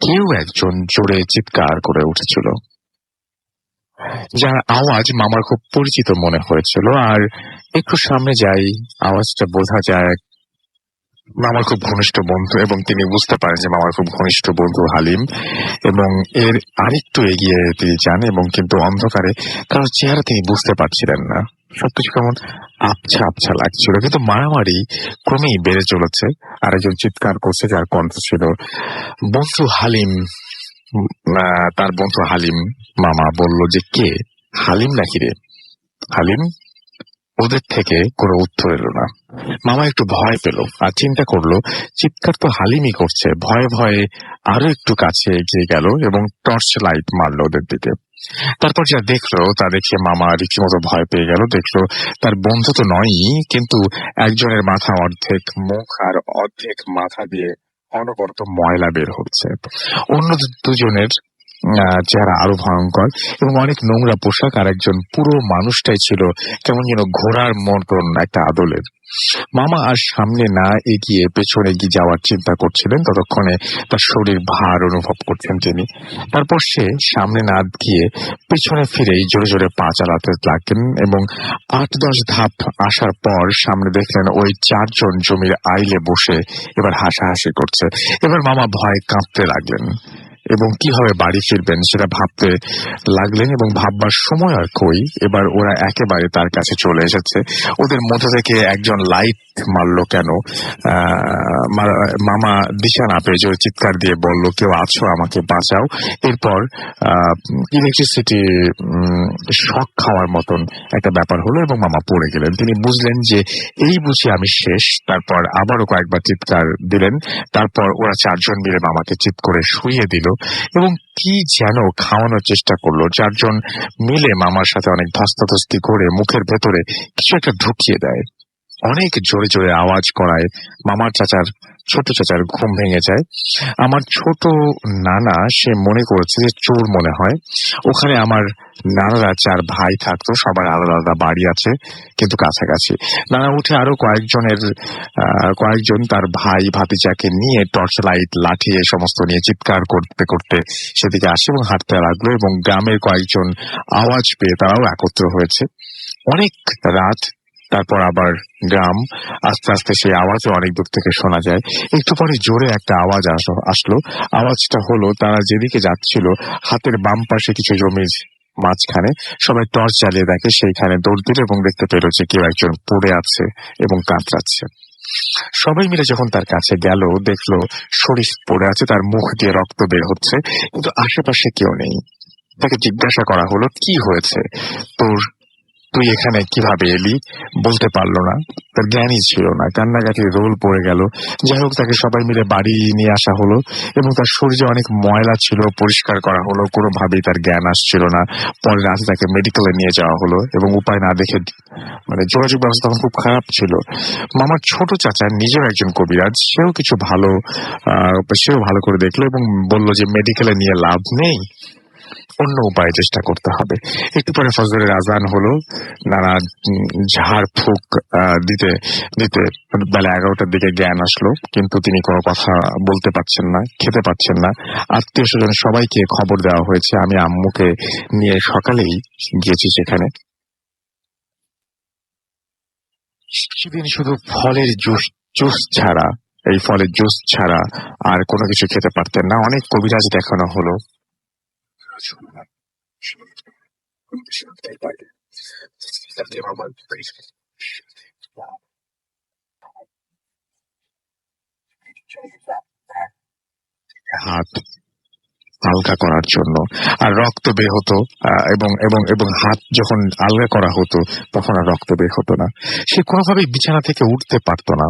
কেউ একজন জোরে চিৎকার করে উঠেছিল, যার আওয়াজ মামার খুব পরিচিত মনে হয়েছিল। আর একটু সামনে যাই, আওয়াজটা বোঝা যায় মামার খুব ঘনিষ্ঠ বন্ধু, এবং তিনি বুঝতে পারেন যে মামার খুব ঘনিষ্ঠ বন্ধু হালিম। এবং এর আরেকটু এগিয়ে তিনি যান, এবং কিন্তু অন্ধকারে কারোর চেহারা তিনি বুঝতে পারছিলেন না। সবকিছু কেমন আবছা আবছা লাগছিল, কিন্তু মারামারি ক্রমেই বেড়ে চলেছে। আরেকজন চিৎকার করছে, যার কণ্ঠ ছিল বন্ধু হালিম। তার বন্ধু হালিম। মামা বলল যে, কে? হালিম নাকি রে? হালিম? ওদের থেকে কোনো উত্তর এলো না। মামা একটু ভয় পেল, আর চিন্তা করলো চিৎকার তো হালিমই করছে। ভয়ে ভয়ে আরো একটু কাছে এগিয়ে গেল এবং টর্চ লাইট মারলো ওদের দিকে। তারপর যা দেখলো তা দেখে মামা রীতিমতো ভয় পেয়ে গেল। দেখলো তার বন্ধু তো নয়ই, কিন্তু একজনের মাথা অর্ধেক মুখ আর অর্ধেক মাথা দিয়ে অনবরত ময়লা বের হচ্ছে। অন্য দুজনের চেহারা আরো ভয়ঙ্কর এবং অনেক নোংরা পোশাক। আর একজন পুরো মানুষটাই ছিল কেমন যেন ঘোড়ার মতন একটা আদলের। মামা আর সামনে না এগিয়ে পেছনে গিয়ে যাওয়ার চিন্তা করছিলেন, ততক্ষণে তার শরীর ভার অনুভব করছেন তিনি। তারপর সে সামনে না গিয়ে পেছনে ফিরেই জোরে জোরে পা চালাতে লাগলেন, এবং 8-10 ধাপ আসার পর সামনে দেখলেন ওই 4 জন জমির আইলে বসে এবার হাসাহাসি করছে। এবার মামা ভয়ে কাঁপতে লাগলেন এবং কিভাবে বাড়ি ফিরবেন সেটা ভাবতে লাগলেন, এবং ভাববার সময় আর কই। এবার ওরা একেবারে তার কাছে চলে এসেছে। ওদের মধ্যে থেকে একজন লাইট মারলো কেন, মামা দিশা না পেয়ে জোরে চিৎকার দিয়ে বলল, কেউ আছো, আমাকে বাঁচাও। এরপর ইলেকট্রিসিটি শক খাওয়ার মতন একটা ব্যাপার হলো এবং মামা পড়ে গেলেন। তিনি বুঝলেন যে এই বুঝি আমি শেষ। তারপর আবারও কয়েকবার চিৎকার দিলেন। তারপর ওরা 4 জন মিলে মামাকে চিৎ করে শুইয়ে দিল এবং কি যেন খাওয়ানোর চেষ্টা করলো। 4 জন মিলে মামার সাথে অনেক ধস্তাধস্তি করে মুখের ভেতরে কিছু একটা ঢুকিয়ে দেয়। অনেক জোরে জোরে আওয়াজ করায় মামার ছোট চাচার ঘুম ভেঙে যায়। আমার ছোট নানা, সে মনে করেছে যে চোর মনে হয়। ওখানে আমার নানারা 4 ভাই থাকতো, সবার আলাদা আলাদা বাড়ি আছে কিন্তু কাছাকাছি। নানা উঠে আরো কয়েকজন তার ভাই ভাতিজাকে নিয়ে টর্চ লাইট লাঠি এ সমস্ত নিয়ে চিৎকার করতে করতে সেদিকে আসে এবং হাঁটতে লাগলো, এবং গ্রামের কয়েকজন আওয়াজ পেয়ে তারাও একত্র হয়েছে। অনেক রাত, তারপর আবার গ্রাম। আস্তে আস্তে সেই আওয়াজও অনেক দূর থেকে শোনা যায়। একটু পরে জোরে একটা আওয়াজ আসলো। আওয়াজটা হলো তারা যেদিকে যাচ্ছিল হাতের বাম পাশে কিছু জমির মাঝখানে সবাই টর্চ জ্বালিয়ে দেখে, সেইখানে দৌড় দিল এবং দেখতে পেল যে কেউ একজন পড়ে আছে এবং কাতরাচ্ছে। সবাই মিলে যখন তার কাছে গেল, দেখলো শরীর পড়ে আছে, তার মুখ দিয়ে রক্ত বের হচ্ছে, কিন্তু আশেপাশে কেউ নেই। তাকে জিজ্ঞাসা করা হলো, কি হয়েছে তুই এখানে কিভাবে এলি? বলতে পারলো না, তার জ্ঞানই ছিল না। কান্নাকাটি রোল পড়ে গেল। যাই হোক, তাকে সবাই মিলে বাড়ি নিয়ে আসা হলো এবং তার শরীরে অনেক ময়লা ছিল, পরিষ্কার করা হলো। কোনোভাবেই তার জ্ঞান আসছিল না। পরে রাতে তাকে মেডিকেলে নিয়ে যাওয়া হলো এবং উপায় না দেখে, যোগাযোগ ব্যবস্থা তখন খুব খারাপ ছিল। মামার ছোট চাচা নিজেও একজন কবিরাজ, সেও ভালো করে দেখলো এবং বললো যে মেডিকেলে নিয়ে লাভ নেই, অন্য উপায়ে চেষ্টা করতে হবে। একটু পরে ফজরের আজান হলো। নানা ঝাড় ফুঁক দিতে দিতে বেলা 11টার দিকে জ্ঞান আসলো, কিন্তু তিনি কোনো কথা বলতে পারছেন না, খেতে পারছেন না। আত্মীয় স্বজন সবাইকে খবর দেওয়া হয়েছে। আমি আম্মুকে নিয়ে সকালেই গিয়েছি সেখানে। সেদিন শুধু ফলের জুস ছাড়া আর কোনো কিছু খেতে পারতেন না। অনেক কবিরাজ দেখানো হলো, হাত আলগা করার জন্য। আর রক্ত বের হতো, এবং এবং এবং হাত যখন আলগা করা হতো তখন আর রক্ত বের হতো না। সে কোনোভাবেই বিছানা থেকে উঠতে পারতো না।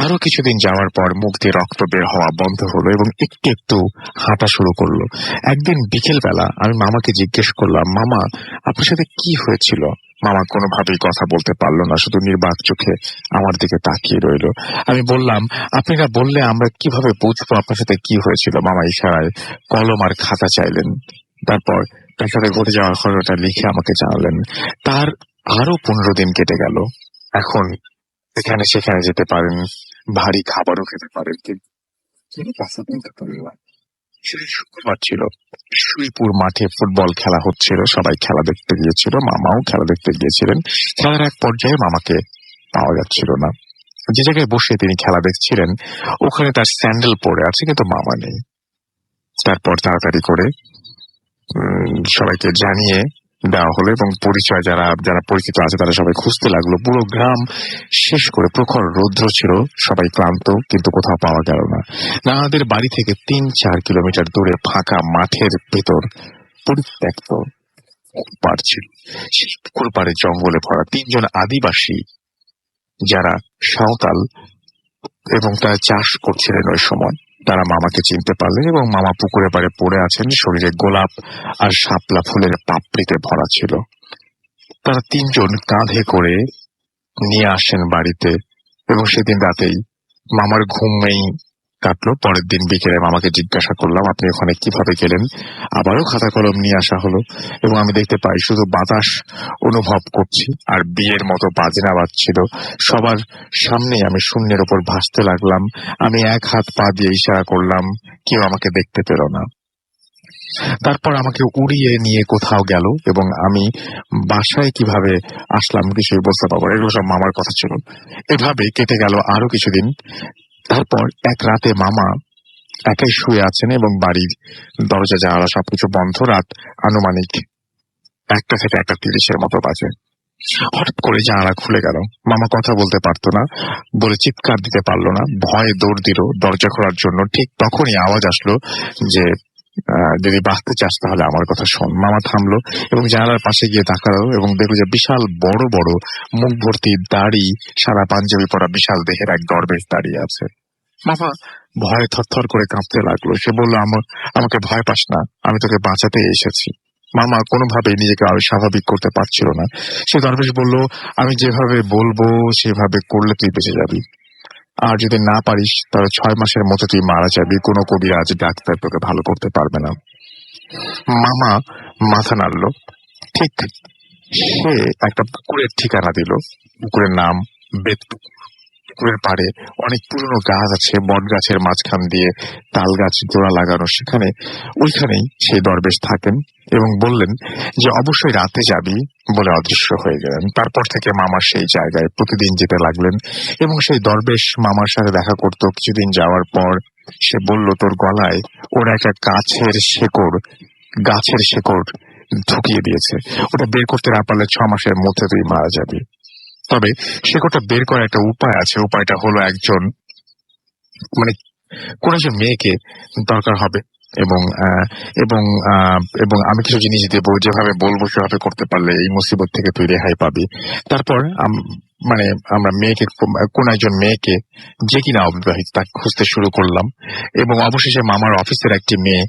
আরো কিছুদিন যাওয়ার পর মুখ দিয়ে রক্ত বের হওয়া বন্ধ হলো এবং একটু একটু হাঁটা শুরু করলো। একদিন বিকেল বেলা আমি মামাকে জিজ্ঞেস করলাম, মামা আপনার সাথে কি হয়েছিল? মামা কোনোভাবেই কথা বলতে পারলো না, শুধু নির্বাক চোখে আমার দিকে তাকিয়ে রইল। আমি বললাম, আপনারা বললে আমরা কিভাবে বুঝবো আপনার সাথে কি হয়েছিল? মামা ইশারায় কলম আর খাতা চাইলেন। তারপর তার সাথে ঘটে যাওয়ার ঘটনাটা লিখে আমাকে জানালেন। তার আরো 15 দিন কেটে গেল। এখন এখানে সেখানে যেতে পারেন, ভারী খাবারও খেতে পারেন, কিন্তু তিনি কথা বলতে পারেন না। সেদিন শুক্রবার ছিল, শ্রীপুর মাঠে ফুটবল খেলা হচ্ছিল, সবাই খেলা দেখতে গিয়েছিল, মামাও খেলা দেখতে গিয়েছিলেন। খেলার এক পর্যায়ে মামাকে পাওয়া যাচ্ছিল না। যে জায়গায় বসে তিনি খেলা দেখছিলেন ওখানে তার স্যান্ডেল পরে আছে, কিন্তু মামা নেই। তারপর তাড়াতাড়ি করে সবাইকে জানিয়ে দেওয়া হলো এবং পরিচয় যারা যারা পরিচিত আছে তারা সবাই খুঁজতে লাগলো। পুরো গ্রাম শেষ করে প্রখর রৌদ্র ছিল, সবাই ক্লান্ত, কিন্তু কোথাও পাওয়া গেল না। নানাদের বাড়ি থেকে 3-4 কিলোমিটার দূরে ফাঁকা মাঠের ভেতর পরিত্যক্ত পুকুর ছিল। সেই পুকুর পাড়ে জঙ্গলে ভরা 3 জন আদিবাসী যারা সাঁওতাল এবং তারা চাষ করছিলেন ওই সময়, তারা মামাকে চিনতে পারলেন এবং মামা পুকুরের পাড়ে পড়ে আছেন, শরীরে গোলাপ আর শাপলা ফুলের পাপড়িতে ভরা ছিল। তারা 3 জন কাঁধে করে নিয়ে আসেন বাড়িতে এবং সেদিন রাতেই মামার ঘুমেই কাটলো। পরের দিন বিকেলে মামাকে জিজ্ঞাসা করলাম, আপনি ওখানে কিভাবে গেলেন? আবারও খাতা কলম নিয়ে আসা হলো এবং আমি দেখতে পাই শুধু বাতাস অনুভব করছি আর বিয়ের মতো বাজনা বাজছিল। সবার সামনে আমি শূন্যের ওপর ভাসতে লাগলাম। আমি এক হাত পা দিয়ে ইশারা করলাম, কেউ আমাকে দেখতে পেল না। তারপর আমাকে উড়িয়ে নিয়ে কোথাও গেল এবং আমি বাসায় কিভাবে আসলাম কিছুই বুঝতে পারবো না। এগুলো সব মামার কথা ছিল। এভাবে কেটে গেল আরো কিছুদিন। তারপর এক রাতে মামা একাই শুয়ে আছেন এবং বাড়ির দরজা জানালা সবকিছু বন্ধ। রাত আনুমানিক 1টা থেকে 1:30 মতো বাজে। হঠাৎ করে জানালা খুলে গেল। মামা কথা বলতে পারতো না বলে চিৎকার দিতে পারলো না, ভয়ে দৌড় দিল দরজা খোলার জন্য। ঠিক তখনই আওয়াজ আসলো যে যদি বাঁচতে চাস তাহলে আমার কথা শোন। মামা থামলো এবং জানালার পাশে গিয়ে তাকালো এবং দেখলো যে বিশাল বড় বড় মুখ ভর্তি দাড়ি, সাদা পাঞ্জাবি পরা বিশাল দেহের এক দরবেশ দাঁড়িয়ে আছে। মামা ভয়ে থরথর করে কাঁপতে লাগলো। সে বলল, আমাকে ভয় পাস না, আমি তোকে বাঁচাতে এসেছি। মামা কোনোভাবেই নিজেকে আরো স্বাভাবিক করতে পারছিল না। সে দরবেশ বলল, আমি যেভাবে বলবো সেভাবে করলে তুই বেঁচে যাবি, আর যদি না পারিস তাহলে 6 মাসের মতো তুই মারা যাবি। কোনো কবিরাজ ডাক্তার তোকে ভালো করতে পারবে না। মামা মাথা নাড়ল। ঠিক সে একটা পুকুরের ঠিকানা দিল। পুকুরের নাম বেতপুকুর। পুকুরের পাড়ে অনেক পুরনো গাছ আছে, বট গাছের মাঝখান দিয়ে তাল গাছ জোড়া লাগানো। ওইখানেই সেই দরবেশ থাকেন এবং বললেন যে অবশ্যই রাতে যাবি বলে অদৃশ্য হয়ে গেলেন। তারপর থেকে মামা সেই জায়গায় প্রতিদিন যেতে লাগলেন এবং সেই দরবেশ মামার সাথে দেখা করতো। কিছুদিন যাওয়ার পর সে বলল, তোর গলায় ওরা একটা গাছের শেকড় ঢুকিয়ে দিয়েছে, ওটা বের করতে না পারলে 6 মাসের মধ্যে তুই মারা যাবি। তবে শেকড়টা বের করার একটা উপায় আছে। উপায়টা হলো কোন একজন মেয়েকে দরকার হবে এবং এবং এবং আমি কিছু জিনিস দেবো, যেভাবে বলবো সেভাবে করতে পারলে এই মুসিবত থেকে তুই রেহাই পাবি। তারপর আমরা কোন একজন মেয়েকে, যে কিনা অবিবাহিত, তাকে খুঁজতে শুরু করলাম এবং অবশেষে মামার অফিসের একটি মেয়ে,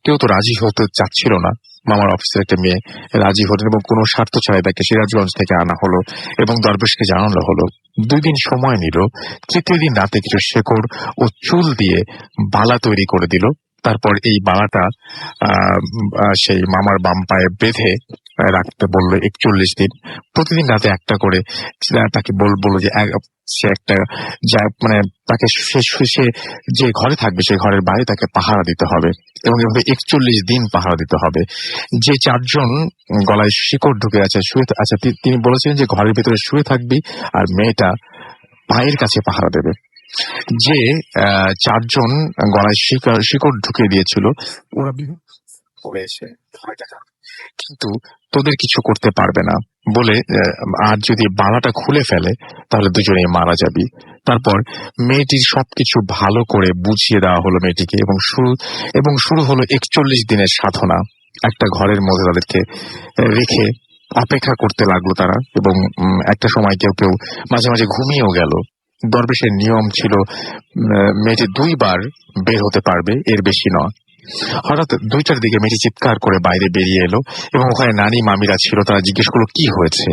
কেউ তো রাজি হতে চাচ্ছিল না, মামার অফিসের একটা মেয়ে রাজি হলেন এবং কোনো স্বার্থ ছাড়াই তাকে সিরাজগঞ্জ থেকে আনা হলো এবং দরবেশকে জানানো হলো। 2 দিন সময় নিল। 3য় দিন রাতে কিছু শেকড় ও চুল দিয়ে বালা তৈরি করে দিল। তারপর এই বালাটা সেই মামার বাম পায়ে বেঁধে রাখতে বললো 41 দিন। প্রতিদিন রাতে একটা করে তাকে বললো যে সে একটা তাকে সে যে ঘরে থাকবে সেই ঘরের বাইরে তাকে পাহারা দিতে হবে এবং এভাবে 41 দিন পাহারা দিতে হবে। যে 4 জন গলায় শিকড় ঢুকে আছে তিনি বলেছেন যে ঘরের ভিতরে শুয়ে থাকবি আর মেয়েটা পায়ের কাছে পাহারা দেবে। যে 4 জন গলায় শিকড় ঢুকিয়ে দিয়েছিল ওরা বিভিন্ন এসে কিন্তু তোদের কিছু করতে পারবে না বলে আর যদি বালাটা খুলে ফেলে তাহলে দুজনেই মারা যাবি। তারপর মেয়েটির সবকিছু ভালো করে বুঝিয়ে দেওয়া হলো মেয়েটিকে, এবং শুরু হলো 41 দিনের সাধনা। একটা ঘরের মধ্যে তাদেরকে রেখে অপেক্ষা করতে লাগলো তারা, এবং একটা সময় কেউ কেউ মাঝে মাঝে ঘুমিয়েও গেল। দরবেশের নিয়ম ছিল মেয়েটি 2 বার বের হতে পারবে, এর বেশি নয়। হঠাৎ 2টার দিকে মেয়েটি চিৎকার করে বাইরে বেরিয়ে এলো, এবং ওখানে নানি মামিরা ছিল। তারা জিজ্ঞেস করলো কি হয়েছে।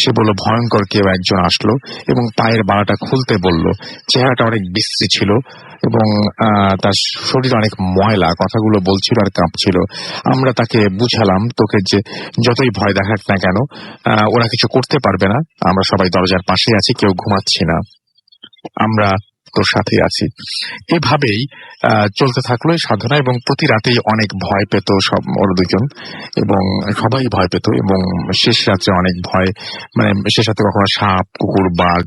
সে বলল ভয়ঙ্কর কেউ একজন আসলো এবং পায়ের বালাটা খুলতে বলল। চেহারাটা অনেক বিশ্রী ছিল এবং তার শরীর অনেক ময়লা, কথাগুলো বলছিল আর কাঁপছিল। আমরা তাকে বুঝালাম তোকে যে যতই ভয় দেখাক না কেন ওরা কিছু করতে পারবে না, আমরা সবাই দরজার পাশেই আছি, কেউ ঘুমাচ্ছি না, আমরা তোর সাথে আছি। এভাবেই চলতে থাকলো এই সাধনা, এবং প্রতি রাতেই অনেক ভয় পেত সব ওরা দুজন, এবং সবাই ভয় পেত। এবং শেষ রাত্রে অনেক ভয়, মানে শেষ রাতে কখনো সাপ, কুকুর, বাঘ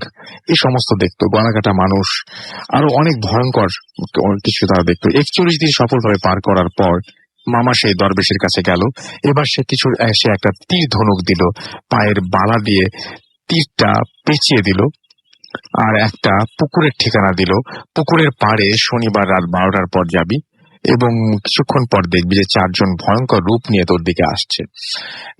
এই সমস্ত দেখতো, গলাকাটা মানুষ, আরো অনেক ভয়ঙ্কর কিছু তারা দেখতো। 41 দিন সফলভাবে পার করার পর মামা সেই দরবেশের কাছে গেল। এবার সে একটা তীর ধনুক দিল, পায়ের বালা দিয়ে তীরটা পেঁচিয়ে দিল, আর একটা পুকুরের ঠিকানা দিল। পুকুরের পাড়ে শনিবার রাত 12টার পর যাবি এবং কিছুক্ষণ পর দেখবি যে 4 জন ভয়ঙ্কর রূপ নিয়ে তোর দিকে আসছে,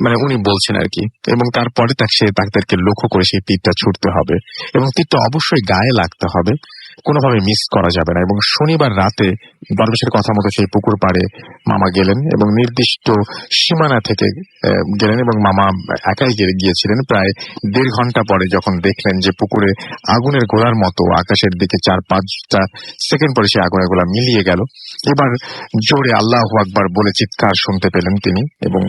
মানে উনি বলছেন আর কি। এবং তারপরে তাদেরকে লক্ষ্য করে সেই তীরটা ছুটতে হবে, এবং তীরটা অবশ্যই গায়ে লাগতে হবে, কোনোভাবে মিস করা যাবে না। এবং শনিবার রাতে দরবেশের কথা মতো সেই পুকুর পাড়ে মামা গেলেন এবং নির্দিষ্ট সীমানা থেকে গেলেন, এবং মামা একাই গিয়েছিলেন। প্রায় 1.5 ঘন্টা পরে যখন দেখলেন যে পুকুরে আগুনের গোলার মতো আকাশের দিকে 4-5টা সেকেন্ড পরে সেই আগুনের গোলা মিলিয়ে গেল। এবার জোরে আল্লাহু আকবার বলে চিৎকার শুনতে পেলেন তিনি, এবং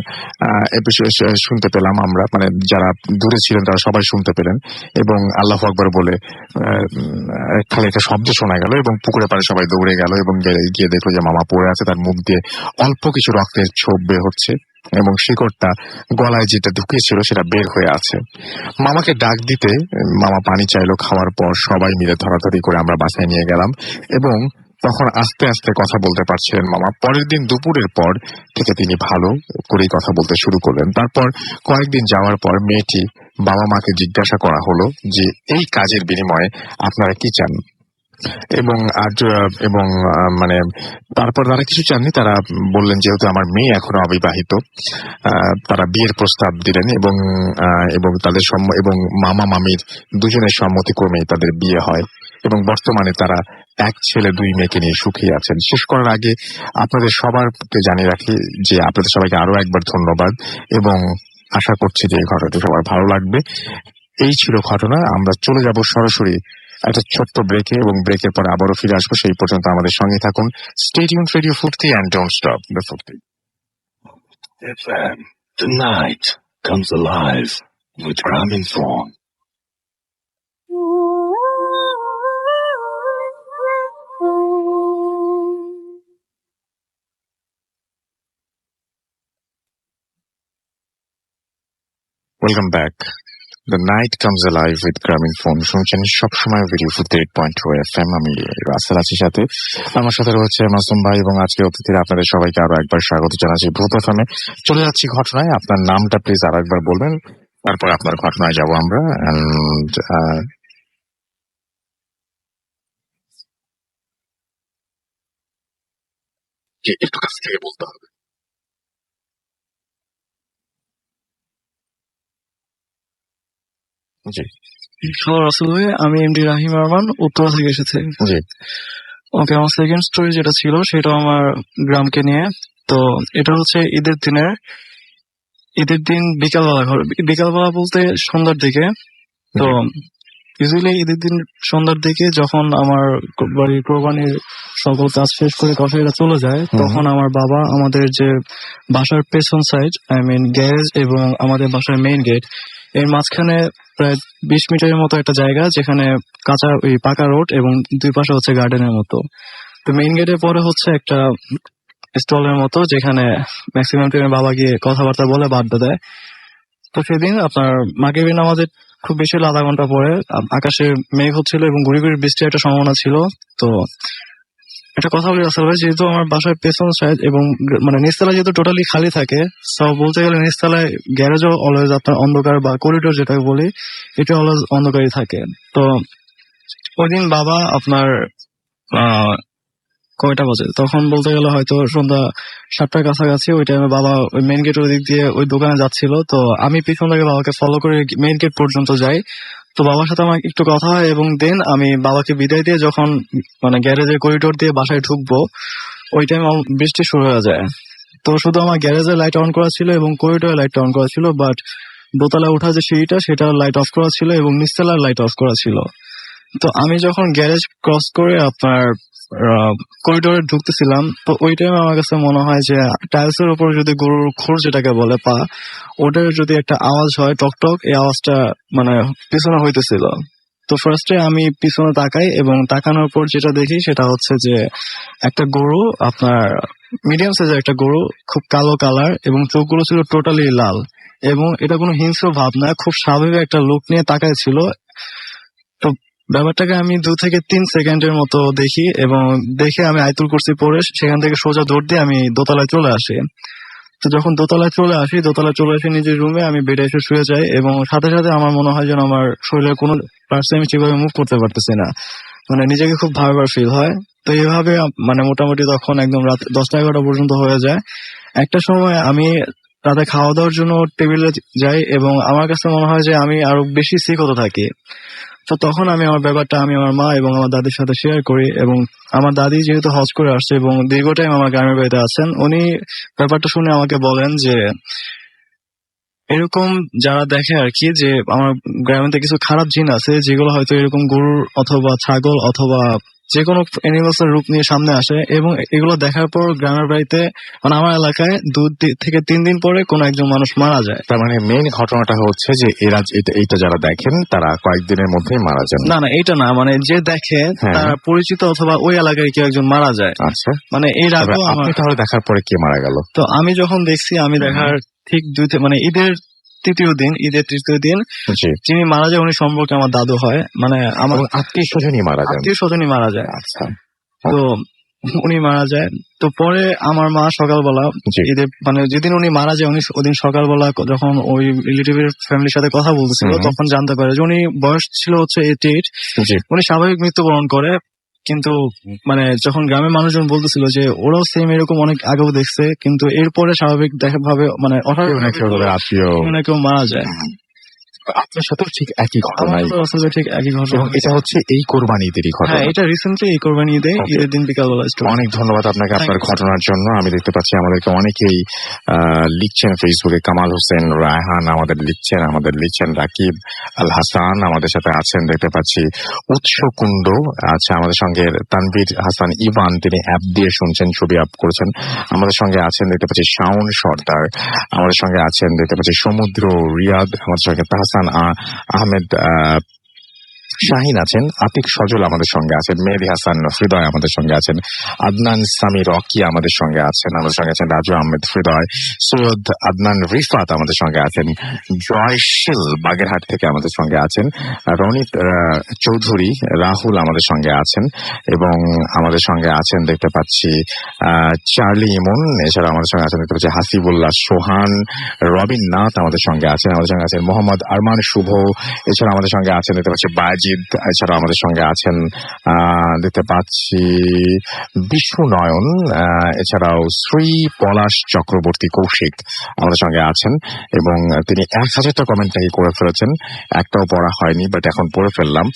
শুনতে পেলাম আমরা, মানে যারা দূরে ছিলেন তারা সবাই শুনতে পেলেন। এবং আল্লাহু আকবার বলে খালি একটা শব্দ শোনা গেল, এবং পুকুরে পাড়ে সবাই দৌড়ে গেল এবং গিয়ে দেখলো যে মামা পড়ে আছে, তার মুখ দিয়ে অল্প কিছু রক্তের ছোপ বের হচ্ছে, এবং শিকড়টা গলায় যেটা ঢুকিয়েছিল সেটা বের হয়ে আছে। মামাকে ডাক দিতে মামা পানি চাইলো। খাওয়ার পর সবাই মিলে ধরাধরি করে আমরা বাসায় নিয়ে গেলাম, এবং তখন আস্তে আস্তে কথা বলতে পারছিলেন মামা। পরের দিন দুপুরের পর থেকে তিনি ভালো করেই কথা বলতে শুরু করলেন। তারপর কয়েকদিন যাওয়ার পর মেয়েটি বাবা মাকে জিজ্ঞাসা করা হলো যে এই কাজের বিনিময়ে আপনারা কি চান, এবং মানে তারপর তারা কিছু চাননি। তারা বললেন যেহেতু আমার মেয়ে এখনো অবিবাহিত, তারা বিয়ের প্রস্তাব দিলেন, এবং তাদের এবং মামা মামির দুজনের সম্মতিক্রমেই তাদের বিয়ে হয়, এবং বর্তমানে তারা 1 ছেলে 2 মেয়েকে নিয়ে সুখী আছেন। শেষ করার আগে আপনাদের সবারকে জানিয়ে রাখি যে আপনাদের সবাইকে আরো একবার ধন্যবাদ, এবং আশা করছি যে এই ঘটনাটি সবার ভালো লাগবে। এই ছিল ঘটনা। আমরা চলে যাব সরাসরি একটা ছোট্ট ব্রেকে, এবং ব্রেকের পরে আবারও ফিরে আসবো। সেই পর্যন্ত আমাদের সঙ্গে থাকুন। স্টে টিউনড, রেডিও ফুর্তি, and don't stop the ফুর্তি। FM, the night comes alive with Gramophone. Welcome back. The night comes alive with Gramophone শুনছেন সবসময় ভিডিও ফুর্তি 8.2 FM। আমি রাসেল আছি সাথে, আমার সাথে রয়েছে মাসুম ভাই, এবং আজকে অতিথিরা আপনাদের সবাইকে আরো একবার স্বাগত জানাচ্ছি ভূত এফএমে। চলে যাচ্ছি ঘটনায়। আপনার নামটা প্লিজ আরো একবার বলবেন, তারপর আপনার ঘটনায় যাব আমরা। একটু কাছ থেকে বলতে হবে। জি রাসেল ভাই, আমি এমডি রাহিম আরমান, উত্তরা থেকে এসেছি। জি ওকে, আমার সেকেন্ড স্টোরি যেটা ছিল সেটা আমার গ্রামকে নিয়ে। তো এটা হচ্ছে ঈদের দিন বিকালবেলা বলতে সন্ধ্যার দিকে। তো ইউজুয়ালি ঈদের দিন সন্ধ্যার দিকে যখন আমার বাড়ির কোরবানির সকল কাজ শেষ করে কসাইরা চলে যায়, তখন আমার বাবা আমাদের যে বাসার পেছন সাইড, গ্যারেজ এবং আমাদের বাসার মেইন গেট, এর মাঝখানে প্রায় 20 মিটারের মতো একটা জায়গা, যেখানে পাকা রোড এবং 2 পাশে হচ্ছে গার্ডেনের মতো। তো মেইন গেটের পরে হচ্ছে একটা স্টলের মতো, যেখানে ম্যাক্সিমাম টাইমে বাবা গিয়ে কথাবার্তা বলে আড্ডা দেয়। তো সেদিন আপনার মাগরিবের নামাজের খুব বেশি হলে 1/2 ঘন্টা পরে আকাশে মেঘ হচ্ছিল এবং গুড়ি গুড়ি বৃষ্টির একটা সম্ভাবনা ছিল। তো একটা কথা বলি রাসেল ভাই, যেহেতু আমার বাসার পেছন সাইড এবং মানে নিচতলা যেহেতু টোটালি খালি থাকে, সব বলতে গেলে নিচতলায় গ্যারেজও অলওয়েজ আপনার অন্ধকার, বা করিডোর যেটাকে বলি এটা অলওয়েজ অন্ধকারই থাকে। তো ওই দিন বাবা আপনার কয়টা বাজে তখন বলতে গেলে হয়তো সন্ধ্যা 7টার কাছাকাছি, ওই টাইমে বাবা ওই মেইন গেট ওই দিক দিয়ে ওই দোকানে যাচ্ছিল। তো আমি পিছন থেকে বাবাকে ফলো করে মেইন গেট পর্যন্ত যাই। তো বাবার সাথে আমার একটু কথা হয় এবং দেন আমি বাবাকে বিদায় দিয়ে যখন মানে গ্যারেজের করিডোর দিয়ে বাসায় ঢুকবো, ওই টাইমে বৃষ্টি শুরু হয়ে যায়। তো শুধু আমার গ্যারেজের লাইট অন করা ছিল এবং করিডোরের লাইট অন করা ছিল, বাট দোতলা ওঠা যে সিঁড়িটা সেটার লাইট অফ করা ছিল এবং নিচতলার লাইট অফ করা ছিল। তো আমি যখন গ্যারেজ ক্রস করে আপনার করিডোরে ঢুকতেছিলাম, তো ওই টাইমে আমার কাছে মনে হয় যে টাইলস এর উপর যদি গরুর খুর যেটাকে বলে পা, ওটার যদি একটা আওয়াজ হয় টক টক, এই আওয়াজটা মানে পিছনে হইতেছিল। তো ফার্স্টে আমি পিছনে তাকাই এবং তাকানোর পর যেটা দেখি সেটা হচ্ছে যে একটা গরু, আপনার মিডিয়াম সাইজের একটা গরু, খুব কালো কালার এবং চোখগুলো ছিল টোটালি লাল, এবং এটা কোনো হিংস্র ভাব না, খুব স্বাভাবিক একটা লুক নিয়ে তাকায় ছিল। তো ব্যাপারটাকে আমি 2 থেকে 3 সেকেন্ডের মতো দেখি এবং দেখে আমি আইতুল কুরসি পড়ে সেখান থেকে সোজা দৌড় দিয়ে আমি দোতলায় চলে আসি। তো যখন দোতলায় চলে আসি নিজের রুমে, আমি বেডে এসে শুয়ে যাই এবং সাথে সাথে আমার মনে হয় যেন আমার শরীরের কোনো পার্টস আমি ঠিকভাবে মুভ করতে পারতেছি না, মানে নিজেকে খুব ভার ফিল হয়। তো এইভাবে মানে মোটামুটি তখন একদম রাত 10টা-11টা পর্যন্ত হয়ে যায়। একটা সময় আমি রাতে খাওয়া দাওয়ার জন্য টেবিলে যাই এবং আমার কাছে মনে হয় যে আমি আরো বেশি সিক হতে থাকি। তো তখন আমি আমার ব্যাপারটা আমি আমার মা এবং আমার দাদির সাথে শেয়ার করি, এবং আমার দাদি যেহেতু হজ করে আসছে এবং দীর্ঘ টাইম আমার গ্রামের বাড়িতে আছেন, উনি ব্যাপারটা শুনে আমাকে বলেন যে এরকম যারা দেখে আর কি, যে আমার গ্রামেতে কিছু খারাপ জিন আছে যেগুলো হয়তো এরকম গরুর অথবা ছাগল অথবা যে কোনো অ্যানিমালস এর রূপ নিয়ে সামনে আসে, এবং এগুলো দেখার পর গ্রামের বাড়িতে মানে আমার এলাকায় 2 থেকে 3 দিন পরে কোনো একজন মানুষ মারা যায়। তার মানে মেইন ঘটনাটা হচ্ছে যে এরা এইটা যারা দেখেন তারা কয়েকদিনের মধ্যেই মারা যান। না না, এটা না, মানে যে দেখে হ্যাঁ। তারা পরিচিত অথবা ওই এলাকায় কেউ একজন মারা যায়। আচ্ছা, মানে এর তবে আগেও আপনি আমার, তাহলে দেখার পরে কে মারা গেল? তো আমি যখন দেখছি, আমি দেখার ঠিক মানে ঈদের তৃতীয় দিন জি, যিনি মারা যায় উনি সম্পর্কে আমার দাদু হয়, মানে আমার আত্মীয় স্বজনই মারা যান। আত্মীয় স্বজনই মারা যায়। আচ্ছা, তো উনি মারা যায়। তো পরে আমার মা সকালবেলা জি। ঈদের মানে যেদিন উনি মারা যায়, উনি ওদিন সকালবেলা যখন ওই রিলেটিভের ফ্যামিলির সাথে কথা বলতেছিল, তখন জানতে পারে যে উনি বয়স ছিল হচ্ছে 88। জি, উনি স্বাভাবিক মৃত্যুবরণ করে। কিন্তু মানে যখন গ্রামের মানুষজন বলতেছিল যে ওরাও সেম এরকম অনেক আগেও দেখছে, কিন্তু এরপরে স্বাভাবিক ভাবে মানে আত্মীয় কেউ মারা যায়। আপনার সাথেও ঠিক একই ঘটনাই, আমার তো আসলে ঠিক একই ঘটনা। এবং এটা হচ্ছে এই কোরবানি ঈদেরই ঘটনা। হ্যাঁ, এটা রিসেন্টলি এই কোরবানি ঈদে, Okay. ঈদের দিন বিকালবেলা story। অনেক ধন্যবাদ আপনাকে আপনার ঘটনার জন্য। আমি দেখতে পাচ্ছি আমাদেরকে অনেকেই লিখছেন ফেসবুকে। কামাল হোসেন, রায়হান আমাদের লিখছেন, রাকিব আল হাসান আমাদের সাথে আছেন দেখতে পাচ্ছি, উৎস কুণ্ড আছে আমাদের সঙ্গে, তানভীর হাসান ইভান তিনি অ্যাপ দিয়ে শুনছেন, ছবি আপ করেছেন, আমাদের সঙ্গে আছেন দেখতে পাচ্ছি, শাওন সর্দার আমাদের সঙ্গে আছেন দেখতে পাচ্ছি, সমুদ্র রিয়াদ আমাদের সঙ্গে, তাহসান আহমেদ শাহিন আছেন, আতিক সজল আমাদের সঙ্গে আছেন, মেহেদি হাসান হৃদয় আমাদের সঙ্গে আছেন, আদনান সামি রকি আমাদের সঙ্গে আছেন রাজু আহমেদ হৃদয়, সৈয়দ আদনান রিফাত আমাদের সঙ্গে আছেন, জয়শীল বাগেরহাট থেকে আমাদের সঙ্গে আছেন, রনিত চৌধুরী রাহুল আমাদের সঙ্গে আছেন, এবং আমাদের সঙ্গে আছেন দেখতে পাচ্ছি চার্লি ইমন, এছাড়া আমাদের সঙ্গে আছেন দেখতে পাচ্ছি হাসিবুল্লাহ সোহান, রবিন নাথ আমাদের সঙ্গে আছেন মোহাম্মদ আরমান শুভ, এছাড়া আমাদের সঙ্গে আছেন দেখতে পাচ্ছি বাজিদ, এছাড়া আমাদের সঙ্গে আছেন দেখতে পাচ্ছি বিষ্ণু নয়ন, এছাড়াও শ্রী পলাশ চক্রবর্তী কৌশিক আমাদের সঙ্গে আছেন, এবং তিনি 1000টা কমেন্ট নাকি করে ফেলেছেন, একটাও পড়া হয়নি বাট এখন পড়ে ফেললাম।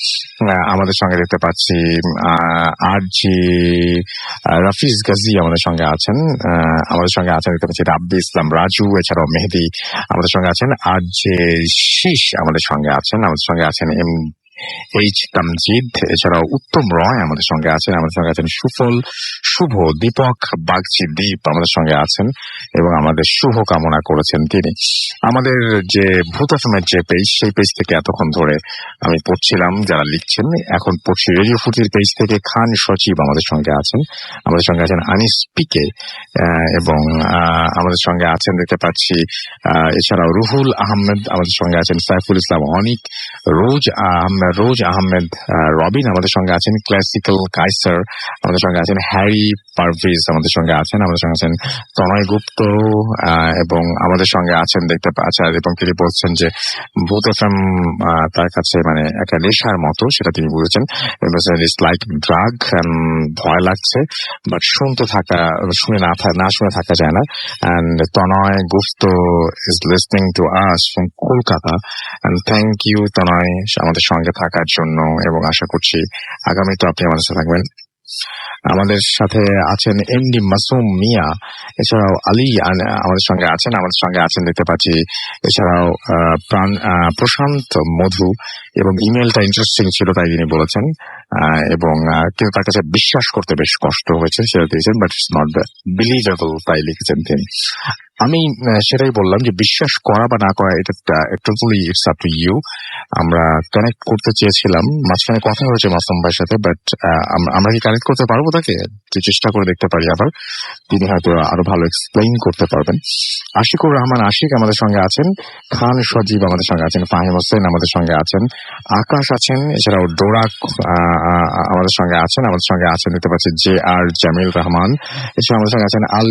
আমাদের সঙ্গে দেখতে পাচ্ছি আর জি রাফিজ গাজী আমাদের সঙ্গে আছেন, দেখতে পাচ্ছি রাব্বি ইসলাম রাজু, এছাড়াও মেহেদি আমাদের সঙ্গে আছেন, আর যে শীষ আমাদের সঙ্গে আছেন এম এইচ তামজিদ, এছাড়াও উত্তম রয় আমাদের সঙ্গে আছেন সুফল শুভ, দীপক বাগচি দ্বীপ আমাদের সঙ্গে আছেন, এবং আমাদের শুভ কামনা করেছেন তিনি। আমাদের যে ভূত এফএমের যে পেজ, সেই পেজ থেকে এতক্ষণ ধরে আমি পড়ছিলাম যারা লিখছেন, এখন পড়ছি রেডিও ফুটির পেজ থেকে খান সচিব আমাদের সঙ্গে আছেন আনিস পিকে, এবং আমাদের সঙ্গে আছেন দেখতে পাচ্ছি এছাড়াও রুহুল আহমেদ আমাদের সঙ্গে আছেন, সাইফুল ইসলাম অনিক, রোজ আহমেদ রোজ আহমেদ রবিন আমাদের সঙ্গে আছেন, ক্লাসিক্যাল কাইসার আমাদের সঙ্গে আছেন, হ্যারি পারভেজ আমাদের সঙ্গে আছেন, আমাদের সঙ্গে আছেন তনয় গুপ্ত, এবং আমাদের সঙ্গে আছেন দেখতে পাচ্ছেন এবং তিনি বলছেন যে ভূত এফএম তার কাছে মানে একটা নেশার মতো, সেটা তিনি বুঝেছেন। ইটস লাইক ড্রাগ, ভয় লাগছে বাট না শুনে থাকা যায় না। And Tanay Gupta is listening to us from Kolkata, and thank you Tanay আমাদের সঙ্গে থাকার জন্য, এবং আশা করছি আগামী তো আপনি আমাদের সাথে থাকবেন। আমাদের সাথে আছেন এমডি মাসুম মিয়া, এছাড়াও আলী আমাদের সঙ্গে আছেন দেখতে পাচ্ছি, এছাড়াও প্রশান্ত মধু, এবং ইমেলটা ইন্টারেস্টিং ছিল তাই তিনি বলেছেন, এবং কিন্তু তার কাছে বিশ্বাস করতে বেশ কষ্ট হয়েছে সেটা দিয়েছেন, বাট ইটস নট বিলিভেবল তাই লিখেছেন তিনি। আমি সেটাই বললাম যে বিশ্বাস করা বা না করা এটা totally it's up to you. আমরা কানেক্ট করতে চেয়েছিলাম, মাঝখানে কথা হয়েছে মাসুম ভাইয়ের সাথে, বাট আমরা কি কানেক্ট করতে পারবো তাকে? চেষ্টা করে দেখতে পারি আবার, তিনি হয়তো আরো ভালো এক্সপ্লেইন করতে পারবেন। আশিকুর রহমান আশিক আমাদের সঙ্গে আছেন, খান সজীব আমাদের সঙ্গে আছেন, ফাহিম হোসেন আমাদের সঙ্গে আছেন, আকাশ আছেন, এছাড়াও ডোরাক আমাদের সঙ্গে আছেন দেখতে পাচ্ছি জে আর জামিল রহমান, এছাড়া আমাদের সঙ্গে আছেন আল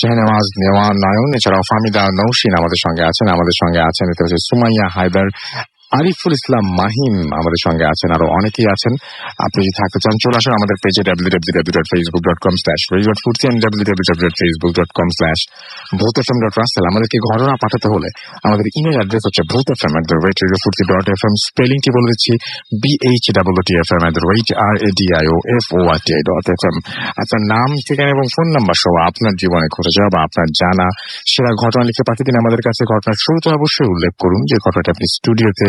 শাহনেওয়াজ নয়ন, এছাড়াও ফামিদা নৌশিন আমাদের সঙ্গে আছেন দেখতে পাচ্ছি সুমাইয়া হায়দার, আরিফুল ইসলাম মাহিম আমাদের সঙ্গে আছেন, আরো অনেকেই আছেন। আপনি যদি থাকতে চান চলে আসুন আমাদের পেজে www.facebook.com/radio.furti and www.facebook.com/bhutfm.russell। আমাদেরকে ঘটনা পাঠাতে হলে আমাদের ইমেল অ্যাড্রেস হচ্ছে bhutfm@radiofurti.fm, স্পেলিংটি বলে দিচ্ছি BHTTFM@radiofurti.fm। আপনার নাম, ঠিকানা এবং ফোন নাম্বার সহ আপনার জীবনে ঘটে যাওয়া বা আপনার জানা সেরা ঘটনা লিখে পাঠিয়ে দিন আমাদের কাছে। ঘটনার শুরুতে অবশ্যই উল্লেখ করুন যে ঘটনাটা আপনি স্টুডিওতে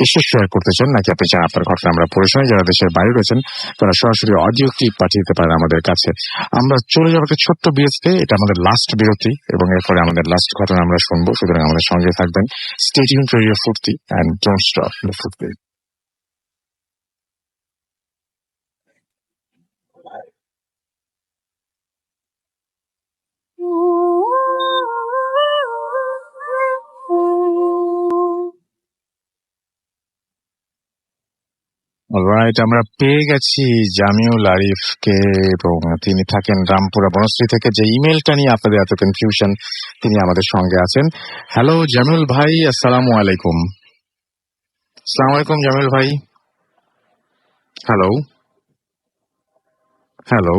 এসে শেয়ার করতে চান, নাকি আপনি চান আপনার ঘটনা আমরা পড়ে শোনাই। যারা দেশের বাইরে রয়েছেন তারা সরাসরি অডিও ক্লিপ পাঠিয়ে দিতে পারেন আমাদের কাছে। আমরা চলে যাবো একটা ছোট্ট বিরতিতে, এটা আমাদের লাস্ট বিরতি, এবং এরপরে আমাদের লাস্ট ঘটনা আমরা শুনবো, সুতরাং আমাদের সঙ্গে থাকবেন। স্টে টিউনড টু রেডিও ফুর্তি এন্ড ডোন্ট স্টপ দ্য ফুর্তি। অলরাইট, আমরা পেয়ে গেছি জামিউল আরিফকে, এবং তিনি থাকেন রামপুরা বনশ্রী থেকে। যে ইমেলটা নিয়ে আপনাদের এত কনফিউশন, তিনি আমাদের সঙ্গে আছেন। হ্যালো জামিউল ভাই, আসসালামু আলাইকুম। আসসালামু আলাইকুম জামিউল ভাই। হ্যালো হ্যালো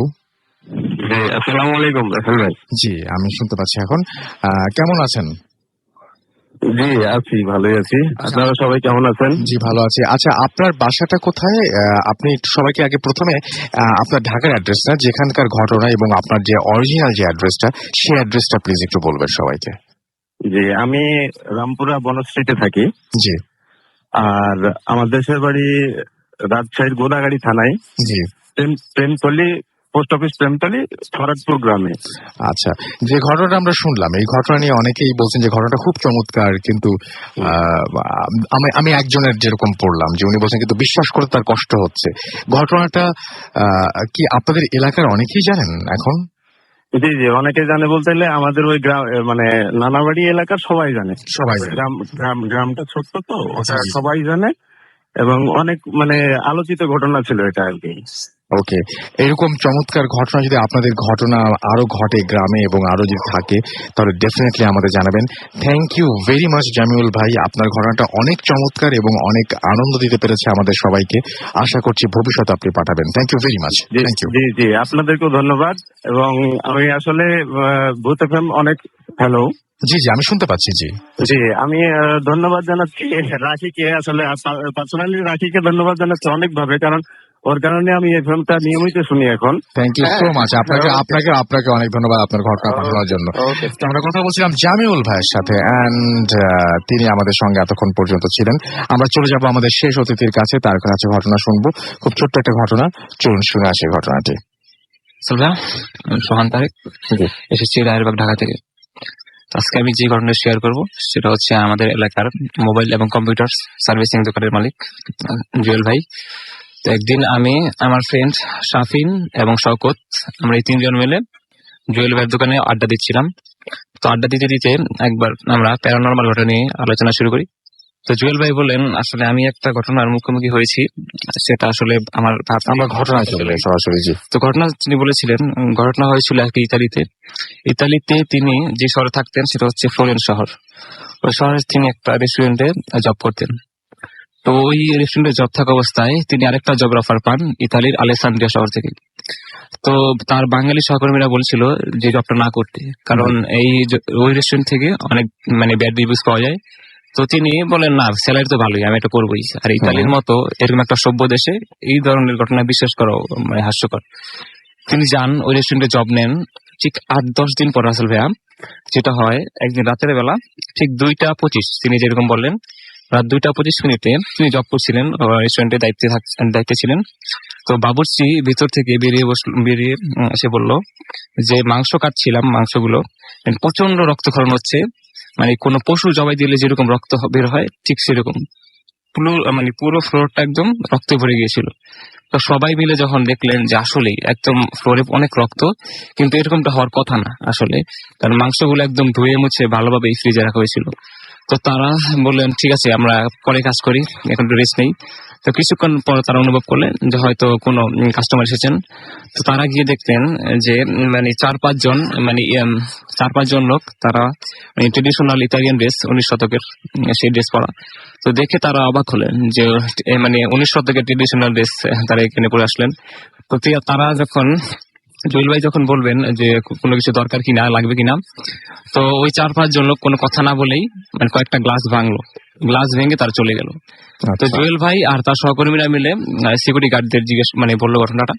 আসসালামু আলাইকুম রাসেল ভাই। জি, আমি শুনতে পাচ্ছি এখন। কেমন আছেন? জি আছি, ভালোই আছি। আপনারা সবাই কেমন আছেন? জি ভালো আছি। আচ্ছা, আপনার বাসাটা কোথায়? আপনি একটু সবাইকে আগে প্রথমে আপনার ঢাকার অ্যাড্রেসটা, যেখানকার ঘটনা, এবং আপনার যে অরিজিনাল যে অ্যাড্রেসটা, সেই অ্যাড্রেসটা প্লিজ একটু বলবেন সবাইকে। জি, আমি রামপুরা বনশ্রীতে থাকি। জি আর আমার দেশের বাড়ি রাজশাহীর গোদাগাড়ি থানায়, জি প্রেমতলী পোস্ট অফিস, প্রেমতলী ফরাদপুর গ্রামে। আচ্ছা, যে ঘটনাটা আমরা শুনলাম এই ঘটনা নিয়ে অনেকেই বলছেন যে ঘটনাটা খুব চমৎকার, কিন্তু আমি একজনের যেরকম পড়লাম যে উনি বলছেন কিন্তু বিশ্বাস করতে তার কষ্ট হচ্ছে। ঘটনাটা কি আপনাদের এলাকার অনেকেই জানেন এখন? জি জি, অনেকে জানে বলতে গেলে আমাদের ওই গ্রাম মানে নানাবাড়ি এলাকার সবাই জানে। গ্রামটা ছোট্ট তো, ওটা সবাই জানে, এবং অনেক মানে আলোচিত ঘটনা ছিল এটা আর কি। ওকে, এরকম চমৎকার ঘটনা যদি আপনাদের ঘটনা আরো ঘটে গ্রামে এবং আরো যদি থাকে তাহলে ডেফিনেটলি আমাদের জানাবেন। Thank you very much Jamiul ভাই, আপনার ঘটনাটা অনেক চমৎকার এবং অনেক আনন্দ দিতে পেরেছে আমাদের সবাইকে। আশা করছি ভবিষ্যতে আপনি পাঠাবেন। Thank you very much. Thank you. জি জি, আপনাদেরকেও ধন্যবাদ। এবং আমি আসলে ভূত এফএম অনেক হ্যালো। জি জি, আমি শুনতে পাচ্ছি। জি জি, আমি ধন্যবাদ জানাচ্ছি রাখিকে, আসলে পার্সোনালি রাখিকে ধন্যবাদ জানাচ্ছি অনেকভাবে, কারণ ওর কারণে আমি এফএমটা নিয়মিত শুনি এখন। Thank you so much. আপনাকে অনেক ধন্যবাদ আপনার ঘটনা পাঠানোর জন্য। তো আমরা কথা বলছিলাম জামিউল ভাইয়ের সাথে, অ্যান্ড তিনি আমাদের সঙ্গে এতক্ষণ পর্যন্ত ছিলেন। আমরা চলে যাব আমাদের শেষ অতিথির কাছে, তার কাছে ঘটনা শুনবো। খুব ছোট্ট একটা ঘটনা, চলুন শুনে আসি ঘটনাটি। সোহান তারেক, এসেছি রায়েরবাগ, ঢাকা থেকে। আজকে আমি যে ঘটনা শেয়ার করব সেটা হচ্ছে আমাদের এলাকার মোবাইল এবং কম্পিউটার সার্ভিসিং দোকানের মালিক জুয়েল ভাই। তো একদিন আমি, আমার ফ্রেন্ড শাফিন এবং শওকত, আমরা এই তিনজন মিলে জুয়েল ভাইয়ের দোকানে আড্ডা দিচ্ছিলাম। তো আড্ডা দিতে দিতে একবার আমরা প্যারানর্মাল ঘটনা নিয়ে আলোচনা শুরু করি। তো জুয়েল ভাই বলেন, আসলে আমি একটা ঘটনার মুখোমুখি হয়েছি, সেটা আসলে আমার আমরা ঘটনায় চলে যাই সরাসরি। জি। তো ঘটনা তিনি বলেছিলেন, ঘটনা হয়েছিল আর কি ইতালিতে তিনি যে শহরে থাকতেন সেটা হচ্ছে ফ্লোরেন্স শহর। ওই শহরে তিনি একটা রেস্টুরেন্টে জব করতেন। তো ওই রেস্টুরেন্টে জব থাকা অবস্থায় তিনি আরেকটা জব অফার পান ইতালির আলেসান্দ্রিয়া শহর থেকে। তো তার বাঙালি সহকর্মীরা বলছিল যে জবটা না করতে, কারণ ওই রেস্টুরেন্ট থেকে অনেক মানে ব্যাড রিভিউজ পাওয়া যায়। তো তিনি বলেন, না, স্যালারি তো ভালোই, আমি এটা করবোই। আর ইতালির মতো এরকম একটা সভ্য দেশে এই ধরনের ঘটনা বিশ্বাস করা মানে হাস্যকর। তিনি যান, ওই রেস্টুরেন্টে জব নেন। ঠিক 8-10 দিন পর রাসেল ভাইয়া যেটা হয়, একদিন রাতের বেলা ঠিক 2:25 তিনি যেরকম বললেন, রাত 2:25 তিনি জব করছিলেন, রেস্টুরেন্টে দায়িত্বে ছিলেন। তো বাবুর্চি ভিতর থেকে বেরিয়ে এসে বলল যে মাংস কাটছিলাম, মাংসগুলো প্রচন্ড রক্তক্ষরণ হচ্ছে, মানে কোনো পশু জবাই দিলে যেরকম রক্ত বের হয় ঠিক সেরকম পুরো ফ্লোরটা একদম রক্তে ভরে গিয়েছিল। তো সবাই মিলে যখন দেখলেন যে আসলেই একদম ফ্লোরে অনেক রক্ত, কিন্তু এরকমটা হওয়ার কথা না আসলে, কারণ মাংসগুলো একদম ধুয়ে মুছে ভালোভাবে ফ্রিজে রাখা হয়েছিল। তো তারা বললেন, ঠিক আছে, আমরা পরে কাজ করি, এখন একটু রেস্ট নেই। তো কিছুক্ষণ পর তারা অনুভব করলেন যে হয়তো কোনো কাস্টমার এসেছেন। তো তারা গিয়ে দেখতেন যে মানে 4-5 জন লোক, তারা ট্রেডিশনাল ইতালিয়ান ড্রেস, 19 শতকের সেই ড্রেস পরা। তো দেখে তারা অবাক হলেন যে মানে 19 শতকের ট্রেডিশনাল ড্রেস তারা এখানে পরে আসলেন। তো তারা যখন জুয়েল ভাই যখন বলবেন যে কোনো কিছু দরকার কিনা, লাগবে কিনা, তো ওই 4-5 জন লোক কোনো কথা না বলেই মানে কয়েকটা গ্লাস ভেঙে তারা চলে গেল। তো জুয়েল ভাই আর তার সহকর্মীরা মিলে সিকিউরিটি গার্ডদের মানে বললো ঘটনাটা।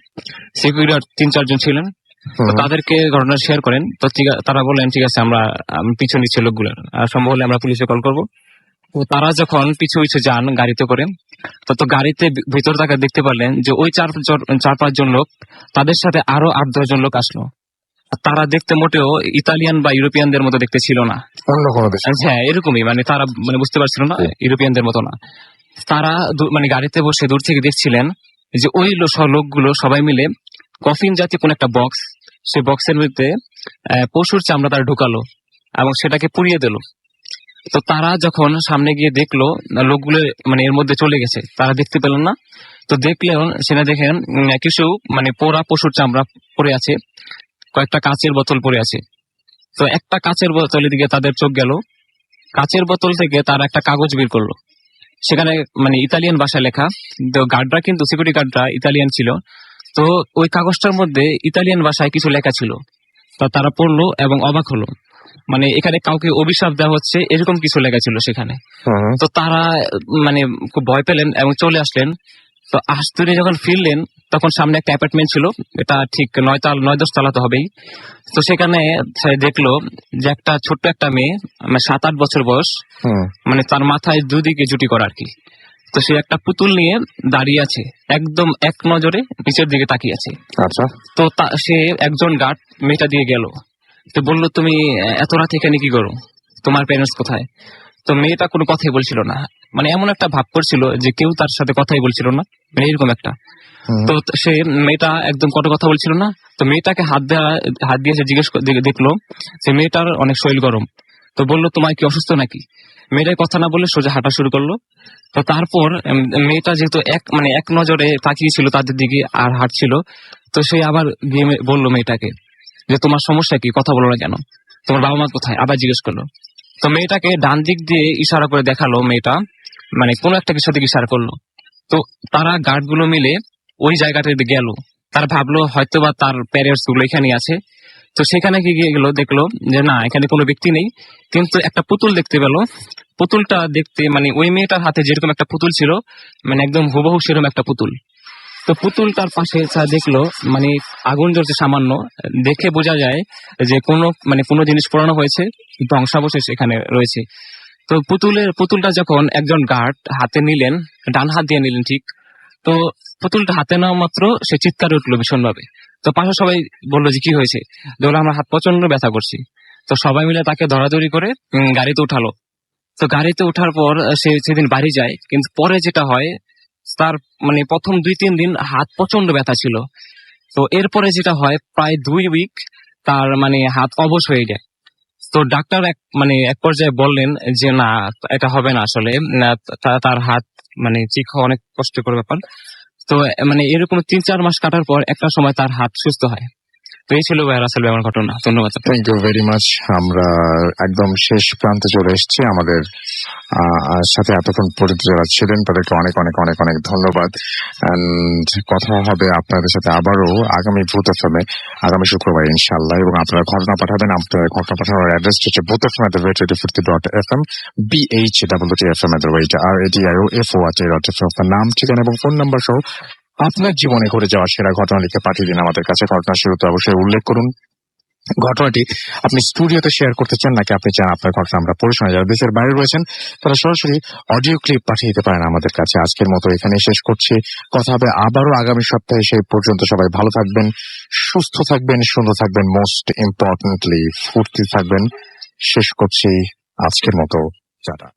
সিকিউরিটি গার্ড 3-4 জন ছিলেন, তো তাদেরকে ঘটনা শেয়ার করেন। তো তারা বললেন, ঠিক আছে, আমরা পিছু নিচ্ছি লোকগুলোর, আর সম্ভব হলে আমরা পুলিশে কল করবো। তো তারা যখন পিছু যান গাড়িতে করে, তো গাড়িতে ভিতর তাকে দেখতে পারলেন যে ওই 4-5 জন লোক, তাদের সাথে আরো 8-10 জন লোক আসলো। তারা দেখতে মোটেও ইতালিয়ান বা ইউরোপিয়ানদের মতো দেখতে ছিল না, অন্য কোনো দেশ। হ্যাঁ এরকমই, মানে তারা মানে বুঝতে পারছিল না ইউরোপিয়ানদের মতো না। তারা মানে গাড়িতে বসে দূর থেকে দেখছিলেন যে ওই লোকগুলো সবাই মিলে কফিন জাতীয় কোন একটা বক্স, সেই বক্সের মধ্যে পশুর চামড়া তারা ঢুকালো এবং সেটাকে পুড়িয়ে দিল। তো তারা যখন সামনে গিয়ে দেখলো লোকগুলো মানে এর মধ্যে চলে গেছে, তারা দেখতে পেলেন না। তো দেখলেও সেটা দেখেন কিছু মানে পোড়া পশুর চামড়া পড়ে আছে, কয়েকটা কাচের বোতল পড়ে আছে। তো একটা কাচের বোতলের দিকে তাদের চোখ গেল। কাচের বোতল থেকে তারা একটা কাগজ বের করলো, সেখানে মানে ইতালিয়ান ভাষায় লেখা। তো গার্ডরা কিন্তু সিকিউরিটি গার্ডরা ইতালিয়ান ছিল, তো ওই কাগজটার মধ্যে ইতালিয়ান ভাষায় কিছু লেখা ছিল। তো তারা পড়লো এবং অবাক হলো, মানে এখানে কাউকে অভিশাপ দেওয়া হচ্ছে এরকম কিছু লেখা ছিল সেখানে। তো তারা মানে খুব ভয় পেলেন এবং চলে আসলেন। তো আস্তুরে যখন ফিরলেন তখন সামনে একটা অ্যাপার্টমেন্ট ছিল, এটা ঠিক 9-10 তলা তো হবেই। তো সেখানে দেখলো যে একটা ছোট্ট একটা মেয়ে, 7-8 বছর বয়স, মানে তার মাথায় দুদিকে জুটি করা আর কি। তো সে একটা পুতুল নিয়ে দাঁড়িয়ে আছে, একদম এক নজরে নিচের দিকে তাকিয়ে আছে। আচ্ছা। তো সে একজন গার্ড মেয়েটা দিয়ে গেল, তো বললো, তুমি এত রাত এখানে কি করো, তোমার প্যারেন্টস কোথায়? তো মেয়েটা কোনো কথাই বলছিল না, মানে এমন একটা ভাব করছিল যে কেউ তার সাথে কথাই বলছিল না, মানে এরকম একটা। তো সে মেয়েটা একদম কত কথা বলছিল না। তো মেয়েটাকে হাত দিয়ে সে দেখলো যে মেয়েটার অনেক শরীর গরম। তো বললো, তোমার কি অসুস্থ নাকি? মেয়েটার কথা না বলে সোজা হাঁটা শুরু করলো। তো তারপর মেয়েটা যেহেতু এক নজরে তাকিয়েছিল তাদের দিকে আর হাঁটছিল, তো সে আবার গিয়ে বললো মেয়েটাকে যে তোমার সমস্যা কি, কথা বলো না কেন, তোমার বাবা মা কোথায়, আবার জিজ্ঞেস করলো। তো মেয়েটাকে ডান দিক দিয়ে ইশারা করে দেখালো মেয়েটা, মানে কোনো একটা কিছুর দিকে ইশারা করলো। তো তারা গার্ড গুলো মিলে ওই জায়গাটাতে গেল, তারা ভাবলো হয়তো বা তার প্যারেন্টস গুলো এখানে আছে। তো সেখানে গিয়ে গেল, দেখলো যে না, এখানে কোনো ব্যক্তি নেই, কিন্তু একটা পুতুল দেখতে পেলো। পুতুলটা দেখতে মানে ওই মেয়েটার হাতে যেরকম একটা পুতুল ছিল, মানে একদম হুবহু সেরকম একটা পুতুল। তো পুতুলটার পাশে দেখলো মানে আগুন জ্বলছে সামান্য, দেখে বোঝা যায় যে কোনো জিনিস পোড়ানো হয়েছে, ধ্বংসাবশেষ এখানে রয়েছে। তো পুতুলটা যখন একজন গার্ড হাতে নিলেন, ডান হাত দিয়ে নিলেন ঠিক, তো পুতুলটা হাতে নেওয়া মাত্র সে চিৎকার উঠলো ভীষণভাবে। তো পাশে সবাই বললো যে কি হয়েছে, দেখলো আমার হাত প্রচন্ড ব্যথা করছে। তো সবাই মিলে তাকে ধরাধরি করে গাড়িতে উঠালো। তো গাড়িতে ওঠার পর সে সেদিন বাড়ি যায়, কিন্তু পরে যেটা হয়, তার মানে প্রথম 2-3 দিন হাত প্রচন্ড ব্যথা ছিল। তো এরপরে যেটা হয়, প্রায় 2 উইক তার মানে হাত অবশ হয়ে যায়। তো ডাক্তার এক পর্যায়ে বললেন যে না, এটা হবে না আসলে, না, তার হাত চিখা অনেক কষ্টকর ব্যাপার। তো এরকম 3-4 মাস কাটার পর একটা সময় তার হাত সুস্থ হয়। তো এই ছিল ভাই রাসেল ভাই আমার ঘটনা। ধন্যবাদ। Thank you very much. আমরা একদম শেষ প্রান্তে চলে এসেছি। আমাদের সাথে এতক্ষণ পরিচিত যারা ছিলেন তাদেরকে অনেক অনেক অনেক অনেক ধন্যবাদ। এন্ড কথা হবে আপনাদের সাথে আবারও আগামী ভূত এফএম এ, আগামী শুক্রবার ইনশাআল্লাহ। এবং আপনারা ঘটনা পাঠাবেন। আপনাদের ঘটনা পাঠানোর অ্যাড্রেস হচ্ছে bothfm@radio50.fm, BH@radio.radio.fm, নাম, ঠিকানা এবং ফোন নাম্বার সহ আপনার জীবনে ঘটে যাওয়া সেরা ঘটনা লিখে পাঠিয়ে দিন আমাদের কাছে। ঘটনা শুরুতে অবশ্যই উল্লেখ করুন ঘটনাটি আপনি স্টুডিওতে শেয়ার করতে চান নাকি আপনি চান আপনার ঘটনা আমরা পড়ে শোনা। যারা দেশের বাইরে রয়েছেন তারা সরাসরি অডিও ক্লিপ পাঠিয়ে দিতে পারেন আমাদের কাছে। আজকের মতো এখানে শেষ করছি। কথা হবে আবারও আগামী সপ্তাহে। সেই পর্যন্ত সবাই ভালো থাকবেন, সুস্থ থাকবেন, সুন্দর থাকবেন, মোস্ট ইম্পর্টেন্টলি ফুর্তি থাকবেন। শেষ করছি আজকের মতো। টাটা।